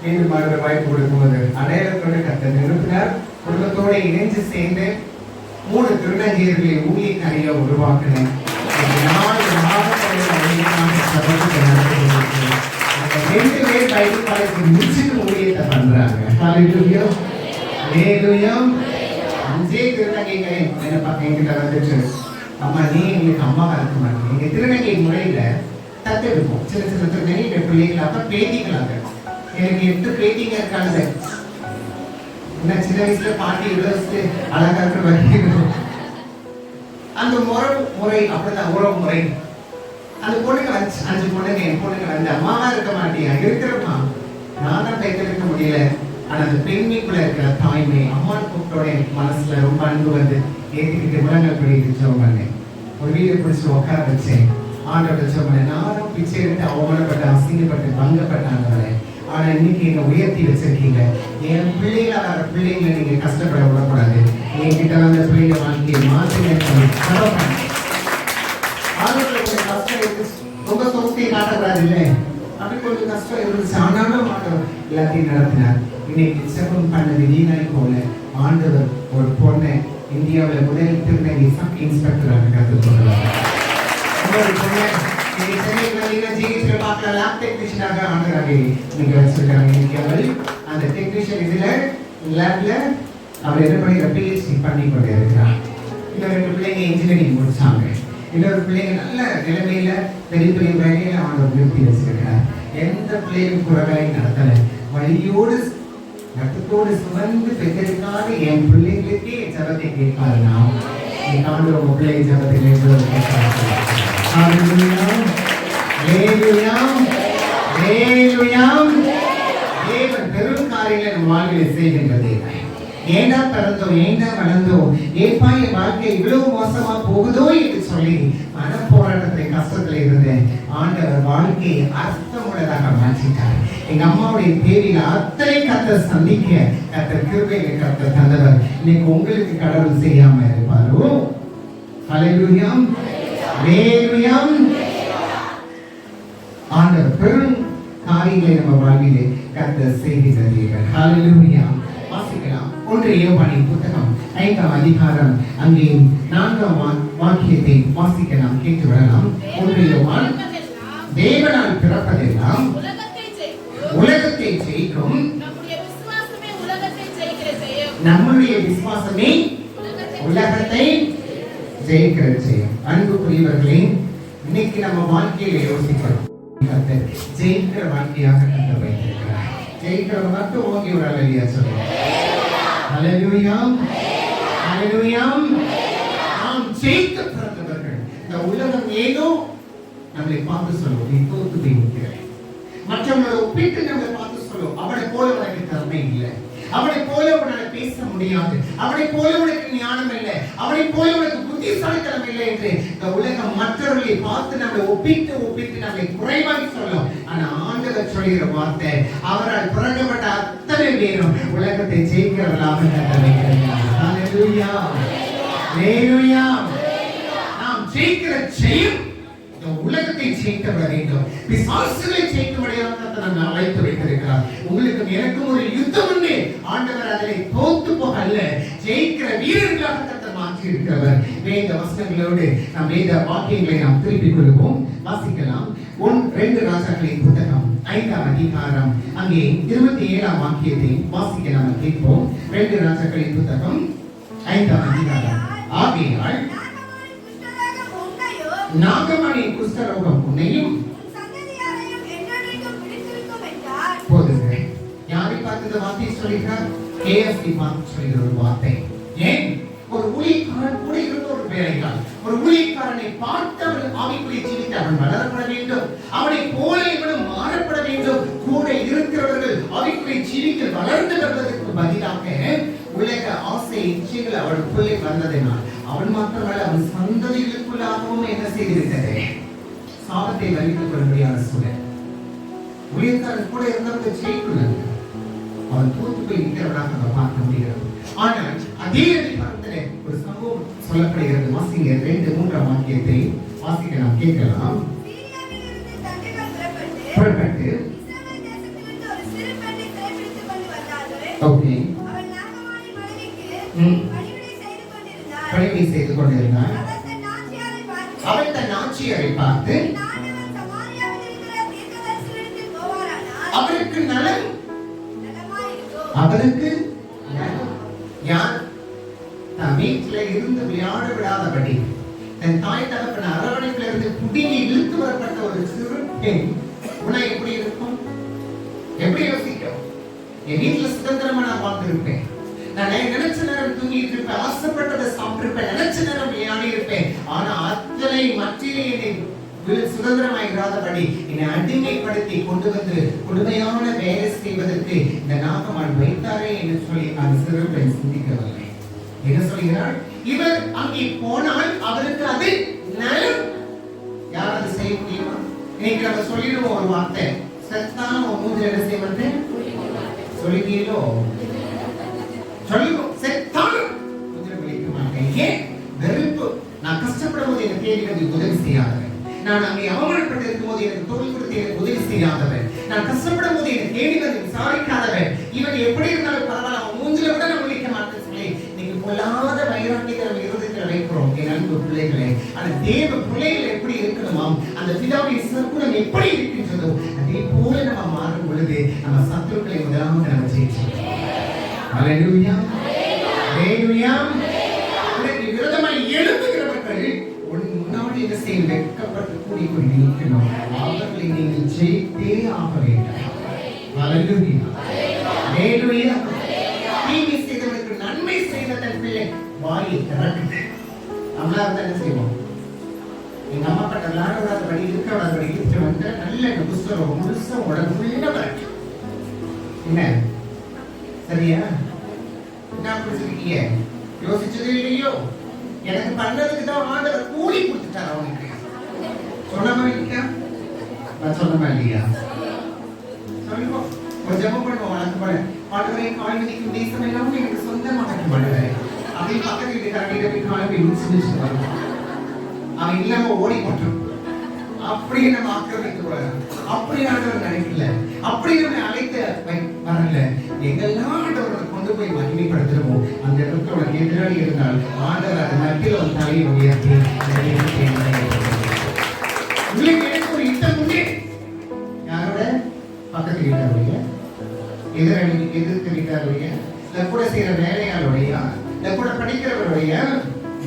மீண்டும் மறுபடியும் வாய்ப்பு கொடுக்கும்போது அடையாளத்தோட கத்த நிறுத்தினார். குடும்பத்தோட இணைஞ்சு சேர்ந்து 3 திருநங்கையர்களை ஊழியக்காரியா உருவாக்கினேன். 4 மாதங்களில் 2 பேர் பைபிள் காலேஜ் முடிச்சுட்டு ஊழியத்தை பண்றாங்க. ஹல்லேலூயா ஹல்லேலூயா. 5 திருநங்கைகளை என்ன பார்க்க என்கிட்ட வந்துச்சு. அம்மா நீ எங்களுக்கு அம்மாவா இருக்க மாட்டேங்க. எங்க திருநங்கை முறையில தத்தெடுப்போம். சின்ன திருநங்கை பிள்ளைகள் அப்ப பேத்திகளாக எனக்கு 8 பேத்திங்க இருக்காங்க. என்ன சின்ன வயசுல பாட்டி விட அழகா இருக்கிற அந்த முறை அப்படிதான் உறவு முறை. அந்த பொண்ணுங்க 5 பொண்ணுங்க என் பொண்ணுங்க வந்து அம்மாவா இருக்க மாட்டியா இருக்கிறம்மா. நான் தான் கைத்தெடுக்க முடியல. ஆனா அந்த பெண்மைக்குள்ள இருக்கிற தாய்மை அம்மான் கூப்பிட்டோட எனக்கு மனசுல ரொம்ப அன்பு வந்து ஏற்றிக்கிட்டு முழங்கள் பிடிக்கிட்டு சொன்னேன். ஒரு வீடு பிடிச்சி உட்கார வச்சேன். ஆண்டோட சொன்னேன். நானும் பிச்சை எடுத்து அவமானப்பட்டு அசிங்கப்பட்டு பங்கப்பட்டாங்க. ஆனா இன்னைக்கு என்ன உயர்த்தி வச்சிருக்கீங்க. என் பிள்ளைகளை வர பிள்ளைங்களை நீங்க கஷ்டப்பட விடக்கூடாது. என்கிட்ட வந்த பிள்ளைங்க வாழ்க்கையை மாற்றி ரொம்ப சொத்தை காட்டக்கூடாது. இல்லை அப்படி கொஞ்சம் கஷ்டம் இருந்துச்சு. ஆனாலும் ஆண்டவர் எல்லாத்தையும் நடத்தினார். இன்னைக்கு செபம் பண்ணது வீணாய் போல ஆண்டவர் ஒரு பொண்ணை இந்தியாவில் முதல் திருநங்கை சப் இன்ஸ்பெக்டராக கற்றுக் கொள்வார். அந்த டெக்னீஷியன் இதுல லேப்ல அவர் என்ன பண்ணி பிஹெச்டி பண்ணி கொண்டு இருக்கிறார். இன்னும் 2 பிள்ளைங்க இன்ஜினியரிங் முடிச்சாங்க. இன்னொரு பிள்ளைங்க நல்ல நிலைமையில பெரிய பெரிய வேலையில அவனை உயர்த்தி வச்சிருக்கிறார். எந்த பிள்ளையும் குறைவாய் நடத்தல. வழியோடு நட்டத்தோடு சுமந்து பெற்றிருக்காத என் பிள்ளைங்களுக்கே ஜபத்தை கேட்பாருன்னா நீ காண்டு உங்க பிள்ளை ஜபத்தை கேட்பாரு. தேவன் பெரும் காரியங்களை வாழ்க்கையை செய்கின்றது. ஏண்டா பிறந்தோம், ஏண்டா வளர்ந்தோம், ஏப்பா என் வாழ்க்கை இவ்வளவு மோசமா போகுதோ என்று சொல்லி மன போராட்டத்தை கஷ்டத்துல இருந்தேன். ஆண்டவர் வாழ்க்கையை அர்த்தமுள்ளதாக மாற்றிட்டார். எங்க அம்மாவுடைய தேவையில அத்தனை கத்த சந்திக்க கத்த கிருபையில கத்த தந்தவர். இன்னைக்கு உங்களுக்கு கடவுள் செய்யாம இருப்பாரோ? ஹல்லேலூயா. ஹalleluya. ஆண்டவர் பெரும் காரியங்களை நம்ம வாழ்விலே கர்த்தர் செய்கிறார். ஹalleluya. வாசிக்கலாம். 1 யோவானின் புத்தகம் 5ஆம் அதிகாரம் அங்கே 4ஆம் வாக்கியத்தை வாசிக்கலாம். கேட்டு வரலாம். 1 யோவான் தேவனால் பிறப்பதெல்லாம் உலகத்தை ஜெயிக்கும். நம்முடைய விசுவாசமே உலகத்தை ஜெயிக்கிற ஜெயம். அன்புக்குரியவர்களே, இன்னைக்கு நம்ம வாழ்க்கையில யோசிக்கிறோம், ஜெயிக்கிற வாழ்க்கையாக கண்டு வைத்திருக்கிறார். ஜெயிக்கிறவங்க மட்டும் ஓகே ஒரு அல்லேலூயா சொல்லுங்க. அல்லேலூயா, அல்லேலூயா. நாம் ஜெயிக்க பிறந்தவர்கள். இந்த உலகம் ஏதோ நம்மளை பார்த்து சொல்லும், நீ தோத்து போய் நிற்கிறாய். மற்றவங்களோட ஒப்பிட்டு நம்மளை பார்த்து சொல்லும், அவனை போல உனக்கு திறமை இல்லை, அவனை போல உன்னால் பேச முடியாது, அவனை போல உனக்கு ஞானம் இல்லை, அவனை போல உனக்கு புத்திசாலித்தனம் இல்லை என்று இந்த உலகம் மற்றவர்களை பார்த்து நம்மளை ஒப்பிட்டு நம்மளை குறைவாக சொல்லும். ஆனா ஆண்டவர் சொல்கிற வார்த்தை, அவரால் பிறக்கப்பட்ட அத்தனை பேரும் உலகத்தை ஜெயிக்கிறவர்களாக கட்டளையிடுகிறார். ஹalleluya, ஹalleluya. நாம் ஜெயிக்கிற ஜெயம் உலகத்தை ஜெயிக்க வர வேண்டும், பிசாசுகளை ஜெயிக்க முடியாத நம்மை அழைத்து வைத்திருக்கிறார். உங்களுக்கு எனக்கும் ஒரு யுத்தம் உண்டு. ஆண்டவர் அதனை தோத்து போக அல்ல, ஜெயிக்கிற வீரர்களாக கர்த்தர் மாற்றி இருக்கிறவர். வேத வசனங்களோடு நாம் வேத வாக்கியங்களை நாம் திருப்பிக் கொள்வோம். வாசிக்கலாம். 2 ராஜாக்களின் புத்தகம் 5ஆம் அதிகாரம் அங்கே 27ஆம் வாக்கியத்தை வாசிக்கலாம். கேட்போம். 2 ராஜாக்களின் புத்தகம் 5ஆம் அதிகாரம். ஆகையால் நாகமணியின் குஷ்டரோகம் உன்னையும் போதுங்க. யாரை பார்த்து இந்த வார்த்தையை சொல்கிறார்? கேஎஸ்டி பார்த்து சொல்கிற ஒரு வார்த்தை. ஏன்? ஒரு ஊழியக்காரன் கூட இருந்த ஒரு வேலைக்காரன், ஒரு ஊழியக்காரனை பார்த்து அவன் ஆவிக்குள்ளே ஜீவித்து அவன் வளரப்பட வேண்டும், அவனை போல இவனும் மாறப்பட வேண்டும். கூட இருக்கிறவர்கள் ஆவிக்குள்ளே ஜீவித்து வளர்ந்து வருவதற்கு பதிலாக உலக ஆசை இச்சைகள் அவனுக்குள்ளே வந்ததினால் அவன் மாத்திரமல்ல அவன் சந்ததிகளுக்குள்ளாகவும் என்ன செய்திருக்கிறது? சாபத்தை வலித்துக் கொள்ளும்படியான சூழல். ஊழியக்காரன் கூட இருந்தவங்க ஜெயிக்கிறாங்க, அவன் தோத்து போய் நிற்கிறவனாக நம்ம பார்க்க முடிகிறது. ஆனால் அதே அதிகாரத்திலே ஒரு சம்பவம் சொல்லப்படுகிறது. வாசிங்க 2-3ஆம் வாக்கியத்தை வாசிக்க நாம் கேட்கலாம். புறப்பட்டு ஓகே பணிவிடை செய்து கொண்டிருந்தார். அவன் தன் நாச்சியாரை பார்த்து, அவருக்கு நலம், அவருக்கு யார் தன் வீட்டில இருந்து விளையாட விடாதபடி தன் தாய் தகப்பன் அரவணைப்பில் இருந்து புடிங்கி இழுத்து வரப்பட்ட ஒரு சிறு பெண் உன்னை எப்படி இருக்கும்? எப்படி யோசிக்கும்? என் வீட்டுல சுதந்திரமா நான் வாழ்ந்திருப்பேன், நான் நினைச்ச நேரம் தூங்கிட்டு இருப்பேன், ஆசைப்பட்டதை சாப்பிட்டிருப்பேன், நினைச்ச நேரம் விளையாடி இருப்பேன். ஆனா அத்தனை மற்றிலே என்னை சுதந்திரமாயிராதபடி என்னை அடிமைப்படுத்தி கொண்டு வந்து கொடுமையான வேலை செய்வதற்கு இந்த நாகமான் வைத்தாரே என்று சொல்லி அந்த சிறு பெண் சிந்திக்கவில்லை. என்ன சொல்கிறாள்? இவர் அங்கே போனால் அவருக்கு அது நலம். யாராவது செய்ய முடியுமா? இன்னைக்கு நம்ம சொல்லிடுவோம் ஒரு வார்த்தை, செத்தான மூஞ்சில என்ன செய்ய மாட்டேன் சொல்லுவீங்களோ? சொல்லுவோம், செத்தாலும் மூஞ்சில விழிக்க மாட்டேன். ஏன்? வெறுப்பு. நான் கஷ்டப்படும் போது எனக்கு தேடி உதவி செய்யாதவன், நான் அங்கே அவமானப்பட்டு இருக்கும் போது எனக்கு தொழில் கொடுத்து எனக்கு உதவி செய்யாதவன், நான் கஷ்டப்படும் போது எனக்கு தேடி வந்து விசாரிக்காதவன், இவன் எப்படி இருந்தாலும் பரவாயில்ல, அவன் மூஞ்சில விட நான் விழிக்க மாட்டேன் சொல்லி நீங்க பொல்லாத வைராக்கியத்தை நம்ம இருதயத்தில் வைக்கிறோம். என் அன்பு பிள்ளைகளே, அந்த தேவ பிள்ளைகள் எப்படி இருக்கணுமாம், அந்த பிதாவின் சிறப்புடன் எப்படி இருக்கின்றதோ அதே போல நம்ம மாறும் பொழுது நம்ம சத்துருக்களை முதலாவது நம்ம ஜெயிச்சோம். ஹல்லேலூயா, ஹல்லேலூயா. உனக்கு விரோதமாய் எழும்புகிறவர்கள் முன்னாடி என்ன செய்ய வெட்கப்பட்டு கூடி கொண்டு நிற்கணும். அவர்களை நீங்கள் ஜெயித்தே ஆக வேண்டும். ஹல்லேலூயா, ஹல்லேலூயா. தீமை செய்தவனுக்கு நன்மை செய்த தன் பிள்ளை வாயை திறக்குது. நம்மளா இருந்தா என்ன செய்வோம்? எங்க அம்மா பட்ட விளையாடாத படி இருக்காத படி இருந்து வந்து நல்ல புஸ்தகம் முழுசா உடம்புள்ள வரைக்கும் என்ன சரியா? என்ன புரிஞ்சுருக்கீங்க? யோசிச்சதே இல்லையோ? எனக்கு பண்ணதுக்கு தான் ஆண்டவர் கூலி கொடுத்துட்டார். அவனுக்கு சொன்னமா இல்லையா? நான் சொன்னமா இல்லையா? சொல்லுவோம், ஒரு ஜெபம் பண்ணுவோம். வழக்கு பண்ண ஆண்டவரை கால்வதிக்கும் தேசம் எல்லாம் எனக்கு சொந்தமாக பண்ணுவேன். அப்படி பக்கத்து வீட்டுக்காரங்க போய் காலை போய் முடிச்சு வருவோம். அவன் இல்லாம ஓடி போட்டோம். அப்படியே நம்ம ஆக்கிரமித்து கொள்ளலாம். அப்படி ஆண்டவர் நினைக்கல, அப்படி நம்ம அழைத்து வரல. எங்கெல்லாம் ஆண்டவர்களை கொண்டு போய் மகிமைப்படுத்துறோமோ அந்த இடத்துல உனக்கு எதிராளி இருந்தால் ஆண்டவர் அது மத்தியில் ஒரு தலையை உயர்த்தி உங்களுக்கு எனக்கு ஒரு யுத்தம் உண்டு. யாரோட? பக்கத்து வீட்டாருடைய, எதிர்த்து வீட்டாருடைய, இல்ல கூட செய்யற வேலையாளுடைய, இல்ல கூட படிக்கிறவருடைய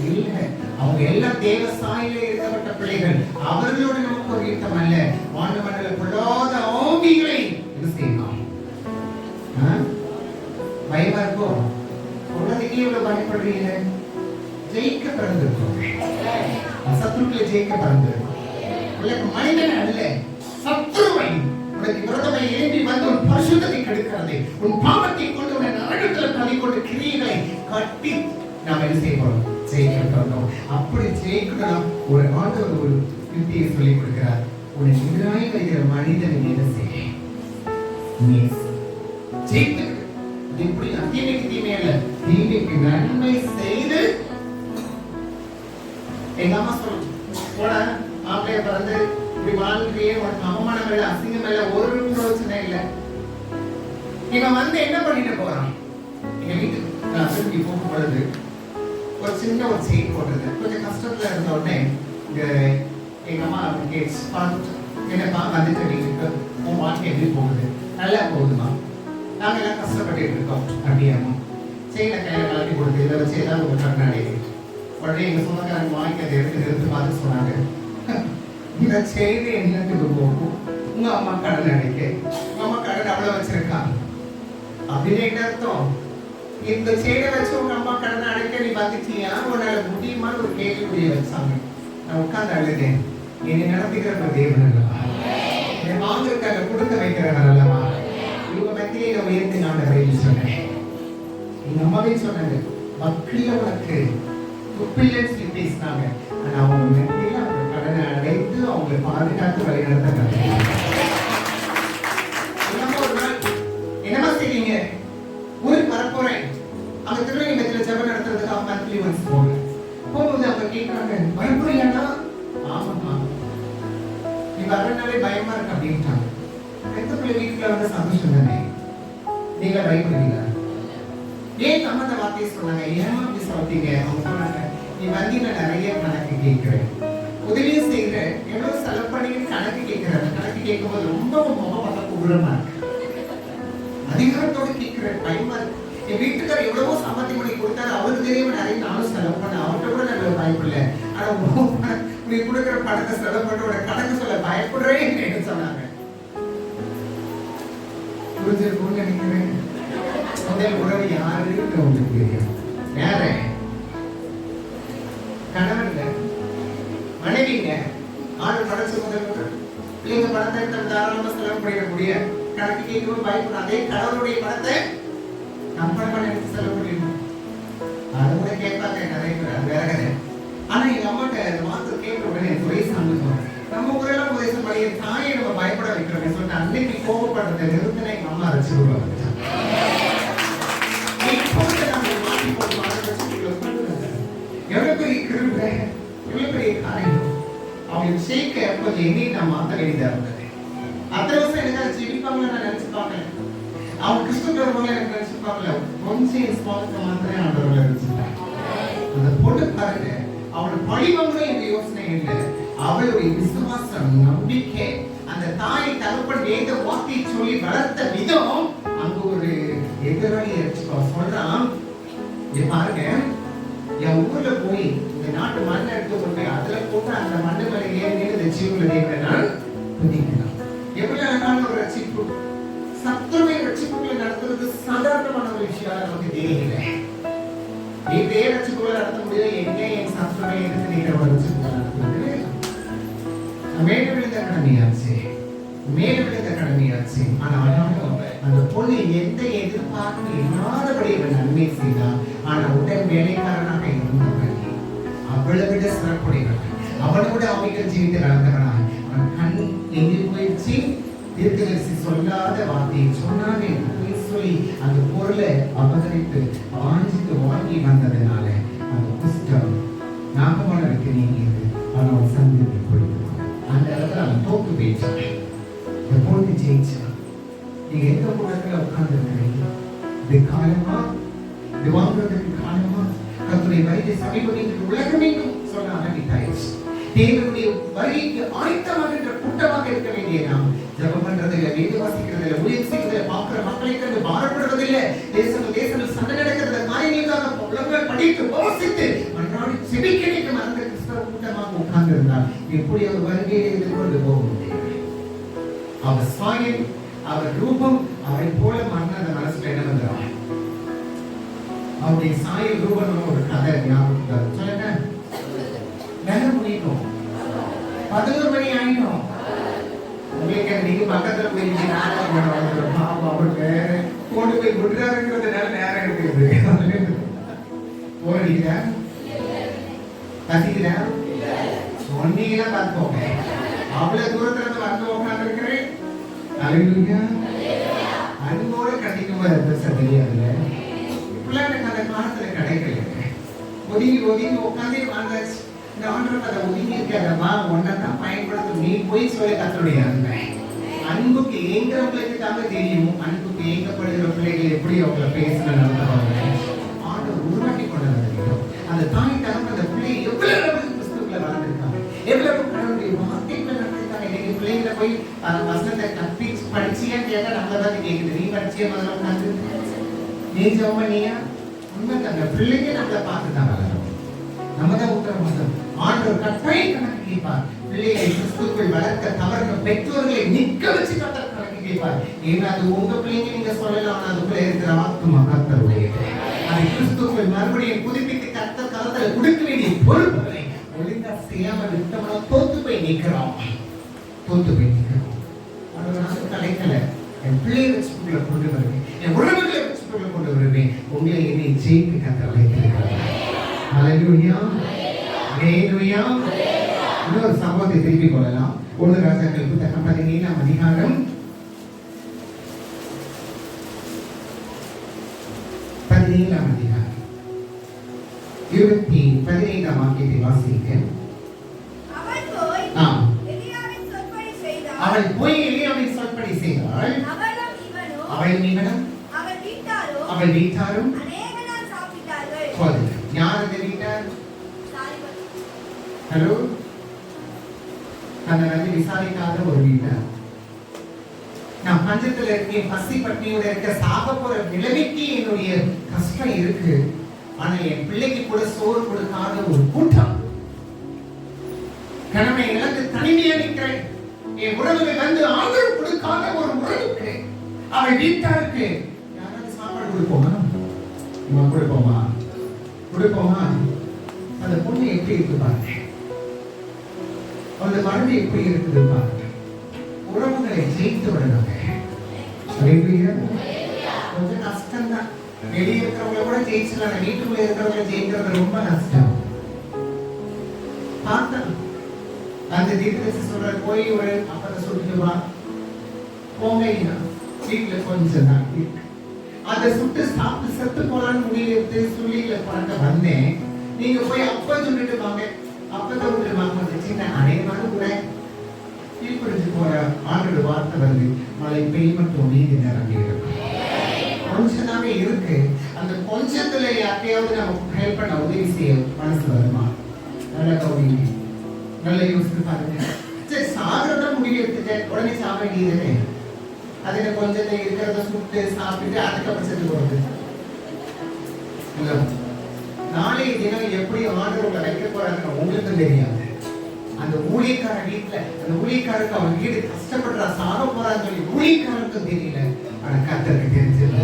இல்ல. அவங்க எல்லாம் தேவ சாயிலே இருக்கப்பட்ட பிள்ளைகள். அவர்களோடு நமக்கு ஒரு யுத்தம் அல்ல. வான மண்டல பொல்லாத ஆவிகளை இது செய்யலாம். பயமா இருக்கும். உலகத்துக்கே இவ்வளவு பயப்படுறீங்க. ஜெயிக்க பிறந்திருக்கும். சத்ருக்களை ஜெயிக்க பிறந்திருக்கும். உனக்கு மனிதன் அல்ல, சத்ருவை உனக்கு விரோதமை எழும்பி வந்து உன் பரிசுத்தத்தை கெடுக்கிறது, உன் பாவத்தை கொண்டு உன்னை நரகத்தில் தள்ளி கொண்டு கிரியைகளை கட்டி நாம் என்ன செய்வோம்? ஜெயிக்கிறோம். அப்படி ஜெயிக்கணும். ஒரு ஆண்டவர் ஒரு யுக்தியை சொல்லிக் கொடுக்கிறார். உன்னை எதிராக வருகிற மனிதனை என்ன செய்ய ஜெயித்து இப்படி தீமைக்கு தீமை அல்ல, தீமைக்கு நன்மை செய்து. எங்க அம்மா சொல்ல மாப்பிளைய பிறந்து இப்படி வாழ்க்கையே உனக்கு அவமானம் இல்லை, அசிங்கம் இல்லை, ஒரு பிரச்சனை இல்லை. இவன் வந்து என்ன பண்ணிட்டு போறான்? எங்க வீட்டுக்கு நான் திரும்பி போகும் பொழுது ஒரு சின்ன ஒரு செயின் போட்டது. கொஞ்சம் கஷ்டத்துல இருந்த உடனே எங்க அம்மா கேட்ஸ் என்னப்பா வந்துட்டு வீட்டுக்கு உன் வாழ்க்கை எப்படி போகுது? நல்லா போகுதுமா, நாங்க எல்லாம் கஷ்டப்பட்டு இருக்கோம். அப்படியாமா செயினை கையில கலட்டி கொடுத்து இதை வச்சு ஏதாவது ஒரு கண்ணாடி. உடனே எங்க சொந்தக்காரங்க வாங்கி அதை எடுத்து பார்த்து சொன்னாங்க, இந்த செயினை என்னத்துக்கு போகும்? உங்க அம்மா கடன் அடைக்க, உங்க அம்மா கடன் அவ்வளவு வச்சிருக்காங்க அப்படின்னு என்ன அர்த்தம்? இந்த செயினை வச்சு உங்க அம்மா கடனை அடைக்க நீ வந்துட்டியா, உன்னால முடியுமான்னு ஒரு கேள்விக்குரிய வச்சாங்க. நான் உட்கார்ந்து அழுதேன். என்னை நடத்துகிற தேவன் அல்லவா, என் வாங்கிருக்காங்க கொடுக்க வைக்கிறவர் அல்லவா, இவங்க மத்தியில உயர்த்தி நான் வரையில் சொன்னேன். எங்க அம்மாவே சொன்னாங்க, மக்கள் உனக்கு துப்பில்லன்னு சொல்லி பேசினாங்க. ஆனா அவங்க மத்தியில அவங்க கடனை அடைத்து அவங்களை பாதுகாத்து வழி நடத்த. ஒரு நாள் என்னமா செய்வீங்க? ஊருக்கு வரப்போறேன், அவங்க திருநெல்வேலியில ஜெபம் நடத்துறதுக்கு அவங்க மந்த்லி ஒன்ஸ் போகும்போது அவங்க கேட்கறாங்க, பயப்படுறியானா? ஆமாம்மா, நீ வரனாலே பயமா இருக்கு அப்படின்ட்டாங்க. எந்த பிள்ளை வீட்டுல வந்து சந்தோஷம் தானே, நீங்க பயப்படுவீங்களா? ஏன் நம்ம அந்த வார்த்தையை சொன்னாங்க? ஏன் அப்படி சொல்றீங்க? அவங்க சொன்னாங்க, நீ வந்து நான் நிறைய கணக்கு கேட்கிறேன், உதவியும் செய்யறேன், எவ்வளவு செலவு பண்ணி கணக்கு கேட்கிறேன். கணக்கு கேட்கும்போது ரொம்ப முகம் பார்க்க உரமா இருக்கு, அதிகாரத்தோடு கேட்கிறேன், பயமா இருக்கு. என் வீட்டுக்கார எவ்வளவோ சம்பாத்தியம் பண்ணி கொடுத்தாரு, அவருக்கு தெரியாம நிறைய நானும் செலவு பண்ண, அவர்கிட்ட கூட நான் பயப்படல. ஆனா நீ கொடுக்குற பணத்தை செலவு பண்ண கணக்கு சொல்ல பயப்படுறேன்னு சொன்னாங்க. புரிஞ்சிருக்கும்னு நினைக்கிறேன். முதல் உறவு யாருன்னு உங்களுக்கு தெரியும். யார? கணவன்ல, மனைவிங்க. ஆறு படைச்ச முதல் பிள்ளைங்க பணத்தை தாராளமா செலவு பண்ணிட முடியாது. கணக்கு கேட்கவும் பயப்படும். அதே கடவுளுடைய பணத்தை நம்ம எடுத்து செலவு பண்ணிடணும். அது கூட கேட்பாங்க நிறைய பேர், அது வேற கதை. ஆனா எங்க அம்மாட்ட அந்த வார்த்தை கேட்ட உடனே எனக்கு ஒரே சந்தோஷம். நம்ம ஊரெல்லாம் உபதேசம் பண்ணி தாயை நம்ம பயப்பட வைக்கிறோம் சொல்லிட்டு அன்னைக்கு கோபப்படுறத நிறுத்தின எங்க அம்மா ரசிச்சு விடுவாங்க. எவ்வளவு பெரிய கிருபை, எவ்வளவு பெரிய காரியம். அவங்க சேர்க்க கொஞ்சம் எங்கேயும் நான் மாத்த வேண்டியதா இருந்தது. அத்தனை வருஷம் எனக்கு ஜெபிப்பாங்களா நான் நினைச்சு பார்க்கல. அவங்க கிறிஸ்துவ வருவாங்க எனக்கு நினைச்சு பார்க்கல. கொஞ்சம் ஸ்பாட்ல மாத்திரம் ஆண்டவர்களை நினைச்சுட்டாங்க. அந்த பொண்ணு பாருங்க, அவளோட பழிவங்க என்ற யோசனை இல்லை, அவளுடைய விசுவாசம், நம்பிக்கை, அந்த தாயை தகப்பன் வேத வார்த்தையை சொல்லி வளர்த்த விதம். அங்க ஒரு எதிராளி சொல்றான், பாருங்க, என் ஊர்ல போய் இந்த நாட்டு மண்ணை எடுத்து கொண்டு அதுல போட்டு அந்த மண்ணு மேல ஏறி இந்த ஜீவங்களை தேவையான புதிக்கலாம். எவ்வளவு அழகான ஒரு ரட்சிப்பு. சத்துருவை ரட்சிப்புகளை நடத்துறது சாதாரணமான ஒரு விஷயம் நமக்கு தெரியல. இதே ரட்சிப்புகளை நடத்த முடியாது. எங்க என் சத்துருவை எடுத்து நீங்க ஒரு ரட்சிப்புகளை நடத்துறது மேல விழுந்த கடமையாச்சு, மேல விழுந்த கடமையாச்சு. ஆனாலும் அந்த பொண்ணு எந்த எதிர்பார்ப்பு இல்லாதபடி அவன் நன்மை செய்தான். ஆனா உடன் வேலைக்காரனாக இருந்தவன் அவளை விட சிறப்புடையவன், அவனை விட அவைகள் ஜீவித்து நடந்தவனான். அவன் கண் எங்கே போயிடுச்சு? தீர்க்கதரிசி சொல்லாத வார்த்தையை சொன்னானே சொல்லி அந்த பொருளை அபகரித்து வாஞ்சித்து வாங்கி வந்ததுனால அந்த புஸ்தகம் நாகமான நீங்கியது. அவன் சந்தித்து போயிடுவான். அந்த இடத்துல அவன் தோத்து போயிடுச்சான். எப்போது ஜெயிச்சான்? நீங்க எந்த கூட்டத்துல உட்கார்ந்து இருக்கிறீங்க? இது காலமா? இது வாங்குறதுக்கு காலமா? கர்த்தருடைய வருகை சமீபத்தில் உலகமெங்கும் சொல்ல ஆரம்பித்தாயிடுச்சு. தேவனுடைய வருகைக்கு ஆயத்தமாகின்ற கூட்டமாக இருக்க வேண்டிய நாம் ஜெபம் பண்றதில்லை, வேத வாசிக்கிறதில்லை, ஊழியம் செய்வதில்லை, பார்க்கிற மக்களை கண்டு பாரப்படுவதில்லை, தேசங்கள் சண்டை நடக்கிறத காரியங்களுக்காக உலகங்கள் படித்து உபவாசித்து அன்றாடி செபிக்க அந்த கிறிஸ்தவ கூட்டமாக உட்கார்ந்து இருந்தால் எப்படி அவர் வருகையை எதிர்கொண்டு போக முடியும்? அவர் சாயல், அவர் ரூபம், அவரை போல மரண அந்த மனசுல என்ன வந்துடும்? அவருடைய சாயல் ரூபம் ஒரு கதை ஞாபகம் சொல்லுங்க. நேரம் முடியும், 11 மணி ஆயிடும். உங்களுக்கு நீங்க பக்கத்துல போய் அவருக்கு கொண்டு போய் விடுறாருங்கிறதுனால நேரம் இருக்குது. போறீங்க கசிக்கிறா சொன்னீங்கன்னா பார்த்துக்கோங்க. அவ்வளவு தூரத்துல இருந்து வந்து உட்கார்ந்து இருக்கிறேன். அன்போட கட்டிக்கும் தெரியாதுல்ல. இப்பெல்லாம் எனக்கு அந்த காலத்துல கிடைக்கல. ஒதுங்கி உட்காந்தே வாழ்ந்தாச்சு. இந்த ஆண்டவர் அதை ஒதுங்கி இருக்காதம்மா, ஒன்னதான் பயன்படுத்தும். நீ போய் சொல்லி கத்தருடைய அன்புக்கு ஏங்குறவங்களுக்காக தெரியும். அன்புக்கு ஏங்கப்படுகிற பிள்ளைகள் எப்படி அவங்களை பேசணும் நடத்துவாங்க. ஆண்டவர் உருவாக்கி கொண்டு வந்திருக்கிறோம். அந்த தாய் தகவல் அந்த பிள்ளை எவ்வளவு கிறிஸ்துக்குள்ள வளர்ந்துருக்காங்க, எவ்வளவு கடவுளுடைய வார்த்தைகளை நடத்திருக்காங்க. இன்னைக்கு பிள்ளைகளை போய் வசனத்தை கற்பி படிச்சியா கேட்டா நம்மளதான் கேட்குது. நீ படிச்சியா முதல்ல உட்காந்து நீ ஜெபம் பண்ணியா? உண்மை அந்த பிள்ளைங்க நம்மளை பார்த்துதான் வளரும். நம்ம தான் உத்தரவாதம். ஆண்டவர் கட்டாய கணக்கு கேட்பார். பிள்ளைகளை கிறிஸ்துக்குள் வளர்க்க தவறுன பெற்றோர்களை நிற்க வச்சு கணக்கு கேட்பார். ஏன்னா அது உங்க பிள்ளைங்க நீங்க சொல்லலாம், அதுக்குள்ள இருக்கிற ஆத்மா கர்த்தருடையது. அதை கிறிஸ்துக்குள் மறுபடியும் புதுப்பித்து கர்த்தர் கரத்துல கொடுக்க வேண்டிய பொறுப்புகளை ஒழுங்கா செய்யாம விட்டோம்னா தோத்து போய் நிற்கிறோம். அதனால கிடைக்கல. என் பிள்ளையை வச்சுக்குள்ள கொண்டு வருவேன், என் உறவுகளை வச்சுக்குள்ள கொண்டு வருவேன். உங்களை என்னை ஜெயிக்க கர்த்தர் வைத்திருக்கிறார். ஹல்லேலூயா, ஹல்லேலூயா. இன்னொரு சம்பவத்தை திருப்பிக் கொள்ளலாம். 1 ராஜாக்கள் புத்தகம் 17ஆம் அதிகாரம் 15ஆம் வாக்கியத்தை வாசிக்க. அவள் போய் எலியாவின் சொற்படி செய்தாள். அவளும் இவனும் அவள் வீட்டாரும் யார் அந்த வீட்டார்? ஹலோ, அந்த வந்து விசாரிக்காத ஒரு வீட்டார். நான் பஞ்சத்துல இருக்கேன், பசி பட்டினியோட இருக்க, சாக போற நிலைமைக்கு என்னுடைய கஷ்டம் இருக்கு. ஆனா என் பிள்ளைக்கு கூட சோறு கொடுக்காத ஒரு கூட்டம். கணவனை இழந்து தனிமையா நிற்கிறேன். என் உறவுகள் வந்து ஆதரவு கொடுக்காத ஒரு உறவுக்கு, அவள் வீட்டாருக்கு யாராவது சாப்பாடு கொடுப்போமா? கொடுப்போமா? அந்த பொண்ணு எப்படி இருக்கு பாருங்க, அந்த மனது எப்படி இருக்குது பாருங்க. உறவுகளை ஜெயித்து விடணுங்க. கொஞ்சம் கஷ்டம் தான். வெளியே இருக்கிறவங்க கூட ஜெயிச்சிடலாம், வீட்டுக்குள்ள இருக்கிறவங்க ஜெயிக்கிறது ரொம்ப கஷ்டம். பார்த்தா அந்த தீர்க்கதரிசி சொல்ற, போய் ஒரு அப்பத்தை சுட்டு வா. போங்க, வீட்டுல கொஞ்சம் தான் அதை சுட்டு சாப்பிட்டு செத்து போலான்னு முடிவு சொல்லியில பழக்க வந்தேன். நீங்க போய் அப்ப சொல்லிட்டு வாங்க, அப்பத்தை விட்டு வாங்க. சின்ன அனைவரு கூட கீழ்படிஞ்சு போற ஆண்டோட வார்த்தை வருது, மழை பெய் மட்டும் நீதி நிரம்பிடும். கொஞ்சதாவே இருக்கு. அந்த கொஞ்சத்துல யாரையாவது நம்ம ஹெல்ப் பண்ண, உதவி செய்ய மனசு வருமா? நல்ல கௌரிங்க, நல்ல யோசித்து பாருங்க. சரி, சாகிறத முடிவு எடுத்துட்டேன், உடனே சாக வேண்டியதுன்னு அதுல கொஞ்சத்தை இருக்கிறத சுட்டு சாப்பிட்டு அதுக்கப்புறம் செத்து போறது. நாளைய தினம் எப்படி ஆண்டவர்களை வைக்க போறாங்க உங்களுக்கும் தெரியாது. அந்த ஊழியக்கார வீட்டுல அந்த ஊழியக்காரருக்கு அவன் வீடு கஷ்டப்படுறா, சாக போறான்னு சொல்லி ஊழியக்காரருக்கும் தெரியல. ஆனா கர்த்தருக்கு தெரிஞ்சது.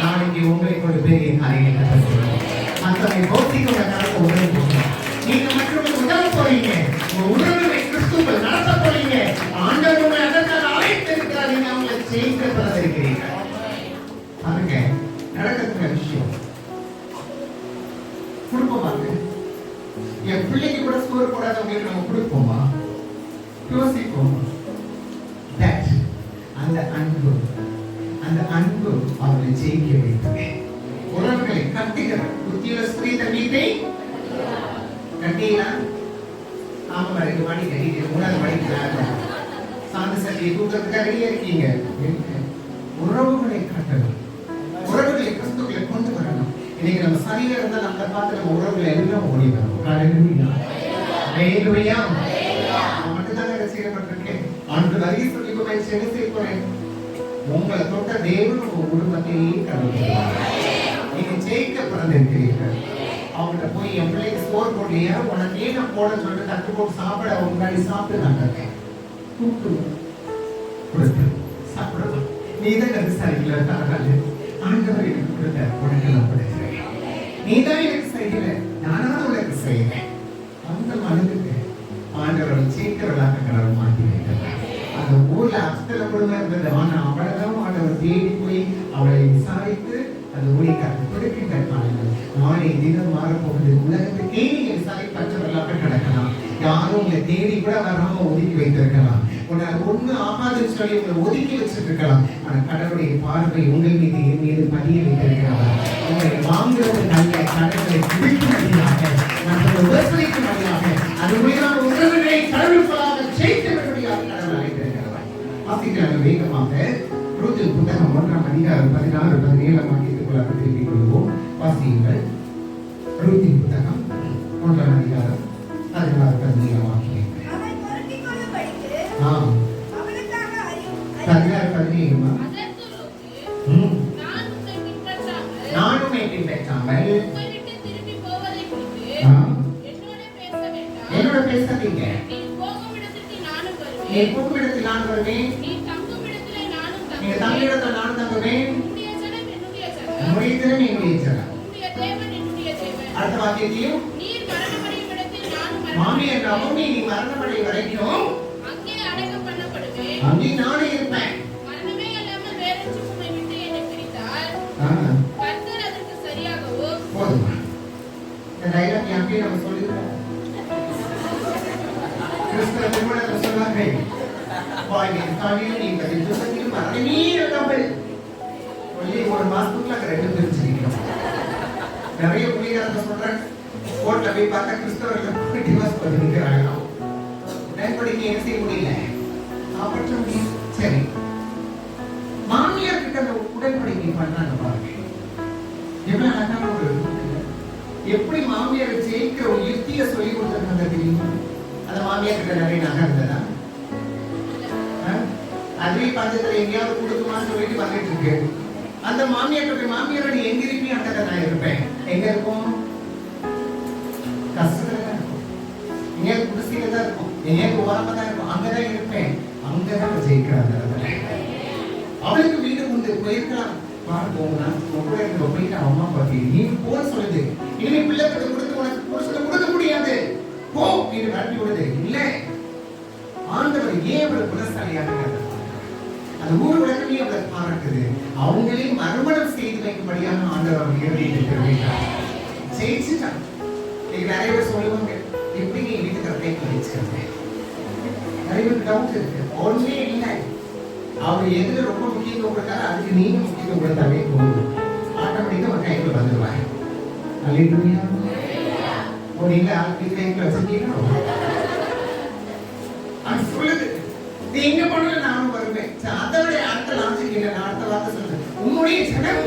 நாளைக்கு உங்களை கொண்டு பெரிய காரியங்களை கற்றுக்கிறோம். மற்றவங்க பௌத்திக காலத்தை உதவி போகணும். நீங்க மற்றவங்க உதவ போறீங்க, உங்க உறவுகளை கிறிஸ்துவுக்குள் நடத்த போறீங்க. ஆண்டவர் உங்களை அதற்காக அழைத்திருக்கிறார். நீங்க அவங்களை ஜெயிக்க இருக்கிறீங்க. அதுங்க நடக்கிற விஷயம் கொடுப்போமாங்க. என் பிள்ளைக்கு கூட ஸ்கோர் போடாதவங்களுக்கு நம்ம கொடுப்போமா? யோசிப்போமா? அந்த அன்பு அவர்களை ஜெயிக்க வைத்தது. உறவுகளை கட்டுகிற புத்தியுள்ள ஸ்திரீ தன் வீட்டை கட்டினா ஆமா, 2 மணி கட்டிட்டு 3 மணிக்கு சாந்த சட்டியை தூக்கிறதுக்காக ரெடியா இருக்கீங்க. உறவுகளை காட்டணும், உறவுகளை கிறிஸ்துக்களை கொண்டு வரணும். இன்னைக்கு நம்ம சரியா இருந்தா நம்மளை பார்த்து நம்ம உறவுகளை எல்லாம் ஓடி வரும். ஹல்லேலூயா. நான் மட்டும்தான் ரசிக்கப்பட்டிருக்கேன். ஆண்டு வரைய சொல்லி என்ன செய்ய போறேன்? உங்களை தொட்ட தேவன் உங்க குடும்பத்தையே கடவுள். நீங்க ஜெயிக்க பிறந்திருக்கிறீர்கள். அவங்கள்ட்ட போய் என் பிள்ளைக்கு ஸ்கோர் போடலையா, உனக்கே நான் போட சொல்லிட்டு தட்டு போட்டு சாப்பிட அவங்க முன்னாடி சாப்பிட்டு நான் இருக்கேன். கொடுத்து சாப்பிடலாம். நீதான் எனக்கு சரியில்லை, ஆண்டவர் எனக்கு கொடுத்த உனக்கு நான் கொடுக்கிறேன். நீதான் எனக்கு செய்யல, நானாவது உனக்கு செய்யறேன். அந்த மனதுக்கு ஆண்டவரை சீக்கிரமாக கடவுள் மாற்றி வைக்கிறார். அந்த ஊர்ல அத்தனை குடும்பம் இருந்தது. ஆனா அவளைதான் ஆண்டவர் தேடி போய் அவளை விசாரித்து அந்த ஊழியக்காரர் கொடுக்கின்ற காலங்கள் நாளை தினம் மாறப்போகுது. உலகத்துக்கே நீங்க விசாரிப்பற்றவர்களாக கிடக்கலாம். யாரும் உங்களை தேடி கூட வராம ஒதுக்கி வைத்திருக்கலாம். உன்னால் ஒண்ணு ஆகாதுன்னு சொல்லி உங்களை ஒதுக்கி வச்சுட்டு இருக்கலாம். ஆனா கடவுளுடைய பார்வை உங்கள் மீது என் மீது பதிய வைத்திருக்கிறார். உங்களை வாங்குறது நல்ல கடவுளை பிடிக்கும்படியாக, நம்மளை உபசரிக்கும்படியாக, அது உயிரான உறவுகளை கடவுளுக்குள்ளாக ஜெயித்தவர்களுடைய கடவுள் அழைத்திருக்கிறார். வாசிக்கிறார்கள் வேகமாக. ரூத்தில் புத்தகம் 1ஆம் அதிகாரம் 16, 17 வாக்கியத்துக்குள்ளாக திருப்பிக் கொள்வோம். வாசியுங்கள். ரூத்தின் புத்தகம் 1ஆம் அதிகாரம் 16, 17 வாக்கியம். 16, 17 நான் உன்னை பின்பற்றாமல் என்னோட பேசாதீங்க. நீ போகும் இடத்தில் நான் வருவேன், நீங்க தங்கும் இடத்தில் நான் தங்குவேன். உன்னுடைய ஜனம் என்னுடைய ஜனம். அடுத்த வாக்கியத்தையும் மாமியார் நவமி நீ மரணமடை வரைக்கும் அங்கே நானே இருப்பேன். போதுமா? இந்த டைலாக் யாருக்கே நம்ம சொல்லிருக்கோம். கிறிஸ்தவ திருமணத்தில் சொன்னாங்க, வாழ்வின் காவியம் நீ பதில் மரணமே இல்லாமல் சொல்லி 1 மாசத்துக்குள்ள 2 பிரிச்சிருக்கோம். நிறைய புள்ளிகாரங்க சொல்றாங்க, கோர்ட்ல போய் பார்த்தா கிறிஸ்தவர்கள் டிவோர்ஸ் பண்ணிக்கிறாங்க. உடன்படிக்கை என்ன செய்ய முடியல, காப்பாற்ற முடியும். சரி, மாமியார் கிட்ட அந்த உடன்படிக்கை பண்ணாங்க பாருங்க. எவ்வளவு அழகான ஒரு எப்படி மாமியாரை ஜெயிக்கிற ஒரு யுக்தியை சொல்லி கொடுத்திருக்காங்க தெரியுமா? அந்த மாமியார் கிட்ட நிறைய நகை இருந்ததா? அதுவே பஞ்சத்துல எங்கேயாவது கொடுக்குமான்னு சொல்லிட்டு வந்துட்டு இருக்கு. அந்த மாமியாரோட நீ எங்க இருப்பீ? அங்க நான் இருப்பேன். எங்க இருக்கும்? கஷ்டத்துல தான் இருக்கும், எங்கேயாவது குடிசையில தான் இருக்கும், எங்கேயாவது ஓரமா தான் இருக்கும், அங்கதான் இருப்பேன். அங்கதான் ஜெயிக்கிறாங்க. அவளுக்கு வீடு உண்டு, போயிருக்கலாம். போனா போயிட்டு அம்மா பாத்தி நீ போன சொல்லுது, இனிமே பிள்ளை கொடுத்து உனக்கு புருஷனை கொடுக்க முடியாது, போ நீ வரட்டி விடுது. இல்ல, ஆண்டவர் ஏன் அவளை புலசாலியாக அந்த ஊர் உலகமே அவளை பாராட்டுது. அவங்களே மறுமணம் செய்து வைக்கும்படியாக ஆண்டவர் அவர் எழுதியிருக்கிறார். ஜெயிச்சுட்டான். நிறைய பேர் சொல்லுவாங்க, எப்படி நீ வீட்டுக்கு கைக்கு வச்சுக்கிறேன். நிறைய பேர் டவுட் இருக்கு. ஒன்றுமே இல்லை, அவர் எதுல ரொம்ப முக்கியத்துவம் கொடுத்தாரு அதுக்கு நீங்க முக்கியத்துவம் கொடுத்தாலே போதும். ஆட்டோமேட்டிக்கா ஒரு கைக்குள்ள வந்துடுவாங்க. அல்லேலூயா. நீங்க ஆளுக்கு கைக்குள்ள வச்சிருக்கீங்களோ? அது சொல்லுது, நீ எங்க போனாலும் நானும் வருவேன். அதோட அடுத்த லாஜிக் இல்லை. நான் அடுத்த வார்த்தை சொல்றேன், உன்னுடைய ஜனம்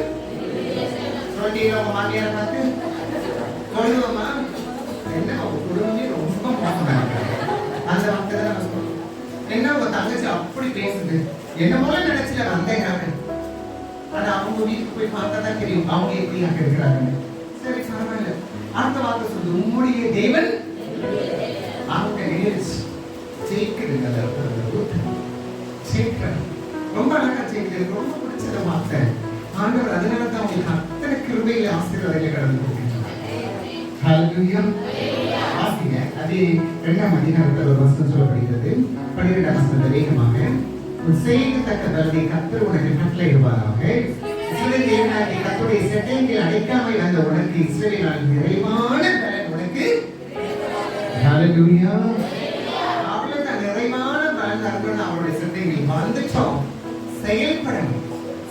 சொல்லிட்டீங்க. உங்க மாமியாரை பார்த்து சொல்லுவோமா, என்ன உங்க குடும்பமே ரொம்ப மோசமா இருக்கு. அந்த வார்த்தை தான் நம்ம சொல்றோம். என்ன உங்க தங்கச்சி அப்படி பேசுது, என்ன போல நினைச்சுல வந்தேங்க. ஆனா அவங்க வீட்டுக்கு போய் பார்த்தா தான் தெரியும் அவங்க எப்படியாக இருக்கிறாங்க. சரி, பரவாயில்ல. அடுத்த வார்த்தை சொல்லுது, உம்முடைய தேவன் அவங்க நேரிச்சு ஜெயிக்கிறதுங்க. ரொம்ப அழகா ஜெயிக்கிறது. ரொம்ப பிடிச்சத வார்த்தை. ஆண்டவர் அதனால தான் உங்களுக்கு அத்தனை கிருபையில ஆசீர்வாதங்களை கடந்து போகின்றார். ஹல்லேலூயா. வாசிங்க. அது 2ஆம் அதிகாரத்தில் ஒரு வசனம் சொல்லப்படுகிறது. 12ஆம் வசனத்தை வேகமாக. செய்யத்தக்க பலனை கர்த்தர் உனக்கு கட்டளையிடுவாராக. இஸ்ரவேல் தேவனாகிய கர்த்தருடைய சட்டங்களை அடைக்காமல் வந்த உனக்கு இஸ்ரவேலின் நிறைவான பலன் உனக்கு. ஹல்லேலூயா. அவ்வளவுதான், நிறைவான பலன் தரணும். அவருடைய சட்டங்கள் வந்துட்டோம்.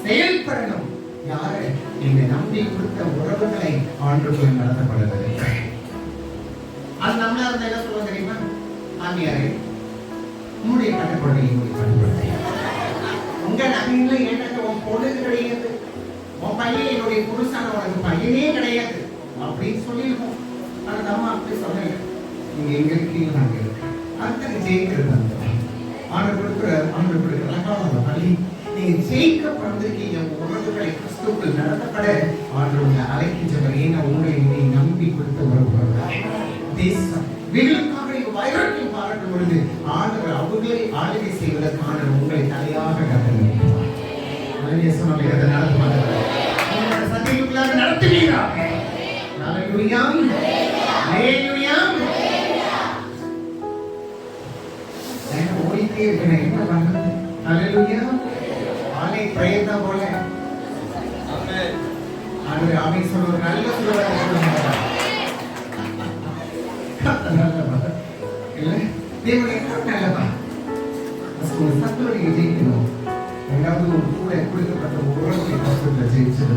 செயல்படணும். யாரு? நீங்க நம்பி கொடுத்த உறவுகளை ஆண்டுக்குள் நடத்தப்படுவது. அது நம்மளா இருந்தா என்ன சொல்லுவோம் தெரியுமா? மாமியாரே, உன்னுடைய கட்டுப்பாடு என்னுடைய கட்டுப்பாடு. உங்க நகையில எனக்கு உன் பொண்ணு கிடையாது, உன் பையன் என்னுடைய புருஷான உனக்கு பையனே கிடையாது அப்படின்னு சொல்லியிருக்கோம். ஆனா நம்ம அப்படி சொல்லல. நீங்க எங்க இருக்கீங்க, நாங்க இருக்கோம். அடுத்த ஜெயிக்கிறது அந்த ஆண்டு கொடுக்குற அழகான வழி. நீங்க ஜெயிக்க பிறந்திருக்கீங்க. உறவுகளை கிறிஸ்துவுக்குள் நடத்தப்பட ஆண்டு உங்களை அழைக்கின்றவர். ஏன்னா உங்களை நீ நம்பி கொடுத்த ஒரு தேசம் வெகுளுக்காக நீங்க வைராக்கியம் பாராட்டும் பொழுது ஆண்டவர் அவர்களை ஆளுகை செய்வதற்கான உங்களை தலையாக கட்டளையிடுவார். சொன்னாலே அதை நடத்துவாங்க. சத்தியத்துக்குள்ளாக நடத்துவீராக. ஹல்லேலூயா, ஹல்லேலூயா. நான் ஓடிட்டே இருக்கேன், என்ன பண்றது? ஹல்லேலூயா. ஆலை பிரயத்தன போல ஆண்டவர் ஆமென் சொல்ற ஒரு நல்ல சொல்றாரு சொல்லுங்க. இல்ல தேவனே நல்லவா. அசு சத்துவரை ஜெயிக்கணும். இரண்டாவது ஒரு கூட கொடுக்கப்பட்ட உறவுகளை கஷ்டத்தில் ஜெயிச்சது.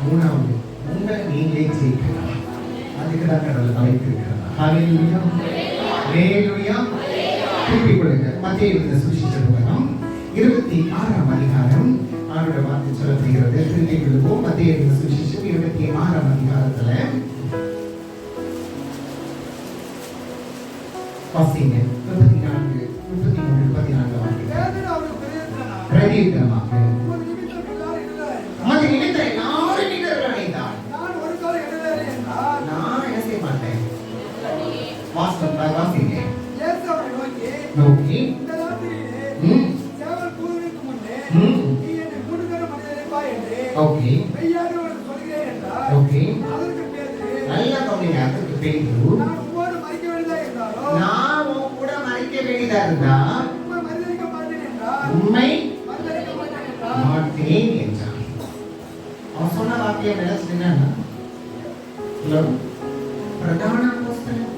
மூணாவது உங்களை நீங்களே ஜெயிக்கலாம். அதுக்கு தான் கடவுள் அழைத்திருக்கிறார். ஹல்லேலூயா, ஹல்லேலூயா. திருப்பி கொடுங்க. மத்தேயு எழுதின சுவிசேஷம் 26ஆம் அதிகாரம் ஆண்டவருடைய வார்த்தை சொல்லப்படுகிறது. திருப்பி கொடுப்போம். மத்தேயு எழுதின சுவிசேஷம் 26ஆம் அதிகாரத்துல வாசிங்க. 34, 33, 34 வாசிங்க. பிரதியுத்தரமாக அது நினைத்த எல்லாரும் நீங்கள் அழைத்தார். நான் ஒரு கால் எழுதலை என்றால் நான் என்ன செய்ய மாட்டேன். வாசிங்க. இயேசு அவரை நோக்கி இந்த ராத்திரியிலே சேவல் கூவுவதற்கு முன்னே நீ என்னை மூடுகிற மனிதனை பா என்று மெய்யாக உனக்கு சொல்கிறேன் என்றார். அதற்கு பேதுரு நல்லா கவனிங்க. அதற்கு பேதுரு நான் உம்மோடு மரிக்க வேண்டியதா இருந்தாலோ நான் உன் கூட மரிக்க வேண்டியதா இருந்தா உம்மை மரிக்க மாட்டேன் என்றார். உம்மை மரிக்க மாட்டேன் என்றார். அவன் சொன்ன வாக்கியம் என்ன? பிரதான அப்போஸ்தலன்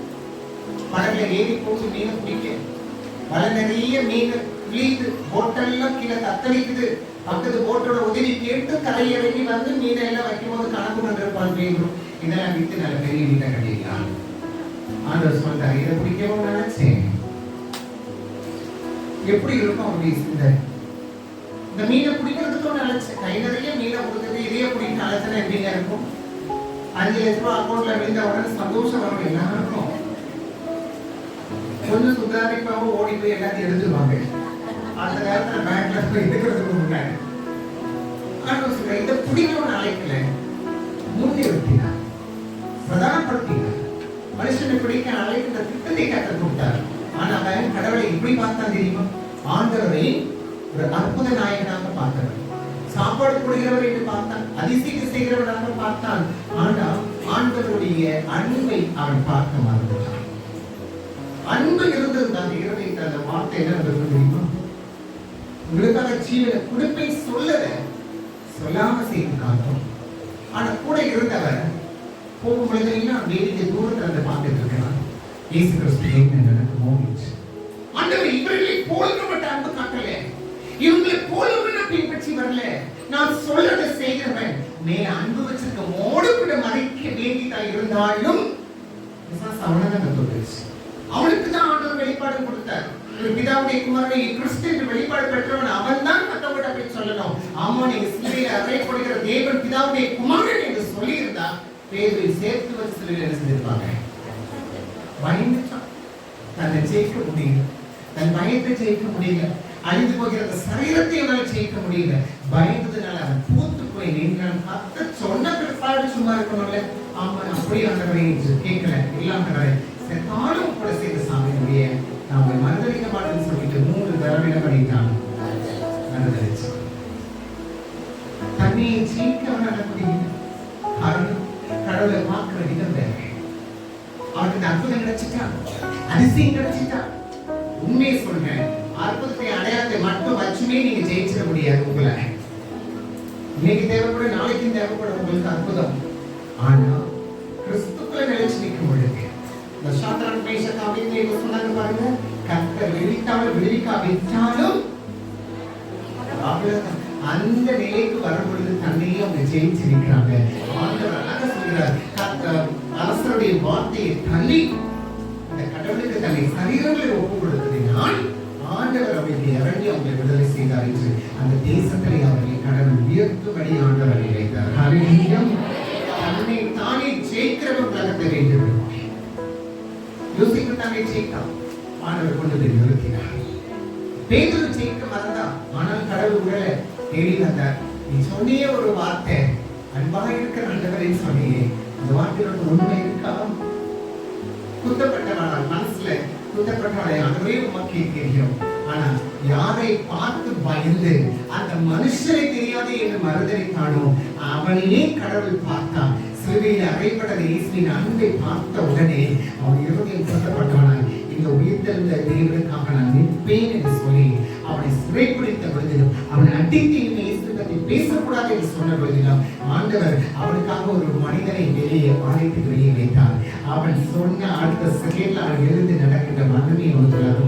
படகுல ஏறி போட்டு மீனை பிடிக்க வலை நிறைய மீன் விழியுது. போட்டெல்லாம் கீழே தத்தளிக்குது. பக்கத்து போட்டோட உதவி கேட்டு கரையை இறங்கி வந்து மீனை எல்லாம் வைக்கும் போது கணக்கு பண்ணிருப்பான் பேரும். இதெல்லாம் விட்டு நல்ல பெரிய மீனை கட்டிக்கலாம். ஆண்டவர் சொல்றாரு, இதை பிடிக்கவும் நினைச்சேன். எப்படி இருக்கும் அப்படி இந்த மீனை பிடிக்கிறதுக்கும் நினைச்சேன். கை நிறைய மீனை கொடுக்குறது இதையே பிடிக்க நினைச்சா எப்படிங்க இருக்கும்? 5 லட்ச ரூபாய் அக்கௌண்ட்ல விழுந்த உடனே சந்தோஷம் வரும் எல்லாருக்கும். கொஞ்சம் சுதாரிப்பாவும் ஓடி போய் எல்லாத்தையும் எடுத்துருவாங்க. அந்த நேரத்துல பேங்க்ல போய் எடுக்கிறதுக்கு முன்னாடி ஆண்டவர் சொல்ற, இதை பிடிக்கணும்னு அழைக்கல, முன்னிறுத்தினா பிரதானப்படுத்தினா. மனுஷனை பிடிக்க அழைக்கின்ற திட்டத்தை கற்று கொடுத்தார். ஆனா அவன் கடவுளை இப்படி பார்த்தான் தெரியுமா? ஆண்டவரை ஒரு அற்புத நாயகனாக பார்த்தவன், சாப்பாடு கொடுக்கிறவர் என்று பார்த்தான், அதிசயம் செய்கிறவனாக பார்த்தான். ஆனால் ஆண்டவருடைய அன்பை அவன் பார்க்க மறந்துட்டான். அன்பு இருந்தது அந்த இருதயத்தில். அந்த வார்த்தை என்ன தெரியுமா? உங்களுக்காக ஜீவனை கொடுப்பை சொல்லாம செய்து காட்டும். ஆனா கூட இருந்தவர் போகும் பொழுதெல்லாம் வேடிக்கை தூரத்தில் அந்த பார்த்துட்டு இருக்கிறான். இயேசு கிறிஸ்து எனக்கு மோகிச்சு. ஆண்டவர் இவர்களை போலப்பட்ட அன்பு காட்டல, இவங்களை போலவன பின்பற்றி வரல. நான் சொல்றதை செய்கிறவன் மேல அன்பு வச்சிருக்க மோடு கூட மறைக்க வேண்டியதா இருந்தாலும் அவனதான் தோற்றுச்சு. அவனுக்கு தான் ஆண்டவர் வெளிப்பாடு கொடுத்தார். ஒரு பிதாவுடைய குமாரனை கிறிஸ்து என்று வெளிப்பாடு பெற்றவன் அவன் தான் மற்றவங்க அப்படி சொல்லணும். ஆமா, நீங்க சிலுவையில் அறையப்படுகிற தேவன் பிதாவுடைய குமாரன் என்று சொல்லி இருந்தா பேரை சேர்த்து வச்சு சிலுவையில் என்ன செஞ்சிருப்பாங்க? பயந்துட்டான். தன்னை ஜெயிக்க முடியல, தன் பயத்தை ஜெயிக்க முடியல, அழிந்து போகிற அந்த சரீரத்தை அவனால் ஜெயிக்க முடியல. பயந்ததுனால அவன் பூத்து போய் நின்றான். கத்த சொன்ன பிற்பாடு சும்மா இருக்கணும்ல. ஆமா, அப்படி ஆண்டவரை கேட்கல. இல்லாம செத்தாலும் கூட செய்த சாமியுடைய நாம மறுதளிக்க மாட்டேன்னு சொல்லிட்டு 3 தடவை பண்ணிட்டான். மறுதளிச்சு தண்ணியை ஜெயிக்க முடியும். கடவுளை பார்க்கிற விதம் வேற. அவனுக்கு அற்புதம் கிடைச்சிட்டான், அதிசயம் கிடைச்சிட்டான். உண்மையை சொல்றேன், அற்புதத்தை அடையாளத்தை மட்டும் வச்சுமே நீங்க ஜெயிச்சிட முடியாது. உங்களை இன்னைக்கு தேவைப்பட, நாளைக்கு தேவைப்பட உங்களுக்கு அற்புதம். ஆனா கிறிஸ்துக்குள்ள நிலைச்சு நிற்கும் பொழுது இந்த சாத்ரான் மேஷக் ஆபேத்நேகோ சொன்னாங்க பாருங்க, கர்த்தர் விடுவிக்காவிட்டாலும் அந்த நிலைக்கு வரும் பொழுது தன்னையே அவங்க ஜெயிச்சு நிற்கிறாங்க. ஆண்டவர் அழகா சொல்கிறார், அரசருடைய வார்த்தையை தள்ளி இந்த கடவுளுக்கு தன்னை சரீரங்களை ஒப்புக் கொடுத்ததினால் ஆண்டவர் அவர்களை இறங்கி அவங்களை விடுதலை செய்தார் என்று அந்த தேசத்திலே அவர்களை கடவுள் உயர்த்தும்படி ஆண்டவர் நினைத்தார். ஹல்லேலூயா. தன்னை தானே ஜெயிக்கிறவன் உலகத்தை வென்று விடுவார். யோசிப்பு தானே ஜெயித்தான், ஆண்டவர் கொண்டு போய் நிறுத்தினார். பேதுரு ஜெயிக்க மறந்தான், ஆனால் கடவுள் உடலை தேடி வந்தார். நீ சொன்னிய ஒரு வார்த்தை, அன்பாக இருக்கிற ஆண்டவரை சொன்னியே, அந்த வார்த்தையோட உண்மை இருக்கா? குத்தப்பட்டவனால் மனசுல குத்தப்பட்டவனை அதுவே உமக்கே தெரியும். ஆனா யாரை பார்த்து பயந்து அந்த மனுஷனை தெரியாது என்று மறுதலித்தானோ அவனையே கடவுள் பார்த்தான். சிலுவையில் அறைப்பட்ட இயேசுவின் அன்பை பார்த்த உடனே அவன் இருதயம் குத்தப்பட்டவனாய் இந்த உயிர்த்தெழுந்த தேவனுக்காக நான் நிற்பேன் என்று சொல்லி அவனை சிறைப்பிடித்த பொழுதிலும் அவனை அடித்து இயேசுவை பேசக்கூடாது என்று சொன்ன பொழுதிலும் ஆண்டவர் அவனுக்காக ஒரு மனிதனை வெளியே பாளையத்துக்கு வெளியே வைத்தார். அவன் சொன்ன அடுத்த செகண்ட்ல அவன் எழுந்து நடக்கின்ற மனமே கொடுத்தார்.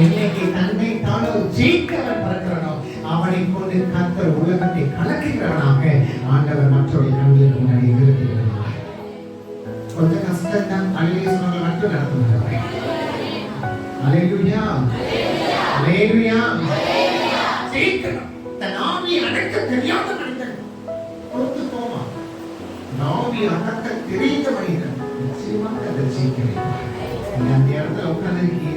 என்னைக்கு தன்னை தானோ ஜெயிக்கவன் பறக்கிறானோ அவனை கொண்டு கர்த்தர் உலகத்தை கலக்குகிறவனாக ஆண்டவர் மற்றவர்கள் கண்களுக்கு முன்னாடி நிறுத்துகிறார். கொஞ்சம் கஷ்டம் தான், அல்லேலூயா சொன்னவர்கள் மட்டும் நடத்துகிறார். அல்லேலூயா, அல்லேலூயா. ஜெயிக்கணும். தன் ஆவியை அடக்க தெரியாத மனிதன் பொறுத்து போமா, ஆவியை அடக்க தெரிந்த மனிதன் நிச்சயமாக அதை ஜெயிக்க வைப்பார். அந்த இடத்துல உட்கார்ந்து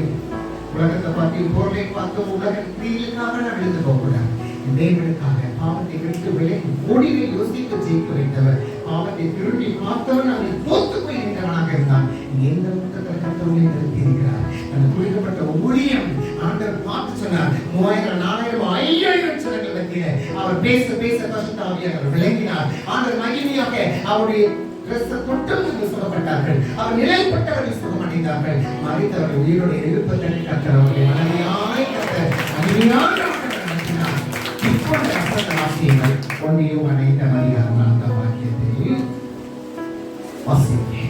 உலகத்தை பார்த்து பொருளை பார்த்து உலக தீலுக்காக நான் எழுந்து போகக்கூடாது. தேவனுக்காக பாவத்தை விட்டு விலகி ஓடிவை யோசிக்க ஜெயிக்க வைத்தவர், பாவத்தை திரும்பி பார்த்தவர் நாங்கள் தோத்து போய் நின்றவனாக இருந்தான். எந்த புத்தகத்தை கர்த்தர் நிறுத்தியிருக்கிறார். அந்த குறிக்கப்பட்ட ஊழியம் ஆண்டவர் பார்த்து சொன்னார். 3000 4000 5000 ஜனங்கள் மத்தியில அவர் பேச பேச பரிசுத்த ஆவியானவர் விளங்கினார். ஆண்டவர் மகிமையாக அவருடைய தொட்டவர்கள் சுகப்பட்டார்கள், அவர் நிலைப்பட்டவர்கள் சுகமடைந்தார்கள். மறித்தவர்கள் உயிரோடு எழுப்பதற்கு கர்த்தர் அவர்களை மனதியாய் கர்த்தர் மகிமையாக நடத்தினார். இப்போது கர்த்தர் வாசியுங்கள். ஒன்றையும் அனைத்த மரியாதை அந்த வாக்கியத்தை வாசியுங்கள்.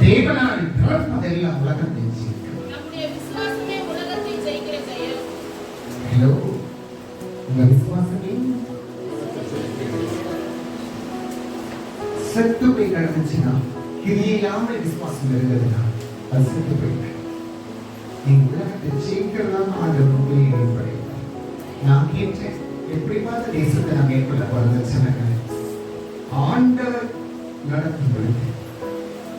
தேவனால் பிறப்பதெல்லாம் உலகத்தை ஜெயிக்கும். நம்முடைய விசுவாசமே உலகத்தை ஜெயிக்கிற செயல். ஹலோ, உங்க விசுவாசமே செத்து போய் கிடந்துச்சுன்னா, கிரியில்லாமல் விசுவாசம் இருந்ததுன்னா அது செத்து போயிட்டு நீங்க உலகத்தை ஜெயிக்கிறதாம ஆண்டவர் உங்களை ஏற்படுத்தார். நான் கேட்டேன், எப்படி பார்த்த தேசத்தை நான் மேற்கொள்ள போறது சொன்னாங்க. ஆண்டவர் நடத்தும் பொழுது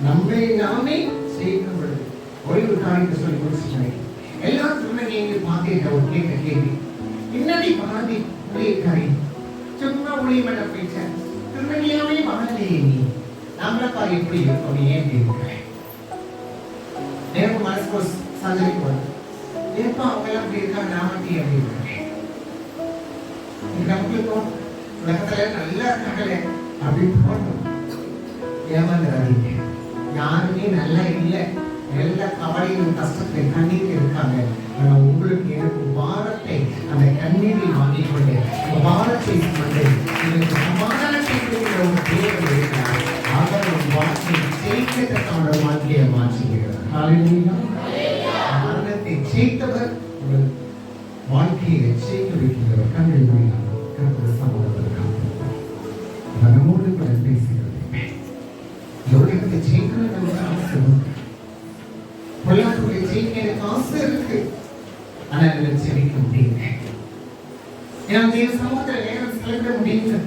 நம்மை நாமே ஜெயிக்கும் பொழுது ஒரே ஒரு காரியத்தை சொல்லி முடிச்சுட்டேன். எல்லாம் சொன்னீங்க, எங்க பார்த்தேன் ஒரு கேட்க கேள்வி, என்னடி பாதி ஊழியக்காரி சும்மா ஊழியம் பண்ண போயிட்டேன், திருநெல்வேலியாவே மகளையே நீ நம்மளப்பா எப்படி இருக்கும், நீ ஏன் இருக்கிறேன்? எனக்கு மனசுக்கு ஒரு சந்தேகம் வருது, ஏப்பா அவங்க எல்லாம் அப்படி இருக்கா, நான் மட்டும் எப்படி இருக்கிறேன்? நம்மளுக்கும் உலகத்துல நல்லா இருக்காங்களே அப்படின்னு தோணும். ஏமாந்துடாதீங்க, யாருமே நல்லா இல்லை, எல்லா கவலையும் கஷ்டத்தை கண்ணீர் இருக்காங்க. ஆனா உங்களுக்கு எனக்கு பாரத்தை அந்த கண்ணீரில் வாங்கிக் கொண்டு பாரத்தை கொண்டு எனக்கு சமாதானத்தை கொடுக்கிற ஒரு தேவன் இருக்கிறார். அவர் ஒரு வாழ்க்கையை ஜெயிக்கத்தக்க வாழ்க்கையை மாற்றுகிறார். மரணத்தை ஜெயித்தவர் ஒரு வாழ்க்கையை ஜெயிக்க வைக்கிறவர். கண்கள் கருத்து சமாதானம் நம்மோடு கூட பேசுகிறது. உலகத்தை ஜெயிக்கணும் நமக்கு ஆசை உண்டு, பொல்லாப்புகளை ஜெயிக்க எனக்கு ஆசை இருக்கு, ஆனா அதில் ஜெயிக்க முடியல. ஏன்னா தேவ சமூகத்தில் நேரம் செலவிட முடியுங்க.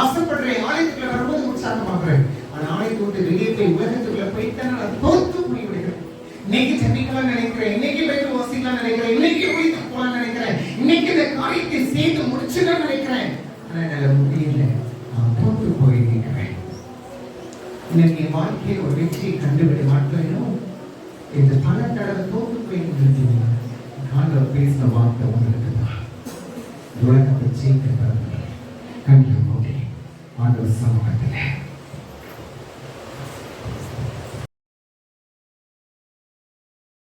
ஆசைப்படுறேன், ஆலயத்துக்குள்ள வரும்போது உற்சாகமாக்குறேன், ஆனா ஆலயத்தை விட்டு வெளியே போய் உலகத்துக்குள்ள போயிட்டு நான் தோத்து போய்விடுகிறேன். இன்னைக்கு ஜெபிக்கலாம் நினைக்கிறேன், இன்னைக்கு பைபிள் வாசிக்கலாம் நினைக்கிறேன், இன்னைக்கு உயிர்த்து போலாம் நினைக்கிறேன், இன்னைக்கு இந்த காரியத்தை செய்து முடிச்சுதான் நினைக்கிறேன், ஆனா என்னால முடியல, நான் தோத்து போயிருக்கிறேன். இன்னைக்கு வாழ்க்கையில் ஒரு வெற்றியை கண்டுபிடி மாட்டேனும் இந்த பல தடவை தோத்து போயிருந்தீங்க. ஆண்டவர் பேசின வார்த்தை உங்களுக்கு தான். உலகத்தை ஜெயிக்க கண்ட ஆண்டவர் சமூகத்தில்